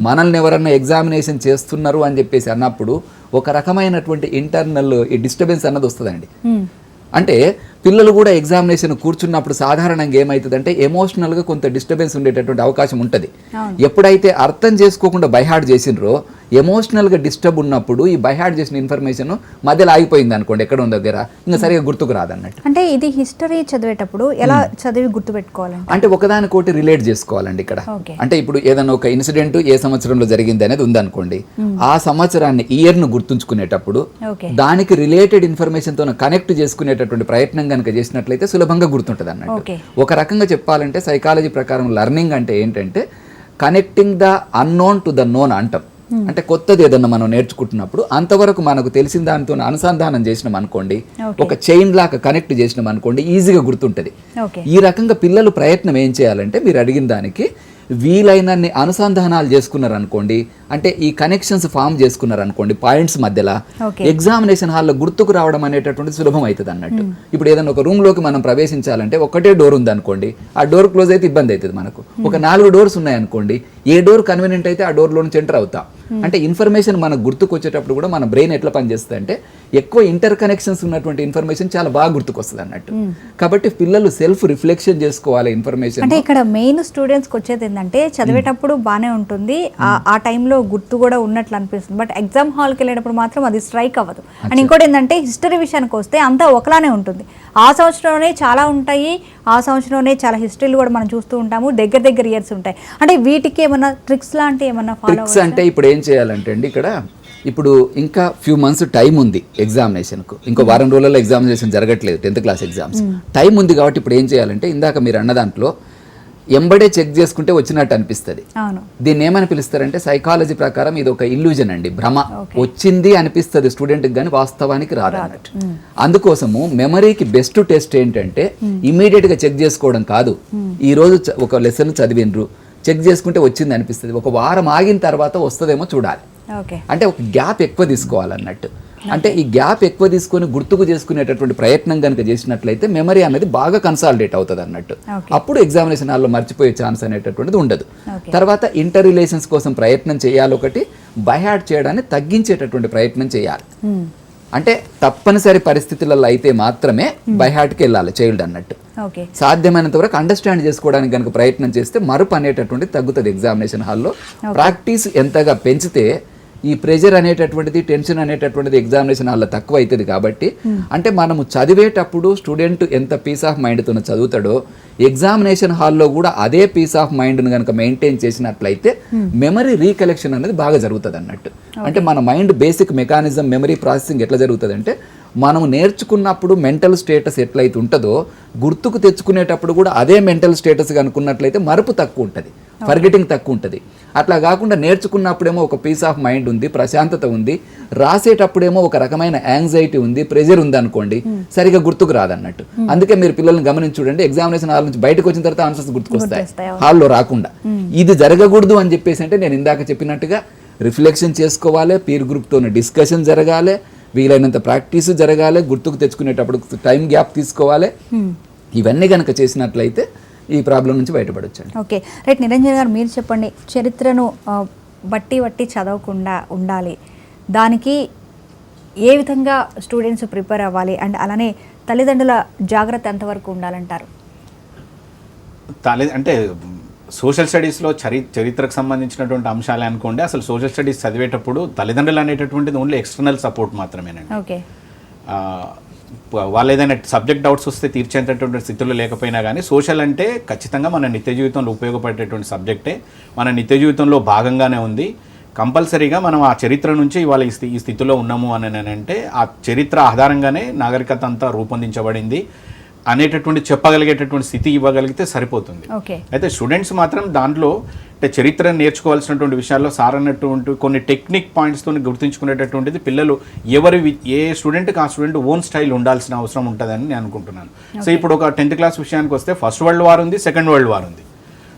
మనల్ని ఎవరన్నా ఎగ్జామినేషన్ చేస్తున్నారు అని చెప్పేసి అన్నప్పుడు ఒక రకమైనటువంటి ఇంటర్నల్ డిస్టర్బెన్స్ అన్నది వస్తుందండి. అంటే పిల్లలు కూడా ఎగ్జామినేషన్ కూర్చున్నప్పుడు సాధారణంగా ఏమవుతుందంటే ఎమోషనల్గా కొంత డిస్టర్బెన్స్ ఉండేటటువంటి అవకాశం ఉంటుంది. ఎప్పుడైతే అర్థం చేసుకోకుండా బైహార్ట్ చేసినరో ఎమోషనల్గా డిస్టర్బ్ ఉన్నప్పుడు ఈ బైహార్ట్ చేసిన ఇన్ఫర్మేషన్ మధ్యలో ఆగిపోయింది అనుకోండి, ఎక్కడ ఉన్న దగ్గర ఇంకా సరిగా గుర్తుకు రాదన్నట్టు. అంటే ఇది హిస్టరీ చదివేటప్పుడు ఎలా చదివి గుర్తుపెట్టుకోవాలంటే అంటే ఒకదానికోటి రిలేట్ చేసుకోవాలండి ఇక్కడ. అంటే ఇప్పుడు ఏదైనా ఒక ఇన్సిడెంట్ ఏ సంవత్సరంలో జరిగింది అనేది ఉందనుకోండి, ఆ సంవత్సరాన్ని ఇయర్ను గుర్తుంచుకునేటప్పుడు దానికి రిలేటెడ్ ఇన్ఫర్మేషన్తో కనెక్ట్ చేసుకునేటటువంటి ప్రయత్నం కనుక చేసినట్లయితే సులభంగా గుర్తుంటుంది అన్నట్టు. ఒక రకంగా చెప్పాలంటే సైకాలజీ ప్రకారం లెర్నింగ్ అంటే ఏంటంటే connecting the unknown to the known అంటాం. అంటే కొత్తది ఏదన్నా మనం నేర్చుకుంటున్నప్పుడు అంతవరకు మనకు తెలిసిన దానితో అనుసంధానం చేసినాం అనుకోండి, ఒక చైన్ లాగా కనెక్ట్ చేసినాం అనుకోండి, ఈజీగా గుర్తుంటుంది. ఈ రకంగా పిల్లలు ప్రయత్నం ఏం చేయాలంటే మీరు అడిగిన దానికి వీలైనన్ని అనుసంధానాలు చేసుకున్నారు అనుకోండి, అంటే ఈ కనెక్షన్స్ ఫామ్ చేసుకున్నారు అనుకోండి పాయింట్స్ మధ్యలో, ఎగ్జామినేషన్ హాల్లో గుర్తుకు రావడం అనేటటువంటి సులభం అవుతుంది అన్నట్టు. ఇప్పుడు ఏదైనా ఒక రూమ్ లోకి మనం ప్రవేశించాలంటే ఒకటే డోర్ ఉంది అనుకోండి, ఆ డోర్ క్లోజ్ అయితే ఇబ్బంది అవుతుంది మనకు. ఒక 4 డోర్స్ ఉన్నాయి అనుకోండి, ఏ డోర్ కన్వీనియంట్ అయితే ఆ డోర్ లో నుంచి ఎంటర్ అవుతాం. అంటే ఇన్ఫర్మేషన్ మనకు గుర్తుకు వచ్చేటప్పుడు కూడా మన బ్రెయిన్ ఎట్లా పనిచేస్తుంది అంటే ఎక్కువ ఇంటర్ కనెక్షన్స్ ఉన్నటువంటి ఇన్ఫర్మేషన్ చాలా బాగా గుర్తుకొస్తుంది అన్నట్టు. కాబట్టి పిల్లలు సెల్ఫ్ రిఫ్లెక్షన్ చేసుకోవాలి ఇన్ఫర్మేషన్. అంటే ఇక్కడ మెయిన్ స్టూడెంట్స్కి వచ్చేది ఏంటంటే చదివేటప్పుడు బాగానే ఉంటుంది, ఆ టైంలో గుర్తు కూడా ఉన్నట్లు అనిపిస్తుంది, బట్ ఎగ్జామ్ హాల్కి వెళ్ళేటప్పుడు మాత్రం అది స్ట్రైక్ అవ్వదు. అండ్ ఇంకోటి ఏంటంటే హిస్టరీ విషయానికి వస్తే అంతా ఒకలానే ఉంటుంది. ఆ సంవత్సరంలోనే చాలా ఉంటాయి, ఆ సంవత్సరంలోనే చాలా హిస్టరీలు కూడా మనం చూస్తూ ఉంటాము, దగ్గర ఇయర్స్ ఉంటాయి. అంటే వీటికి ఏమన్నా ట్రిక్స్ లాంటివి ఏమన్నా ఫాలో అంటే ఇప్పుడు ఏం చేయాలంటే అండి, ఇక్కడ ఇప్పుడు ఇంకా ఫ్యూ మంత్స్ టైం ఉంది ఎగ్జామినేషన్కు, ఇంకో వారం రోజుల్లో ఎగ్జామినేషన్ జరగట్లేదు 10th క్లాస్ ఎగ్జామ్స్, టైం ఉంది కాబట్టి ఇప్పుడు ఏం చేయాలంటే ఇందాక మీరు అన్న దాంట్లో ఎంబడే చెక్ చేసుకుంటే వచ్చినట్టు అనిపిస్తుంది. దీన్ని ఏమని పిలుస్తారంటే సైకాలజీ ప్రకారం ఇది ఒక ఇల్యూజన్ అండి, భ్రమ. వచ్చింది అనిపిస్తుంది స్టూడెంట్కి కానీ వాస్తవానికి రాదు అన్నట్టు. అందుకోసము మెమరీకి బెస్ట్ టెస్ట్ ఏంటంటే ఇమీడియట్గా చెక్ చేసుకోవడం కాదు. ఈ రోజు ఒక లెసన్ చదివినరు, చెక్ చేసుకుంటే వచ్చింది అనిపిస్తుంది, ఒక వారం ఆగిన తర్వాత వస్తుందేమో చూడాలి. అంటే ఒక గ్యాప్ ఎక్కువ తీసుకోవాలన్నట్టు. అంటే ఈ గ్యాప్ ఎక్కువ తీసుకొని గుర్తుకు చేసుకునేటటువంటి ప్రయత్నం కనుక చేసినట్లయితే మెమరీ అనేది బాగా కన్సాలిడేట్ అవుతుంది అన్నట్టు. అప్పుడు ఎగ్జామినేషన్ హాల్లో మర్చిపోయే ఛాన్స్ అనేటటువంటిది ఉండదు. తర్వాత ఇంటర్ రిలేషన్స్ కోసం ప్రయత్నం చేయాలి, ఒకటి బైహార్ట్ చేయడాన్ని తగ్గించేటటువంటి ప్రయత్నం చేయాలి. అంటే తప్పనిసరి పరిస్థితులలో అయితే మాత్రమే బైహార్ట్కి వెళ్ళాలి చైల్డ్ అన్నట్టు. సాధ్యమైనంత వరకు అండర్స్టాండ్ చేసుకోవడానికి కనుక ప్రయత్నం చేస్తే మరుపు అనేటటువంటి తగ్గుతుంది ఎగ్జామినేషన్ హాల్లో. ప్రాక్టీస్ ఎంతగా పెంచితే ఈ ప్రెషర్ అనేటటువంటిది, టెన్షన్ అనేటటువంటిది ఎగ్జామినేషన్ హాల్లో తక్కువ అవుతుంది. కాబట్టి అంటే మనము చదివేటప్పుడు స్టూడెంట్ ఎంత పీస్ ఆఫ్ మైండ్తో చదువుతాడో ఎగ్జామినేషన్ హాల్లో కూడా అదే పీస్ ఆఫ్ మైండ్ను కనుక మెయింటైన్ చేసినట్లయితే మెమరీ రీకలెక్షన్ అనేది బాగా జరుగుతుంది అన్నట్టు. అంటే మన mind basic mechanism memory processing ఎట్లా జరుగుతుంది అంటే మనం నేర్చుకున్నప్పుడు మెంటల్ స్టేటస్ ఎట్లయితే ఉంటుందో గుర్తుకు తెచ్చుకునేటప్పుడు కూడా అదే మెంటల్ స్టేటస్ అనుకున్నట్లయితే మరుపు తక్కువ ఉంటుంది, ఫర్గెటింగ్ తక్కువ ఉంటుంది. అట్లా కాకుండా నేర్చుకున్నప్పుడేమో ఒక పీస్ ఆఫ్ మైండ్ ఉంది, ప్రశాంతత ఉంది, రాసేటప్పుడేమో ఒక రకమైన యాంగ్జైటీ ఉంది, ప్రెజర్ ఉంది అనుకోండి, సరిగా గుర్తుకు రాదన్నట్టు. అందుకే మీరు పిల్లల్ని గమనించి చూడండి, ఎగ్జామినేషన్ హాల్ నుంచి బయటకు వచ్చిన తర్వాత ఆన్సర్స్ గుర్తుకొస్తాయి, హాల్లో రాకుండా. ఇది జరగకూడదు అని చెప్పేసి అంటే నేను ఇందాక చెప్పినట్టుగా రిఫ్లెక్షన్ చేసుకోవాలి, పీర్ గ్రూప్తో డిస్కషన్ జరగాలి, వీలైనంత ప్రాక్టీస్ జరగాలి, గుర్తుకు తెచ్చుకునేటప్పుడు టైం గ్యాప్ తీసుకోవాలి. ఇవన్నీ కనుక చేసినట్లయితే ఈ ప్రాబ్లం నుంచి బయటపడొచ్చండి. Okay, right. నిరంజన్ గారు మీరు చెప్పండి, చరిత్రను బట్టి చదవకుండా ఉండాలి, దానికి ఏ విధంగా స్టూడెంట్స్ ప్రిపేర్ అవ్వాలి, అండ్ అలానే తల్లిదండ్రుల జాగ్రత్త ఎంతవరకు ఉండాలంటారు? అంటే సోషల్ స్టడీస్లో చరిత్రకు సంబంధించినటువంటి అంశాలే అనుకోండి, అసలు సోషల్ స్టడీస్ చదివేటప్పుడు తల్లిదండ్రులు అనేటటువంటిది ఓన్లీ ఎక్స్టర్నల్ సపోర్ట్ మాత్రమేనండి. వాళ్ళు ఏదైనా సబ్జెక్ట్ డౌట్స్ వస్తే తీర్చేటటువంటి స్థితిలో లేకపోయినా కానీ సోషల్ అంటే ఖచ్చితంగా మన నిత్య జీవితంలో ఉపయోగపడేటువంటి సబ్జెక్టే, మన నిత్య జీవితంలో భాగంగానే ఉంది. కంపల్సరీగా మనం ఆ చరిత్ర నుంచి ఇవాళ ఈ స్థితిలో ఉన్నాము అని అంటే ఆ చరిత్ర ఆధారంగానే నాగరికత అంతా రూపొందించబడింది అనేటటువంటి చెప్పగలిగేటటువంటి స్థితి ఇవ్వగలిగితే సరిపోతుంది. అయితే స్టూడెంట్స్ మాత్రం దాంట్లో అంటే చరిత్ర నేర్చుకోవాల్సినటువంటి విషయాల్లో సారన్నటువంటి కొన్ని టెక్నిక్ పాయింట్స్తో గుర్తుంచుకునేటటువంటిది పిల్లలు ఏ స్టూడెంట్కి ఆ స్టూడెంట్ ఓన్ స్టైల్ ఉండాల్సిన అవసరం ఉంటుందని నేను అనుకుంటున్నాను. సో ఇప్పుడు ఒక 10th క్లాస్ విషయానికి వస్తే ఫస్ట్ వరల్డ్ వార్ ఉంది, సెకండ్ వరల్డ్ వార్ ఉంది.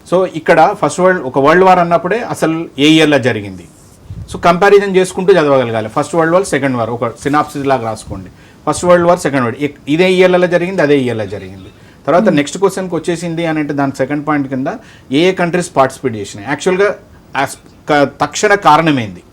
సో ఇక్కడ ఒక వరల్డ్ వార్ అన్నప్పుడే అసలు ఏ ఇయర్లో జరిగింది, సో కంపారిజన్ చేసుకుంటూ చదవగలగాలి. First world war, second war ఒక సినాప్సిస్ లాగా రాసుకోండి. First world war, second world ఇదే ఇయర్లలో జరిగింది, అదే ఇయర్లో జరిగింది. తర్వాత నెక్స్ట్ క్వశ్చన్కి వచ్చేసింది అని అంటే దాని సెకండ్ పాయింట్ కింద ఏ కంట్రీస్ పార్టిసిపేట్ చేసినాయి, యాక్చువల్గా తక్షణ కారణం ఏంది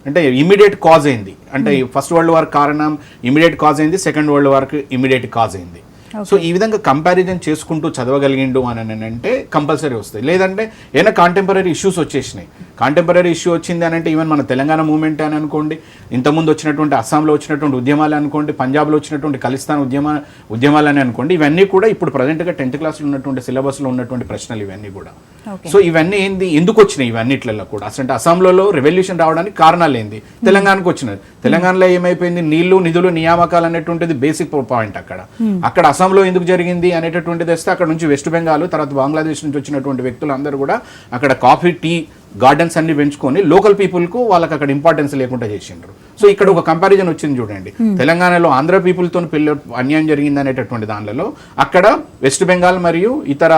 అంటే ఇమీడియట్ కాజ్ అయింది అంటే ఫస్ట్ వరల్డ్ వార్ కారణం ఇమీడియట్ కాజ్ అయింది, సెకండ్ వరల్డ్ వార్కి ఇమీడియట్ కాజ్ అయింది. సో ఈ విధంగా కంపారిజన్ చేసుకుంటూ చదవగలిగిండు అని అంటే కంపల్సరీ వస్తాయి. లేదంటే ఏమైనా కాంటెంపరీ ఇష్యూస్ వచ్చేసినాయి, కాంటెంపరీ ఇష్యూ వచ్చింది అని అంటే ఈవెన్ మన తెలంగాణ మూవ్మెంట్ అని అనుకోండి, ఇంతకుముందు వచ్చినటువంటి అస్సాంలో వచ్చినటువంటి ఉద్యమాలు అనుకోండి, పంజాబ్లో వచ్చినటువంటి ఖలిస్తాన్ ఉద్యమాలు అని అనుకోండి, ఇవన్నీ కూడా ఇప్పుడు ప్రజెంట్గా 10th క్లాస్లో ఉన్నటువంటి సిలబస్లో ఉన్నటువంటి ప్రశ్నలు ఇవన్నీ కూడా. సో ఇవన్నీ ఏంది, ఎందుకు వచ్చినాయి ఇవన్నిట్లలో కూడా అసలు అస్సాంలో రెవల్యూషన్ రావడానికి కారణాలు ఏంది, తెలంగాణకు వచ్చినది. తెలంగాణలో ఏమైపోయింది, నీళ్లు నిధులు నియామకాలు అనేటువంటిది బేసిక్ పాయింట్. అక్కడ అస్సాంలో ఎందుకు జరిగింది అనేటటువంటిది వస్తే అక్కడ నుంచి వెస్ట్ బెంగాల్ తర్వాత బంగ్లాదేశ్ నుంచి వచ్చినటువంటి వ్యక్తులు అందరూ కూడా అక్కడ కాఫీ టీ గార్డెన్స్ అన్ని పెంచుకొని లోకల్ పీపుల్కు వాళ్ళకి అక్కడ ఇంపార్టెన్స్ లేకుండా చేసిండ్రు. సో ఇక్కడ ఒక కంపారిజన్ వచ్చింది చూడండి, తెలంగాణలో ఆంధ్ర పీపుల్తో అన్యాయం జరిగింది అనేటటువంటి దానిలో అక్కడ వెస్ట్ బెంగాల్ మరియు ఇతర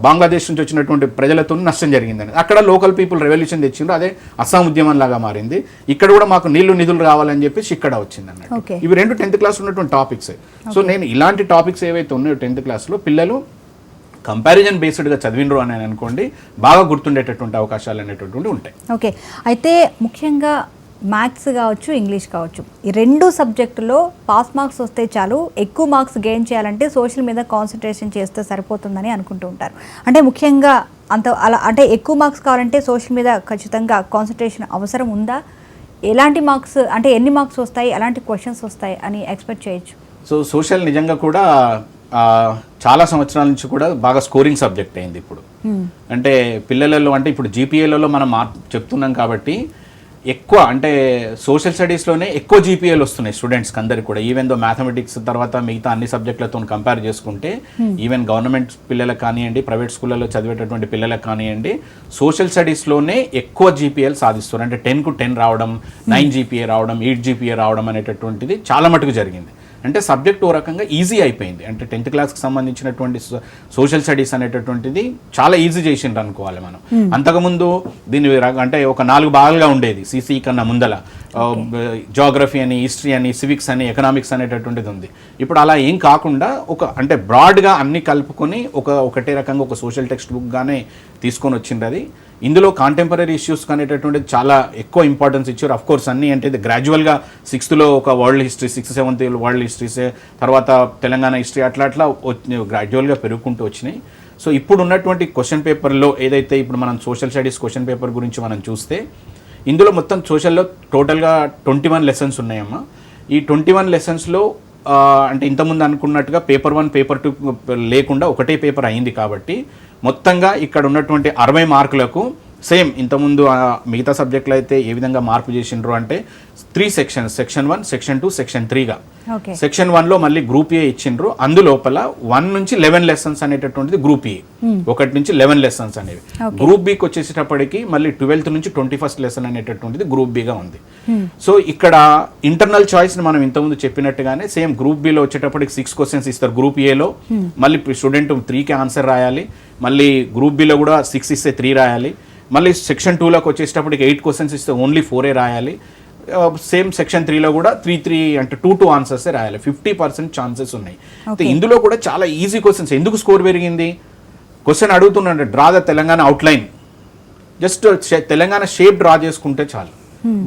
బంగ్లాదేశ్ నుంచి వచ్చినటువంటి ప్రజలతో నష్టం జరిగిందని అక్కడ లోకల్ పీపుల్ రెవల్యూషన్ తెచ్చిండ్రు, అదే అస్సాం ఉద్యమం లాగా మారింది. ఇక్కడ కూడా మాకు నీళ్లు నిధులు రావాలని చెప్పేసి ఇక్కడ వచ్చింది అన్నట్టు. ఇవి రెండు 10th క్లాస్ ఉన్నటువంటి టాపిక్స్. సో నేను ఇలాంటి టాపిక్స్ ఏవైతే ఉన్నాయో 10th క్లాస్లో పిల్లలు కంపారిజన్ బేస్డ్గా చదివినరు అని అనుకోండి, బాగా గుర్తుండేటటువంటి అవకాశాలు అనేటటువంటి ఉంటాయి. ఓకే, అయితే ముఖ్యంగా మ్యాథ్స్ కావచ్చు, ఇంగ్లీష్ కావచ్చు, ఈ రెండు సబ్జెక్టులో పాస్ మార్క్స్ వస్తే చాలు, ఎక్కువ మార్క్స్ గెయిన్ చేయాలంటే సోషల్ మీద కాన్సన్ట్రేషన్ చేస్తే సరిపోతుందని అనుకుంటూ ఉంటారు. అంటే ముఖ్యంగా అలా అంటే ఎక్కువ మార్క్స్ కావాలంటే సోషల్ మీద ఖచ్చితంగా కాన్సన్ట్రేషన్ అవసరం ఉందా? ఎలాంటి మార్క్స్ అంటే ఎన్ని మార్క్స్ వస్తాయి, ఎలాంటి క్వశ్చన్స్ వస్తాయి అని ఎక్స్పెక్ట్ చేయొచ్చు? సో సోషల్ నిజంగా కూడా చాలా సంవత్సరాల నుంచి కూడా బాగా స్కోరింగ్ సబ్జెక్ట్ అయింది ఇప్పుడు. అంటే పిల్లలలో అంటే ఇప్పుడు జీపీఏలలో మనం చెప్తున్నాం కాబట్టి ఎక్కువ అంటే సోషల్ స్టడీస్లోనే ఎక్కువ జీపీఏలు వస్తున్నాయి స్టూడెంట్స్కి అందరికి కూడా. ఈవెన్ దో మ్యాథమెటిక్స్ తర్వాత మిగతా అన్ని సబ్జెక్టులతో కంపేర్ చేసుకుంటే ఈవెన్ గవర్నమెంట్ పిల్లలకు కానివ్వండి, ప్రైవేట్ స్కూళ్ళలో చదివేటటువంటి పిల్లలకు కానివ్వండి, సోషల్ స్టడీస్లోనే ఎక్కువ జీపీఏలు సాధిస్తున్నారు. అంటే 10కు 10 రావడం, 9 జీపీఏ రావడం, 8 జీపీఏ రావడం అనేటటువంటిది చాలా మటుకు జరిగింది. అంటే సబ్జెక్ట్ ఓ రకంగా ఈజీ అయిపోయింది. అంటే 10th క్లాస్కి సంబంధించినటువంటి సోషల్ స్టడీస్ అనేటటువంటిది చాలా ఈజీ చేసిండ్రు అనుకోవాలి మనం. అంతకుముందు దీని అంటే ఒక 4 భాగాలుగా ఉండేది సిసి కన్నా ముందల. జాగ్రఫీ అని, హిస్టరీ అని, సివిక్స్ అని, ఎకనామిక్స్ అనేటటువంటిది ఉంది. ఇప్పుడు అలా ఏం కాకుండా అంటే బ్రాడ్గా అన్ని కలుపుకొని ఒకటే రకంగా ఒక సోషల్ టెక్స్ట్ బుక్గానే తీసుకొని వచ్చింది. అది ఇందులో కాంటెంపరీ ఇష్యూస్ అనేటటువంటిది చాలా ఎక్కువ ఇంపార్టెన్స్ ఇచ్చారు. అఫ్ కోర్స్ అన్నీ అంటే గ్రాడ్యువల్గా 6th ఒక world history, 6th 7th world హిస్టరీసే, తర్వాత తెలంగాణ హిస్టరీ అట్లా గ్రాడ్యువల్గా పెరుగుకుంటూ వచ్చినాయి. సో ఇప్పుడు ఉన్నటువంటి క్వశ్చన్ పేపర్లో ఏదైతే ఇప్పుడు మనం సోషల్ స్టడీస్ క్వశ్చన్ పేపర్ గురించి మనం చూస్తే ఇందులో మొత్తం సోషల్లో టోటల్గా 21 లెసన్స్ ఉన్నాయమ్మా. ఈ 21 లెసన్స్లో అంటే ఇంతకుముందు అనుకున్నట్టుగా పేపర్ 1 పేపర్ 2 లేకుండా ఒకటే పేపర్ అయింది కాబట్టి మొత్తంగా ఇక్కడ ఉన్నటువంటి 60 మార్కులకు సేమ్ ఇంతకుముందు మిగతా సబ్జెక్టులు అయితే ఏ విధంగా మార్పు చేసిండ్రు అంటే 3 సెక్షన్స్, సెక్షన్ 1, సెక్షన్ 2, సెక్షన్ 3గా. సెక్షన్ 1లో మళ్ళీ గ్రూప్ ఏ ఇచ్చిండ్రు. అందులోపల 1 నుంచి 11 లెసన్స్ అనేటటువంటిది గ్రూప్ ఏ, 1 నుంచి 11 లెసన్స్ అనేవి. గ్రూప్ బికి వచ్చేసేటప్పటికి మళ్ళీ 12th నుంచి 21st లెసన్ అనేటటువంటిది గ్రూప్ బిగా ఉంది. సో ఇక్కడ ఇంటర్నల్ చాయిస్ మనం ఇంతకుముందు చెప్పినట్టుగానే సేమ్ గ్రూప్ బిలో వచ్చేటప్పటికి 6 క్వశ్చన్స్ ఇస్తారు గ్రూప్ ఏలో. మళ్ళీ స్టూడెంట్ 3కి ఆన్సర్ రాయాలి. మళ్ళీ గ్రూప్ బిలో కూడా 6 ఇస్తే 3 రాయాలి. మళ్ళీ సెక్షన్ 2లోకి వచ్చేటప్పటికి 8 క్వశ్చన్స్ ఇస్తే ఓన్లీ 4 రాయాలి. సేమ్ సెక్షన్ 3లో కూడా 3 అంటే 2 ఆన్సర్సే రాయాలి. 50% ఛాన్సెస్ ఉన్నాయి. ఇందులో కూడా చాలా ఈజీ క్వశ్చన్స్. ఎందుకు స్కోర్ పెరిగింది? క్వశ్చన్ అడుగుతున్నాడు, draw the Telangana outline. Just Telangana shape draw చేసుకుంటే చాలు.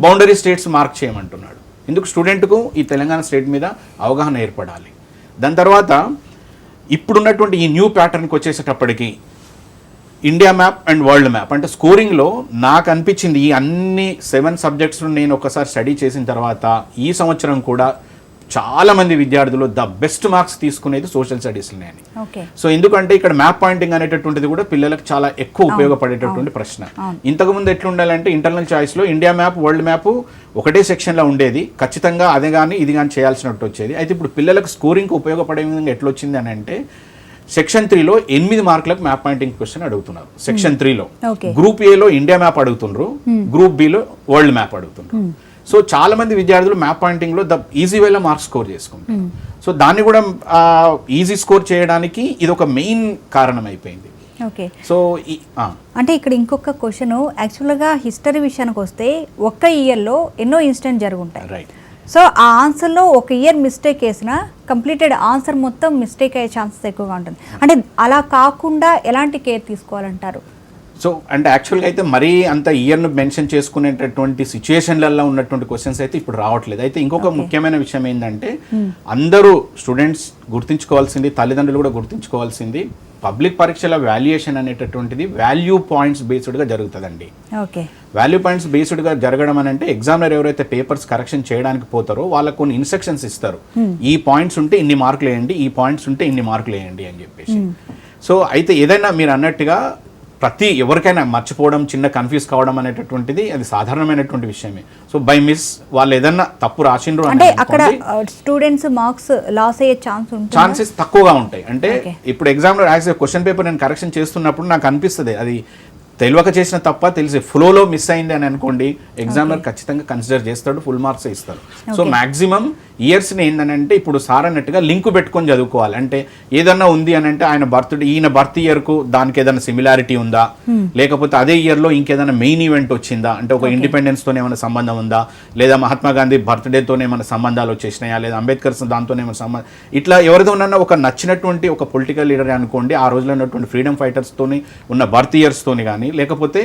బౌండరీ స్టేట్స్ మార్క్ చేయమంటున్నాడు. ఎందుకు? స్టూడెంట్కు ఈ తెలంగాణ స్టేట్ మీద అవగాహన ఏర్పడాలి. దాని తర్వాత ఇప్పుడున్నటువంటి ఈ న్యూ ప్యాటర్న్కి వచ్చేసేటప్పటికి India map and world map అంటే స్కోరింగ్లో నాకు అనిపించింది ఈ అన్ని 7 సబ్జెక్ట్స్ను నేను ఒకసారి స్టడీ చేసిన తర్వాత ఈ సంవత్సరం కూడా చాలా మంది విద్యార్థులు ద బెస్ట్ మార్క్స్ తీసుకునేది సోషల్ స్టడీస్లోనే అని. ఓకే. సో ఎందుకంటే ఇక్కడ మ్యాప్ పాయింటింగ్ అనేటటువంటిది కూడా పిల్లలకు చాలా ఎక్కువ ఉపయోగపడేటటువంటి ప్రశ్న. ఇంతకుముందు ఎట్లా ఉండాలంటే ఇంటర్నల్ చాయిస్లో ఇండియా మ్యాప్, వరల్డ్ మ్యాప్ ఒకటే సెక్షన్లో ఉండేది, ఖచ్చితంగా అదే కానీ ఇది కానీ చేయాల్సినట్టు వచ్చేది. అయితే ఇప్పుడు పిల్లలకు స్కోరింగ్కి ఉపయోగపడే విధంగా ఎట్లా వచ్చింది అని అంటే సెక్షన్ 3లో 8 మార్కులకు మ్యాప్ పాయింటింగ్ క్వశ్చన్ అడుగుతున్నారు. సెక్షన్ 3లో గ్రూప్ ఏలో ఇండియా మ్యాప్ అడుగుతున్నారు, గ్రూప్ బిలో వరల్డ్ మ్యాప్ అడుగుతున్నారు. సో చాలా మంది విద్యార్థులు మ్యాప్ పాయింటింగ్లో ఈజీ వేలో మార్క్స్ స్కోర్ చేసుకుంటారు. సో దాన్ని కూడా ఈజీ స్కోర్ చేయడానికి ఇది ఒక మెయిన్ కారణం అయిపోయింది. ఓకే. సో అంటే ఇక్కడ ఇంకొక క్వశ్చన్, యాక్చువల్గా హిస్టరీ విషయానికి వస్తే ఒక్క ఇయర్లో ఎన్నో ఇన్సిడెంట్ జరుగుంటాయి. రైట్. సో ఆ ఆన్సర్లో ఒక ఇయర్ మిస్టేక్ వేసినా కంప్లీటెడ్ ఆన్సర్ మొత్తం మిస్టేక్ అయ్యే ఛాన్సెస్ ఎక్కువగా ఉంటుంది. అంటే అలా కాకుండా ఎలాంటి కేర్ తీసుకోవాలంటారు? సో అంటే యాక్చువల్గా అయితే మరీ అంత ఇయర్ను మెన్షన్ చేసుకునేటటువంటి సిచ్యుయేషన్లలో ఉన్నటువంటి క్వశ్చన్స్ అయితే ఇప్పుడు రావట్లేదు. అయితే ఇంకొక ముఖ్యమైన విషయం ఏంటంటే అందరూ స్టూడెంట్స్ గుర్తుంచుకోవాల్సింది, తల్లిదండ్రులు కూడా గుర్తుంచుకోవాల్సింది, పబ్లిక్ పరీక్షల వాల్యుయేషన్ అనేటటువంటిది వాల్యూ పాయింట్స్ బేస్డ్గా జరుగుతుందండి. ఓకే. వాల్యూ పాయింట్స్ బేస్డ్గా జరగడం అని అంటే ఎగ్జామినర్ ఎవరైతే పేపర్స్ కరెక్షన్ చేయడానికి పోతారో వాళ్ళకు కొన్ని ఇన్స్ట్రక్షన్స్ ఇస్తారు. ఈ పాయింట్స్ ఉంటే ఇన్ని మార్కులు వేయండి, ఈ పాయింట్స్ ఉంటే ఇన్ని మార్కులు వేయండి అని చెప్పేసి. సో అయితే ఏదైనా మీరు అన్నట్టుగా ఎవరికైనా మర్చిపోవడం, చిన్న కన్ఫ్యూజ్ కావడం అనేటటువంటిది అది సాధారణమైనటువంటి విషయమే. సో బై మిస్ వాళ్ళు ఏదన్నా తప్పు రాసిండ్రు అంటే అక్కడ స్టూడెంట్స్ మార్క్స్ లాస్ అయ్యే ఛాన్సెస్ తక్కువగా ఉంటాయి. అంటే ఇప్పుడు ఎగ్జామ్లో యాజ్ క్వశ్చన్ పేపర్ నేను కరెక్షన్ చేస్తున్నప్పుడు నాకు అనిపిస్తుంది అది తెలియక చేసిన తప్ప తెలిసి ఫ్లోలో మిస్ అయింది అని అనుకోండి, ఎగ్జామినర్ ఖచ్చితంగా కన్సిడర్ చేస్తాడు, ఫుల్ మార్క్స్ ఇస్తారు. సో మ్యాక్సిమం ఇయర్స్ని ఏంటంటే ఇప్పుడు సార్ అన్నట్టుగా లింక్ పెట్టుకొని చదువుకోవాలి. అంటే ఏదన్నా ఉంది అని అంటే ఈయన బర్త్ ఇయర్కు దానికి ఏదైనా సిమిలారిటీ ఉందా, లేకపోతే అదే ఇయర్లో ఇంకేదైనా మెయిన్ ఈవెంట్ వచ్చిందా, అంటే ఒక ఇండిపెండెన్స్తోనే ఏమైనా సంబంధం ఉందా, లేదా మహాత్మా గాంధీ బర్త్డేతోనే ఏమైనా సంబంధాలు వచ్చేసినాయా, లేదా అంబేద్కర్ దాంతోనే ఏమైనా సంబంధం, ఇట్లా ఎవరితో ఉన్నా ఒక నచ్చినటువంటి ఒక పొలిటికల్ లీడర్ అనుకోండి, ఆ రోజులో ఉన్నటువంటి ఫ్రీడమ్ ఫైటర్స్తోని ఉన్న బర్త్ ఇయర్స్తోని కానీ, లేకపోతే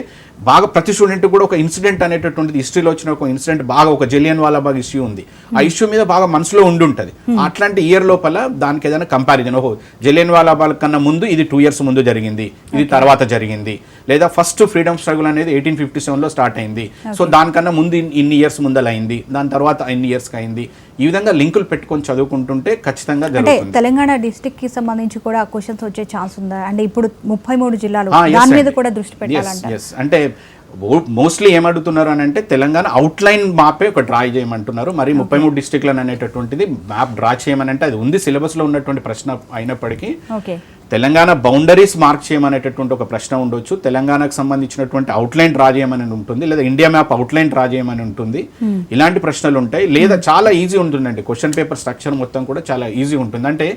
బాగా ప్రతి స్టూడెంట్ కూడా ఒక ఇన్సిడెంట్ అనేటటువంటిది హిస్టరీలో వచ్చిన ఒక ఇన్సిడెంట్, బాగా ఒక జలియన్ వాలాబాగ్ ఇష్యూ ఉంది, ఆ ఇష్యూ మీద బాగా మనసులో ఉండుంటుంది. అట్లాంటి ఇయర్ లోపల దానికి ఏదైనా కంపారిజన్, ఓహో జలియన్ వాలాబాగ్ కన్నా ముందు ఇది 2 years ముందు జరిగింది, ఇది తర్వాత జరిగింది, లేదా ఫస్ట్ ఫ్రీడమ్ స్ట్రగుల్ అనేది 1857లో స్టార్ట్ అయింది, సో దానికన్నా ముందు ఇన్ని ఇయర్స్ ముందలైంది, దాని తర్వాత ఇన్ని ఇయర్స్కి అయింది. ఈ విధంగా లింకులు పెట్టుకొని చదువుకుంటుంటే ఖచ్చితంగా జరుగుతుంది. తెలంగాణ డిస్ట్రిక్ట్ కి సంబంధించి కూడా క్వశ్చన్స్ వచ్చే ఛాన్స్ ఉందా? అంటే ఇప్పుడు 33 జిల్లాలు దాని మీద కూడా దృష్టి పెట్టాలంటారు. అంటే మోస్ట్లీ ఏమడుగుతున్నారు అని అంటే తెలంగాణ అవుట్లైన్ మ్యాపే ఒక డ్రా చేయమంటున్నారు. మరి 33 డిస్ట్రిక్ట్లను అనేటటువంటిది మ్యాప్ డ్రా చేయమని అంటే అది ఉంది, సిలబస్లో ఉన్నటువంటి ప్రశ్న అయినప్పటికీ తెలంగాణ బౌండరీస్ మార్క్ చేయమనేటటువంటి ఒక ప్రశ్న ఉండొచ్చు, తెలంగాణకు సంబంధించినటువంటి అవుట్లైన్ డ్రా చేయమని ఉంటుంది, లేదా ఇండియా మ్యాప్ అవుట్లైన్ డ్రా చేయమని ఉంటుంది. ఇలాంటి ప్రశ్నలు ఉంటాయి. లేదా చాలా ఈజీ ఉంటుందండి, క్వశ్చన్ పేపర్ స్ట్రక్చర్ మొత్తం కూడా చాలా ఈజీ ఉంటుంది. అంటే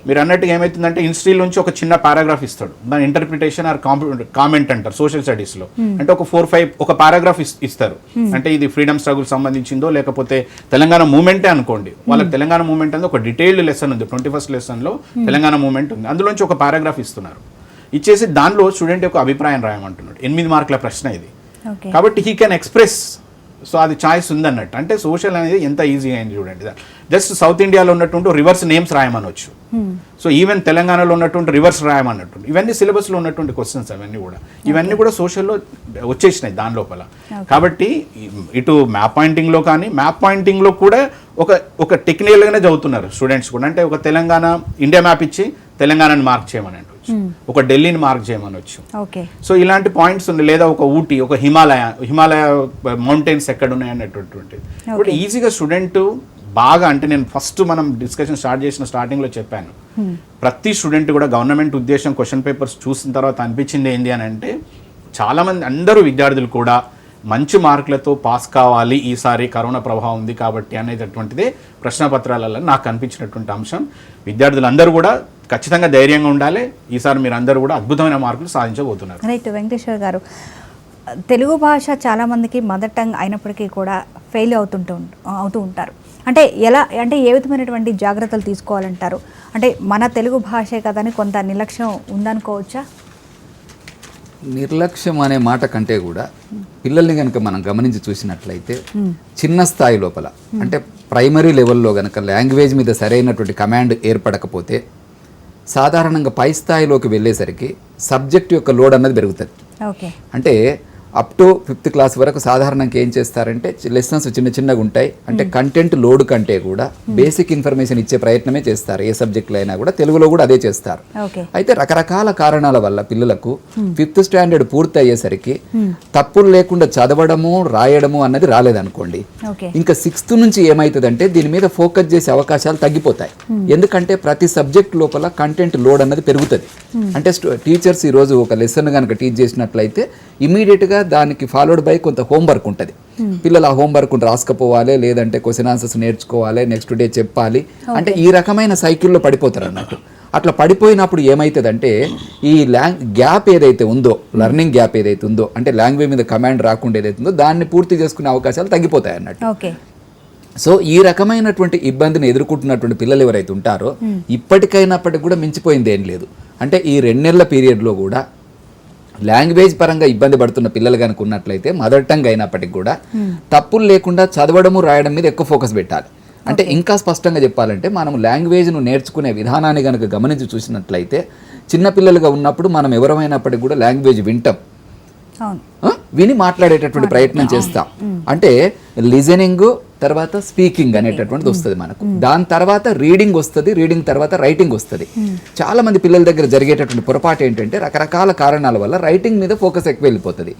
మీరు అన్నట్టుగా ఏమవుతుందంటే ఇన్స్టిట్యూట్ నుంచి ఒక చిన్న పారాగ్రాఫ్ ఇస్తాడు, దాని ఇంటర్ప్రిటేషన్ ఆర్ కామెంట్ అంటారు సోషల్ స్టడీస్ లో. అంటే ఒక 4-5 ఒక పారాగ్రాఫ్ ఇస్తారు. అంటే ఇది ఫ్రీడమ్ స్ట్రగుల్ సంబంధించిందో లేకపోతే తెలంగాణ మూవ్మెంటే అనుకోండి, వాళ్ళకి తెలంగాణ మూవ్మెంట్ అనేది ఒక డీటెయిల్డ్ లెసన్ ఉంది, 21st లెసన్ లో తెలంగాణ మూవ్మెంట్ ఉంది, అందులోంచి ఒక పారాగ్రాఫ్ ఇస్తున్నారు. ఇచ్చేసి దానిలో స్టూడెంట్ యొక్క అభిప్రాయం రాయమంటున్నాడు. 8 మార్కుల ప్రశ్న ఇది, కాబట్టి హీ కెన్ ఎక్స్ప్రెస్. సో అది చాయిస్ ఉందన్నట్టు. అంటే సోషల్ అనేది ఎంత ఈజీ అయింది చూడండి. జస్ట్ సౌత్ ఇండియాలో ఉన్నటువంటి రివర్స్ నేమ్స్ రాయమనొచ్చు, సో ఈవెన్ తెలంగాణలో ఉన్నటువంటి రివర్స్ రాయమన్నట్టు. ఇవన్నీ సిలబస్లో ఉన్నటువంటి క్వశ్చన్స్, ఇవన్నీ కూడా సోషల్లో వచ్చేసినాయి దాని లోపల. కాబట్టి ఇటు మ్యాప్ పాయింటింగ్లో కానీ, మ్యాప్ పాయింటింగ్లో కూడా ఒక టెక్నికల్గానే చదువుతున్నారు స్టూడెంట్స్ కూడా. అంటే ఒక తెలంగాణ ఇండియా మ్యాప్ ఇచ్చి తెలంగాణని మార్క్ చేయమని అనొచ్చు, ఒక ఢిల్లీని మార్క్ చేయమనొచ్చు. సో ఇలాంటి పాయింట్స్ ఉన్నాయి. లేదా ఒక ఊటీ, ఒక హిమాలయ మౌంటైన్స్ ఎక్కడ ఉన్నాయి అనేటటువంటిది. ఇప్పుడు ఈజీగా స్టూడెంట్ బాగా, అంటే నేను ఫస్ట్ మనం డిస్కషన్ స్టార్ట్ చేసిన స్టార్టింగ్లో చెప్పాను, ప్రతి స్టూడెంట్ కూడా గవర్నమెంట్ ఉద్దేశం క్వశ్చన్ పేపర్స్ చూసిన తర్వాత అనిపించింది ఏంటి అని అంటే చాలామంది అందరూ విద్యార్థులు కూడా మంచి మార్కులతో పాస్ కావాలి ఈసారి, కరోనా ప్రభావం ఉంది కాబట్టి అనేటటువంటిదే ప్రశ్నపత్రాలలో నాకు అనిపించినటువంటి అంశం. విద్యార్థులందరూ కూడా ఖచ్చితంగా ధైర్యంగా ఉండాలి. ఈసారి మీరు అందరూ కూడా అద్భుతమైన మార్కులు సాధించబోతున్నారు. రైట్. వెంకటేశ్వర్ గారు, తెలుగు భాష చాలామందికి మదర్ టంగ్ అయినప్పటికీ కూడా ఫెయిల్ అవుతూ ఉంటారు. అంటే ఏ విధమైనటువంటి జాగ్రత్తలు తీసుకోవాలంటారు? అంటే మన తెలుగు భాషే కదని కొంత నిర్లక్ష్యం ఉందనుకోవచ్చా? నిర్లక్ష్యం అనే మాట కంటే కూడా పిల్లల్ని కనుక మనం గమనించి చూసినట్లయితే చిన్న స్థాయి లోపల, అంటే ప్రైమరీ లెవెల్లో కనుక లాంగ్వేజ్ మీద సరైనటువంటి కమాండ్ ఏర్పడకపోతే సాధారణంగా పై స్థాయిలోకి వెళ్ళేసరికి సబ్జెక్ట్ యొక్క లోడ్ అన్నది పెరుగుతుంది. అంటే అప్ టు 5th క్లాస్ వరకు సాధారణంగా ఏం చేస్తారంటే లెసన్స్ చిన్న చిన్నగా ఉంటాయి. అంటే కంటెంట్ లోడ్ కంటే కూడా బేసిక్ ఇన్ఫర్మేషన్ ఇచ్చే ప్రయత్నమే చేస్తారు. ఏ సబ్జెక్టులో అయినా కూడా తెలుగులో కూడా అదే చేస్తారు. అయితే రకరకాల కారణాల వల్ల పిల్లలకు 5th స్టాండర్డ్ పూర్తి అయ్యేసరికి తప్పులు లేకుండా చదవడము రాయడము అన్నది రాలేదనుకోండి, ఇంకా 6th నుంచి ఏమవుతుందంటే దీని మీద ఫోకస్ చేసే అవకాశాలు తగ్గిపోతాయి. ఎందుకంటే ప్రతి సబ్జెక్ట్ లోపల కంటెంట్ లోడ్ అన్నది పెరుగుతుంది. అంటే టీచర్స్ ఈరోజు ఒక లెసన్ కనుక టీచ్ చేసినట్లయితే ఇమీడియట్గా దానికి ఫాలోడ్ బై కొంత హోంవర్క్ ఉంటుంది. పిల్లలు ఆ హోంవర్క్ రాసుకపోవాలి, లేదంటే క్వశ్చన్ ఆన్సర్స్ నేర్చుకోవాలి, నెక్స్ట్ డే చెప్పాలి. అంటే ఈ రకమైన సైకిల్లో పడిపోతారు అన్నట్టు. అట్లా పడిపోయినప్పుడు ఏమవుతుందంటే ఈ గ్యాప్ ఏదైతే ఉందో, లెర్నింగ్ గ్యాప్ ఏదైతే ఉందో, అంటే లాంగ్వేజ్ మీద కమాండ్ రాకుండా ఏదైతే ఉందో దాన్ని పూర్తి చేసుకునే అవకాశాలు తగ్గిపోతాయి అన్నట్టు. సో ఈ రకమైనటువంటి ఇబ్బందిని ఎదుర్కొంటున్నటువంటి పిల్లలు ఎవరైతే ఉంటారో ఇప్పటికైనప్పటికి కూడా మించిపోయింది ఏం లేదు. అంటే ఈ 2 నెలల పీరియడ్లో కూడా లాంగ్వేజ్ పరంగా ఇబ్బంది పడుతున్న పిల్లలు కనుక ఉన్నట్లయితే మదర్ టంగ్ అయినప్పటికీ కూడా తప్పులు లేకుండా చదవడము రాయడం మీద ఎక్కువ ఫోకస్ పెట్టాలి. అంటే ఇంకా స్పష్టంగా చెప్పాలంటే మనం లాంగ్వేజ్ను నేర్చుకునే విధానాన్ని కనుక గమనించి చూసినట్లయితే చిన్నపిల్లలుగా ఉన్నప్పుడు మనం ఎవరమైనప్పటికీ కూడా లాంగ్వేజ్ వింటాం, విని మాట్లాడేటటువంటి ప్రయత్నం చేస్తాం. అంటే లిజనింగ్ తర్వాత స్పీకింగ్ అనేటటువంటిది వస్తుంది మనకు. దాని తర్వాత రీడింగ్ వస్తుంది, రీడింగ్ తర్వాత రైటింగ్ వస్తుంది. చాలా మంది పిల్లల దగ్గర జరిగేటటువంటి పొరపాటు ఏంటంటే రకరకాల కారణాల వల్ల రైటింగ్ మీద ఫోకస్ ఎక్కువ వెళ్ళిపోతుంది,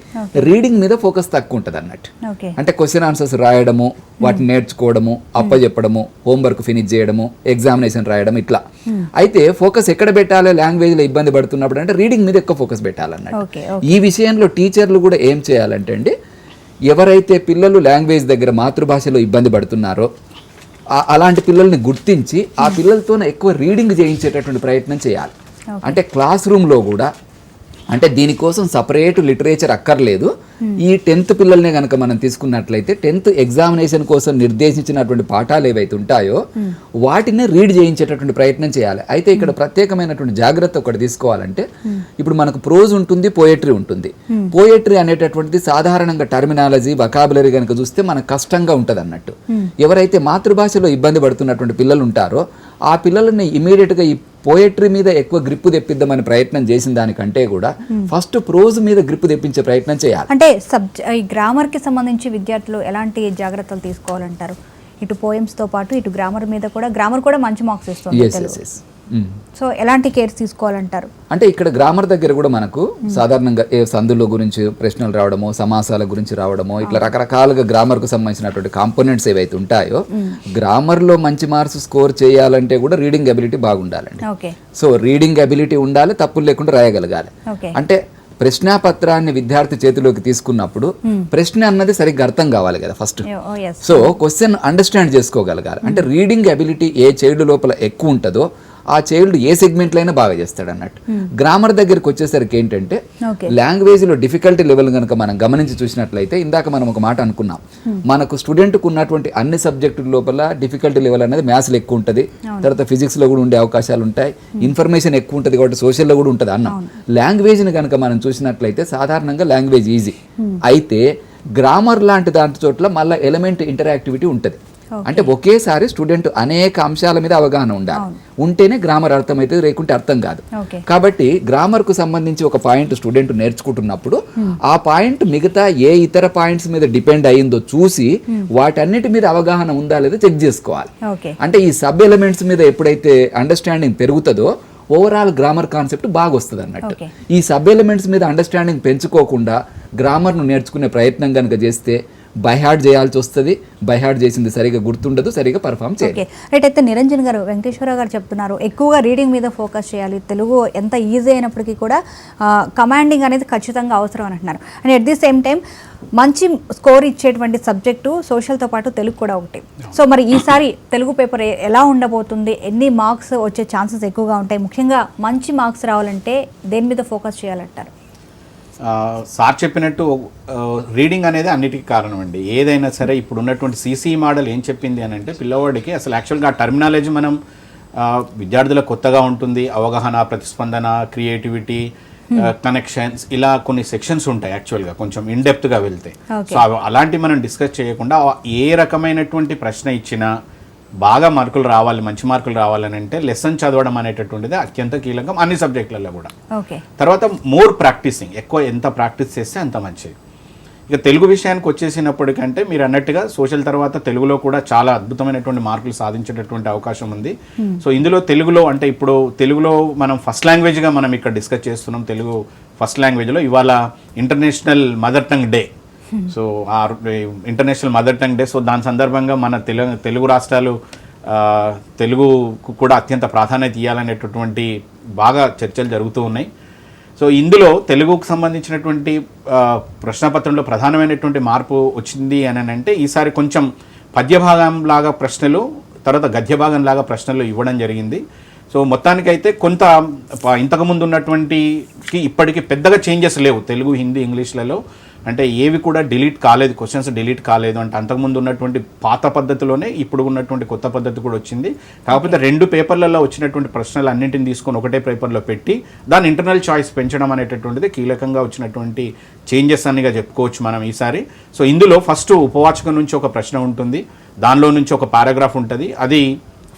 రీడింగ్ మీద ఫోకస్ తక్కువ ఉంటుంది అన్నట్టు. అంటే క్వశ్చన్ ఆన్సర్స్ రాయడము, వాటిని నేర్చుకోవడము, అప్పచెప్పడము, హోంవర్క్ ఫినిష్ చేయడము, ఎగ్జామినేషన్ రాయడం ఇట్లా. అయితే ఫోకస్ ఎక్కడ పెట్టాలి లాంగ్వేజ్లో ఇబ్బంది పడుతున్నప్పుడు అంటే రీడింగ్ మీద ఎక్కువ ఫోకస్ పెట్టాలన్నట్టు. ఈ విషయంలో టీచర్లు కూడా ఏం చేయాలంటే అండి, ఎవరైతే పిల్లలు లాంగ్వేజ్ దగ్గర మాతృభాషలో ఇబ్బంది పడుతున్నారో అలాంటి పిల్లల్ని గుర్తించి ఆ పిల్లలతో ఎక్కువ రీడింగ్ చేయించేటటువంటి ప్రయత్నం చేయాలి. అంటే క్లాస్ రూమ్లో కూడా అంటే దీనికోసం సపరేట్ లిటరేచర్ అక్కర్లేదు. ఈ 10th పిల్లల్నే కనుక మనం తీసుకున్నట్లయితే 10th ఎగ్జామినేషన్ కోసం నిర్దేశించినటువంటి పాఠాలు ఏవైతే ఉంటాయో వాటిని రీడ్ చేయించేటటువంటి ప్రయత్నం చేయాలి. అయితే ఇక్కడ ప్రత్యేకమైనటువంటి జాగ్రత్త ఒకటి తీసుకోవాలంటే ఇప్పుడు మనకు ప్రోజ్ ఉంటుంది, పోయట్రీ ఉంటుంది. పోయట్రీ అనేటటువంటిది సాధారణంగా టర్మినాలజీ వొకాబులరీ కనుక చూస్తే మనకు కష్టంగా ఉంటుంది అన్నట్టు. ఎవరైతే మాతృభాషలో ఇబ్బంది పడుతున్నటువంటి పిల్లలు ఉంటారో ఆ పిల్లలని ఇమీడియట్గా ఈ పోయట్రీ మీద ఎక్కువ గ్రిప్పు తెప్పిద్దామని ప్రయత్నం చేసిన దానికంటే కూడా ఫస్ట్ ప్రోజ్ మీద గ్రిప్పు తెప్పించే ప్రయత్నం చేయాలి. అంటే ఈ గ్రామర్కి సంబంధించి విద్యార్థులు ఎలాంటి జాగ్రత్తలు తీసుకోవాలంటారు? ఇటు పోయమ్స్తో పాటు ఇటు గ్రామర్ మీద కూడా, గ్రామర్ కూడా మంచి మార్క్స్ ఇస్తుంది. సో ఎలాంటి కేర్ తీసుకోవాలంటారు? అంటే ఇక్కడ గ్రామర్ దగ్గర కూడా మనకు సాధారణంగా సందుల గురించి ప్రశ్నలు రావడము, సమాసాల గురించి రావడము, ఇట్లా రకరకాలుగా గ్రామర్కు సంబంధించినటువంటి కాంపోనెంట్స్ ఏవైతే ఉంటాయో గ్రామర్లో మంచి మార్క్స్ స్కోర్ చేయాలంటే కూడా రీడింగ్ అబిలిటీ బాగుండాలండి. సో రీడింగ్ అబిలిటీ ఉండాలి, తప్పులు లేకుండా రాయగలగాలి. అంటే ప్రశ్నాపత్రాన్ని విద్యార్థి చేతిలోకి తీసుకున్నప్పుడు ప్రశ్న అన్నది సరిగ్గా అర్థం కావాలి కదా ఫస్ట్. సో క్వశ్చన్ అండర్స్టాండ్ చేసుకోగలగాలి. అంటే రీడింగ్ అబిలిటీ ఏ చైల్డ్ లోపల ఎక్కువ ఉంటుందో ఆ చైల్డ్ ఏ సెగ్మెంట్లో అయినా బాగా చేస్తాడు అన్నట్టు. గ్రామర్ దగ్గరికి వచ్చేసరికి ఏంటంటే లాంగ్వేజ్లో డిఫికల్టీ లెవెల్ కనుక మనం గమనించి చూసినట్లయితే ఇందాక మనం ఒక మాట అనుకున్నాం, మనకు స్టూడెంట్కు ఉన్నటువంటి అన్ని సబ్జెక్టుల లోపల డిఫికల్టీ లెవెల్ అనేది మ్యాథ్స్లో ఎక్కువ ఉంటుంది, తర్వాత ఫిజిక్స్లో కూడా ఉండే అవకాశాలు ఉంటాయి, ఇన్ఫర్మేషన్ ఎక్కువ ఉంటుంది కాబట్టి సోషల్లో కూడా ఉంటుంది అన్నాం. లాంగ్వేజ్ని కనుక మనం చూసినట్లయితే సాధారణంగా లాంగ్వేజ్ ఈజీ, అయితే గ్రామర్ లాంటి దాంట్లో చోట్ల మళ్ళీ ఎలిమెంట్ ఇంటరాక్టివిటీ ఉంటుంది. అంటే ఒకేసారి స్టూడెంట్ అనేక అంశాల మీద అవగాహన ఉండాలి, ఉంటేనే గ్రామర్ అర్థమవుతుంది, లేకుంటే అర్థం కాదు. కాబట్టి గ్రామర్కు సంబంధించి ఒక పాయింట్ స్టూడెంట్ నేర్చుకుంటున్నప్పుడు ఆ పాయింట్ మిగతా ఏ ఇతర పాయింట్స్ మీద డిపెండ్ అయ్యిందో చూసి వాటన్నిటి మీద అవగాహన ఉందా లేదా చెక్ చేసుకోవాలి. అంటే ఈ సబ్ ఎలిమెంట్స్ మీద ఎప్పుడైతే అండర్స్టాండింగ్ పెరుగుతుందో ఓవరాల్ గ్రామర్ కాన్సెప్ట్ బాగా వస్తుంది అన్నట్టు. ఈ సబ్ ఎలిమెంట్స్ మీద అండర్స్టాండింగ్ పెంచుకోకుండా గ్రామర్ను నేర్చుకునే ప్రయత్నం కనుక చేస్తే బైహార్డ్ చేయాల్సి వస్తుంది, బైహార్డ్ చేసింది సరిగా గుర్తుండదు, సరిగా పర్ఫామ్ చేయాలి. రైట్. అయితే నిరంజన్ గారు, వెంకటేశ్వర గారు చెప్తున్నారు ఎక్కువగా రీడింగ్ మీద ఫోకస్ చేయాలి, తెలుగు ఎంత ఈజీ అయినప్పటికీ కూడా కమాండింగ్ అనేది ఖచ్చితంగా అవసరం అని అంటున్నారు. And at the same time మంచి స్కోర్ ఇచ్చేటువంటి సబ్జెక్టు సోషల్తో పాటు తెలుగు కూడా ఒకటి. సో మరి ఈసారి తెలుగు పేపర్ ఎలా ఉండబోతుంది, ఎన్ని మార్క్స్ వచ్చే ఛాన్సెస్ ఎక్కువగా ఉంటాయి, ముఖ్యంగా మంచి మార్క్స్ రావాలంటే దేని మీద ఫోకస్ చేయాలంటారు? సార్ చెప్పినట్టు రీడింగ్ అనేది అన్నిటికీ కారణం అండి. ఏదైనా సరే ఇప్పుడు ఉన్నటువంటి సిసి మోడల్ ఏం చెప్పింది అని అంటే పిల్లవాడికి అసలు యాక్చువల్గా టర్మినాలజీ మనం విద్యార్థులకు కొత్తగా ఉంటుంది, అవగాహన, ప్రతిస్పందన, క్రియేటివిటీ, కనెక్షన్స్, ఇలా కొన్ని సెక్షన్స్ ఉంటాయి యాక్చువల్గా కొంచెం ఇన్డెప్త్గా వెళ్తే. సో అలాంటివి మనం డిస్కస్ చేయకుండా ఏ రకమైనటువంటి ప్రశ్న ఇచ్చినా బాగా మార్కులు రావాలి, మంచి మార్కులు రావాలని అంటే లెసన్ చదవడం అనేటటువంటిది అత్యంత కీలకం అన్ని సబ్జెక్టులలో కూడా. తర్వాత మోర్ ప్రాక్టీసింగ్, ఎక్కువ ఎంత ప్రాక్టీస్ చేస్తే అంత మంచిది. ఇక తెలుగు విషయానికి వచ్చేసినప్పటికంటే మీరు అన్నట్టుగా సోషల్ తర్వాత తెలుగులో కూడా చాలా అద్భుతమైనటువంటి మార్కులు సాధించేటటువంటి అవకాశం ఉంది. సో ఇందులో తెలుగులో అంటే ఇప్పుడు తెలుగులో మనం ఫస్ట్ లాంగ్వేజ్గా మనం ఇక్కడ డిస్కస్ చేస్తున్నాం. తెలుగు ఫస్ట్ లాంగ్వేజ్లో ఇవాళ international mother tongue day. So ఆ international mother tongue day. So దాని సందర్భంగా మన తెలుగు రాష్ట్రాలు తెలుగుకు కూడా అత్యంత ప్రాధాన్యత ఇవ్వాలనేటటువంటి బాగా చర్చలు జరుగుతూ ఉన్నాయి. సో ఇందులో తెలుగుకు సంబంధించినటువంటి ప్రశ్నపత్రంలో ప్రధానమైనటువంటి మార్పు వచ్చింది అని అంటే ఈసారి కొంచెం పద్యభాగం లాగా ప్రశ్నలు, తర్వాత గద్యభాగం లాగా ప్రశ్నలు ఇవ్వడం జరిగింది. సో మొత్తానికైతే కొంత ఇంతకుముందు ఉన్నటువంటికి ఇప్పటికీ పెద్దగా చేంజెస్ లేవు తెలుగు, హిందీ, ఇంగ్లీష్లలో. అంటే ఏవి కూడా డిలీట్ కాలేదు, క్వశ్చన్స్ డిలీట్ కాలేదు. అంటే అంతకుముందు ఉన్నటువంటి పాత పద్ధతిలోనే ఇప్పుడు ఉన్నటువంటి కొత్త పద్ధతి కూడా వచ్చింది. కాకపోతే 2 పేపర్లలో వచ్చినటువంటి ప్రశ్నలు అన్నింటిని తీసుకొని ఒకటే పేపర్లో పెట్టి దాని ఇంటర్నల్ చాయిస్ పెంచడం అనేటటువంటిది కీలకంగా వచ్చినటువంటి చేంజెస్ అనిగా చెప్పుకోవచ్చు మనం ఈసారి. సో ఇందులో ఫస్ట్ ఉపవాచకం నుంచి ఒక ప్రశ్న ఉంటుంది, దానిలో నుంచి ఒక పారాగ్రాఫ్ ఉంటుంది, అది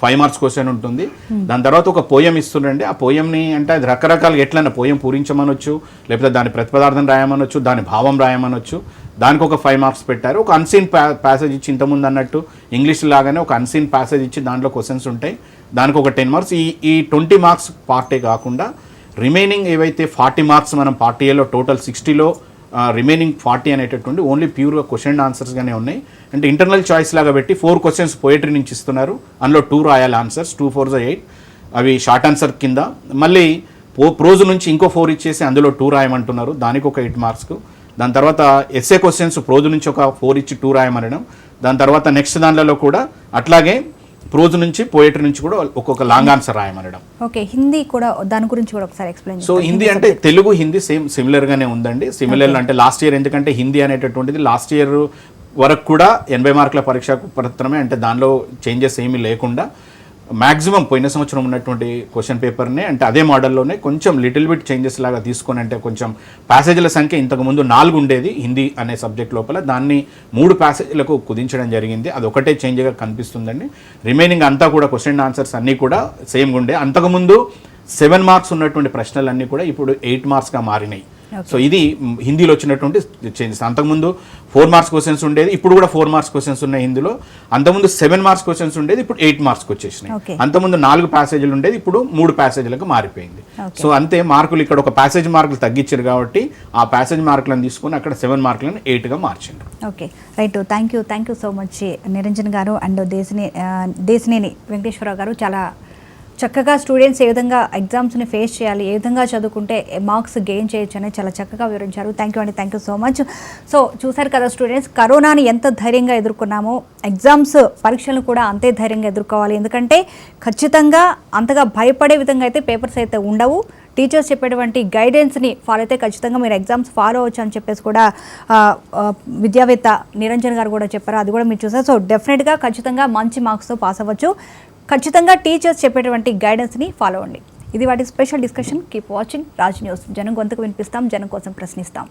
5 మార్క్స్ క్వశ్చన్ ఉంటుంది. దాని తర్వాత ఒక పోయం ఇస్తుండండి. ఆ పోయంని అంటే అది రకరకాలుగా ఎట్లన్నా పోయం పూరించమనొచ్చు, లేకపోతే దాని ప్రతిపదార్థం రాయమనొచ్చు, దాని భావం రాయమనొచ్చు. దానికి ఒక 5 మార్క్స్ పెట్టారు. ఒక అన్సీన్ ప్యాసేజ్ ఇచ్చి ఇంతకుముందు అన్నట్టు ఇంగ్లీష్ లాగానే ఒక అన్సీన్ ప్యాసేజ్ ఇచ్చి దాంట్లో క్వశ్చన్స్ ఉంటాయి, దానికి ఒక 10 మార్క్స్. ఈ 20 మార్క్స్ పార్టే కాకుండా రిమైనింగ్ ఏవైతే 40 మార్క్స్ మనం పార్ట్ ఏలో టోటల్ 60లో రిమైనింగ్ 40 అనేటటువంటి ఓన్లీ ప్యూర్గా క్వశ్చన్ అండ్ ఆన్సర్స్గానే ఉన్నాయి. అంటే ఇంటర్నల్ చాయిస్ లాగా పెట్టి 4 క్వశ్చన్స్ పోయట్రీ నుంచి ఇస్తున్నారు, అందులో 2 రాయాలి ఆన్సర్స్, 2 4 8 అవి షార్ట్ ఆన్సర్ కింద. మళ్ళీ ప్రోజ్ నుంచి ఇంకో 4 ఇచ్చేసి అందులో 2 రాయమంటున్నారు, దానికి ఒక 8 మార్క్స్. దాని తర్వాత ఎస్ఏ క్వశ్చన్స్ ప్రోజ్ నుంచి ఒక 4 ఇచ్చి 2 రాయమనడం. దాని తర్వాత నెక్స్ట్ దానిలో కూడా అట్లాగే ప్రోజ్ నుంచి పోయట్రీ నుంచి కూడా ఒక్కొక్క లాంగ్ ఆన్సర్ రాయమనడం. ఓకే, హిందీ కూడా దాని గురించి కూడా ఒకసారి ఎక్స్ప్లెయిన్. సో హిందీ అంటే తెలుగు హిందీ సిమిలర్ గానే ఉందండి. సిమిలర్ అంటే లాస్ట్ ఇయర్, ఎందుకంటే హిందీ అనేటటువంటిది లాస్ట్ ఇయర్ వరకు కూడా 80 మార్కుల పరీక్ష పత్రమే. అంటే దానిలో చేంజెస్ ఏమీ లేకుండా మ్యాక్సిమం పోయిన సంవత్సరం ఉన్నటువంటి క్వశ్చన్ పేపర్నే అంటే అదే మోడల్లోనే కొంచెం లిటిల్ బిట్ చేంజెస్ లాగా తీసుకొని, అంటే కొంచెం ప్యాసేజీల సంఖ్య ఇంతకుముందు 4 ఉండేది హిందీ అనే సబ్జెక్ట్ లోపల, దాన్ని 3 ప్యాసేజీలకు కుదించడం జరిగింది. అది ఒకటే చేంజ్గా కనిపిస్తుందండి. రిమైనింగ్ అంతా కూడా క్వశ్చన్ ఆన్సర్స్ అన్నీ కూడా సేమ్గా ఉండే. అంతకుముందు 7 మార్క్స్ ఉన్నటువంటి ప్రశ్నలన్నీ కూడా ఇప్పుడు 8 మార్క్స్గా మారినాయి. సో ఇది హిందీలో వచ్చినటువంటి చేంజెస్. అంతకుముందు 4 మార్క్స్ క్వశ్చన్స్ ఉండేది, ఇప్పుడు కూడా 4 మార్క్స్ క్వశ్చన్స్ ఉన్నాయి హిందీలో. అంతకుముందు 7 మార్క్స్ క్వశ్చన్స్ ఉండేది, ఇప్పుడు 8 మార్క్స్కి వచ్చేసినాయి. అంతకుముందు 4 ప్యాసేజీలు ఉండేది, ఇప్పుడు 3 ప్యాసేజీలకు మారిపోయింది. సో అంతే మార్కులు ఇక్కడ ఒక ప్యాసేజ్ మార్కులు తగ్గించారు కాబట్టి ఆ ప్యాసేజ్ మార్కులను తీసుకొని అక్కడ 7 మార్కులను 8గా మార్చిండ్రు. Okay, right. Thank you so much Niranjan గారు అండ్ దేశినేని వెంకటేశ్వరరావు గారు. చాలా చక్కగా స్టూడెంట్స్ ఏ విధంగా ఎగ్జామ్స్ని ఫేస్ చేయాలి, ఏ విధంగా చదువుకుంటే మార్క్స్ గెయిన్ చేయొచ్చు అనేది చాలా చక్కగా వివరించారు. Thank you so much. So చూసారు కదా స్టూడెంట్స్, కరోనాని ఎంత ధైర్యంగా ఎదుర్కొన్నామో ఎగ్జామ్స్ పరీక్షలను కూడా అంతే ధైర్యంగా ఎదుర్కోవాలి. ఎందుకంటే ఖచ్చితంగా అంతగా భయపడే విధంగా అయితే పేపర్స్ అయితే ఉండవు. టీచర్స్ చెప్పేటువంటి గైడెన్స్ని ఫాలో అయితే ఖచ్చితంగా మీరు ఎగ్జామ్స్ ఫాలో అవ్వచ్చు అని చెప్పేసి కూడా విద్యావేత్త నిరంజన్ గారు కూడా చెప్పారు. అది కూడా మీరు చూసారు. సో డెఫినెట్గా ఖచ్చితంగా మంచి మార్క్స్తో పాస్ అవ్వచ్చు. ఖచ్చితంగా టీచర్స్ చెప్పేటువంటి గైడెన్స్ని ఫాలో అవ్వండి. ఇది వాటి special discussion. Keep watching Raj news. జనం గొంతుకు వినిపిస్తాం, జనం కోసం ప్రశ్నిస్తాం.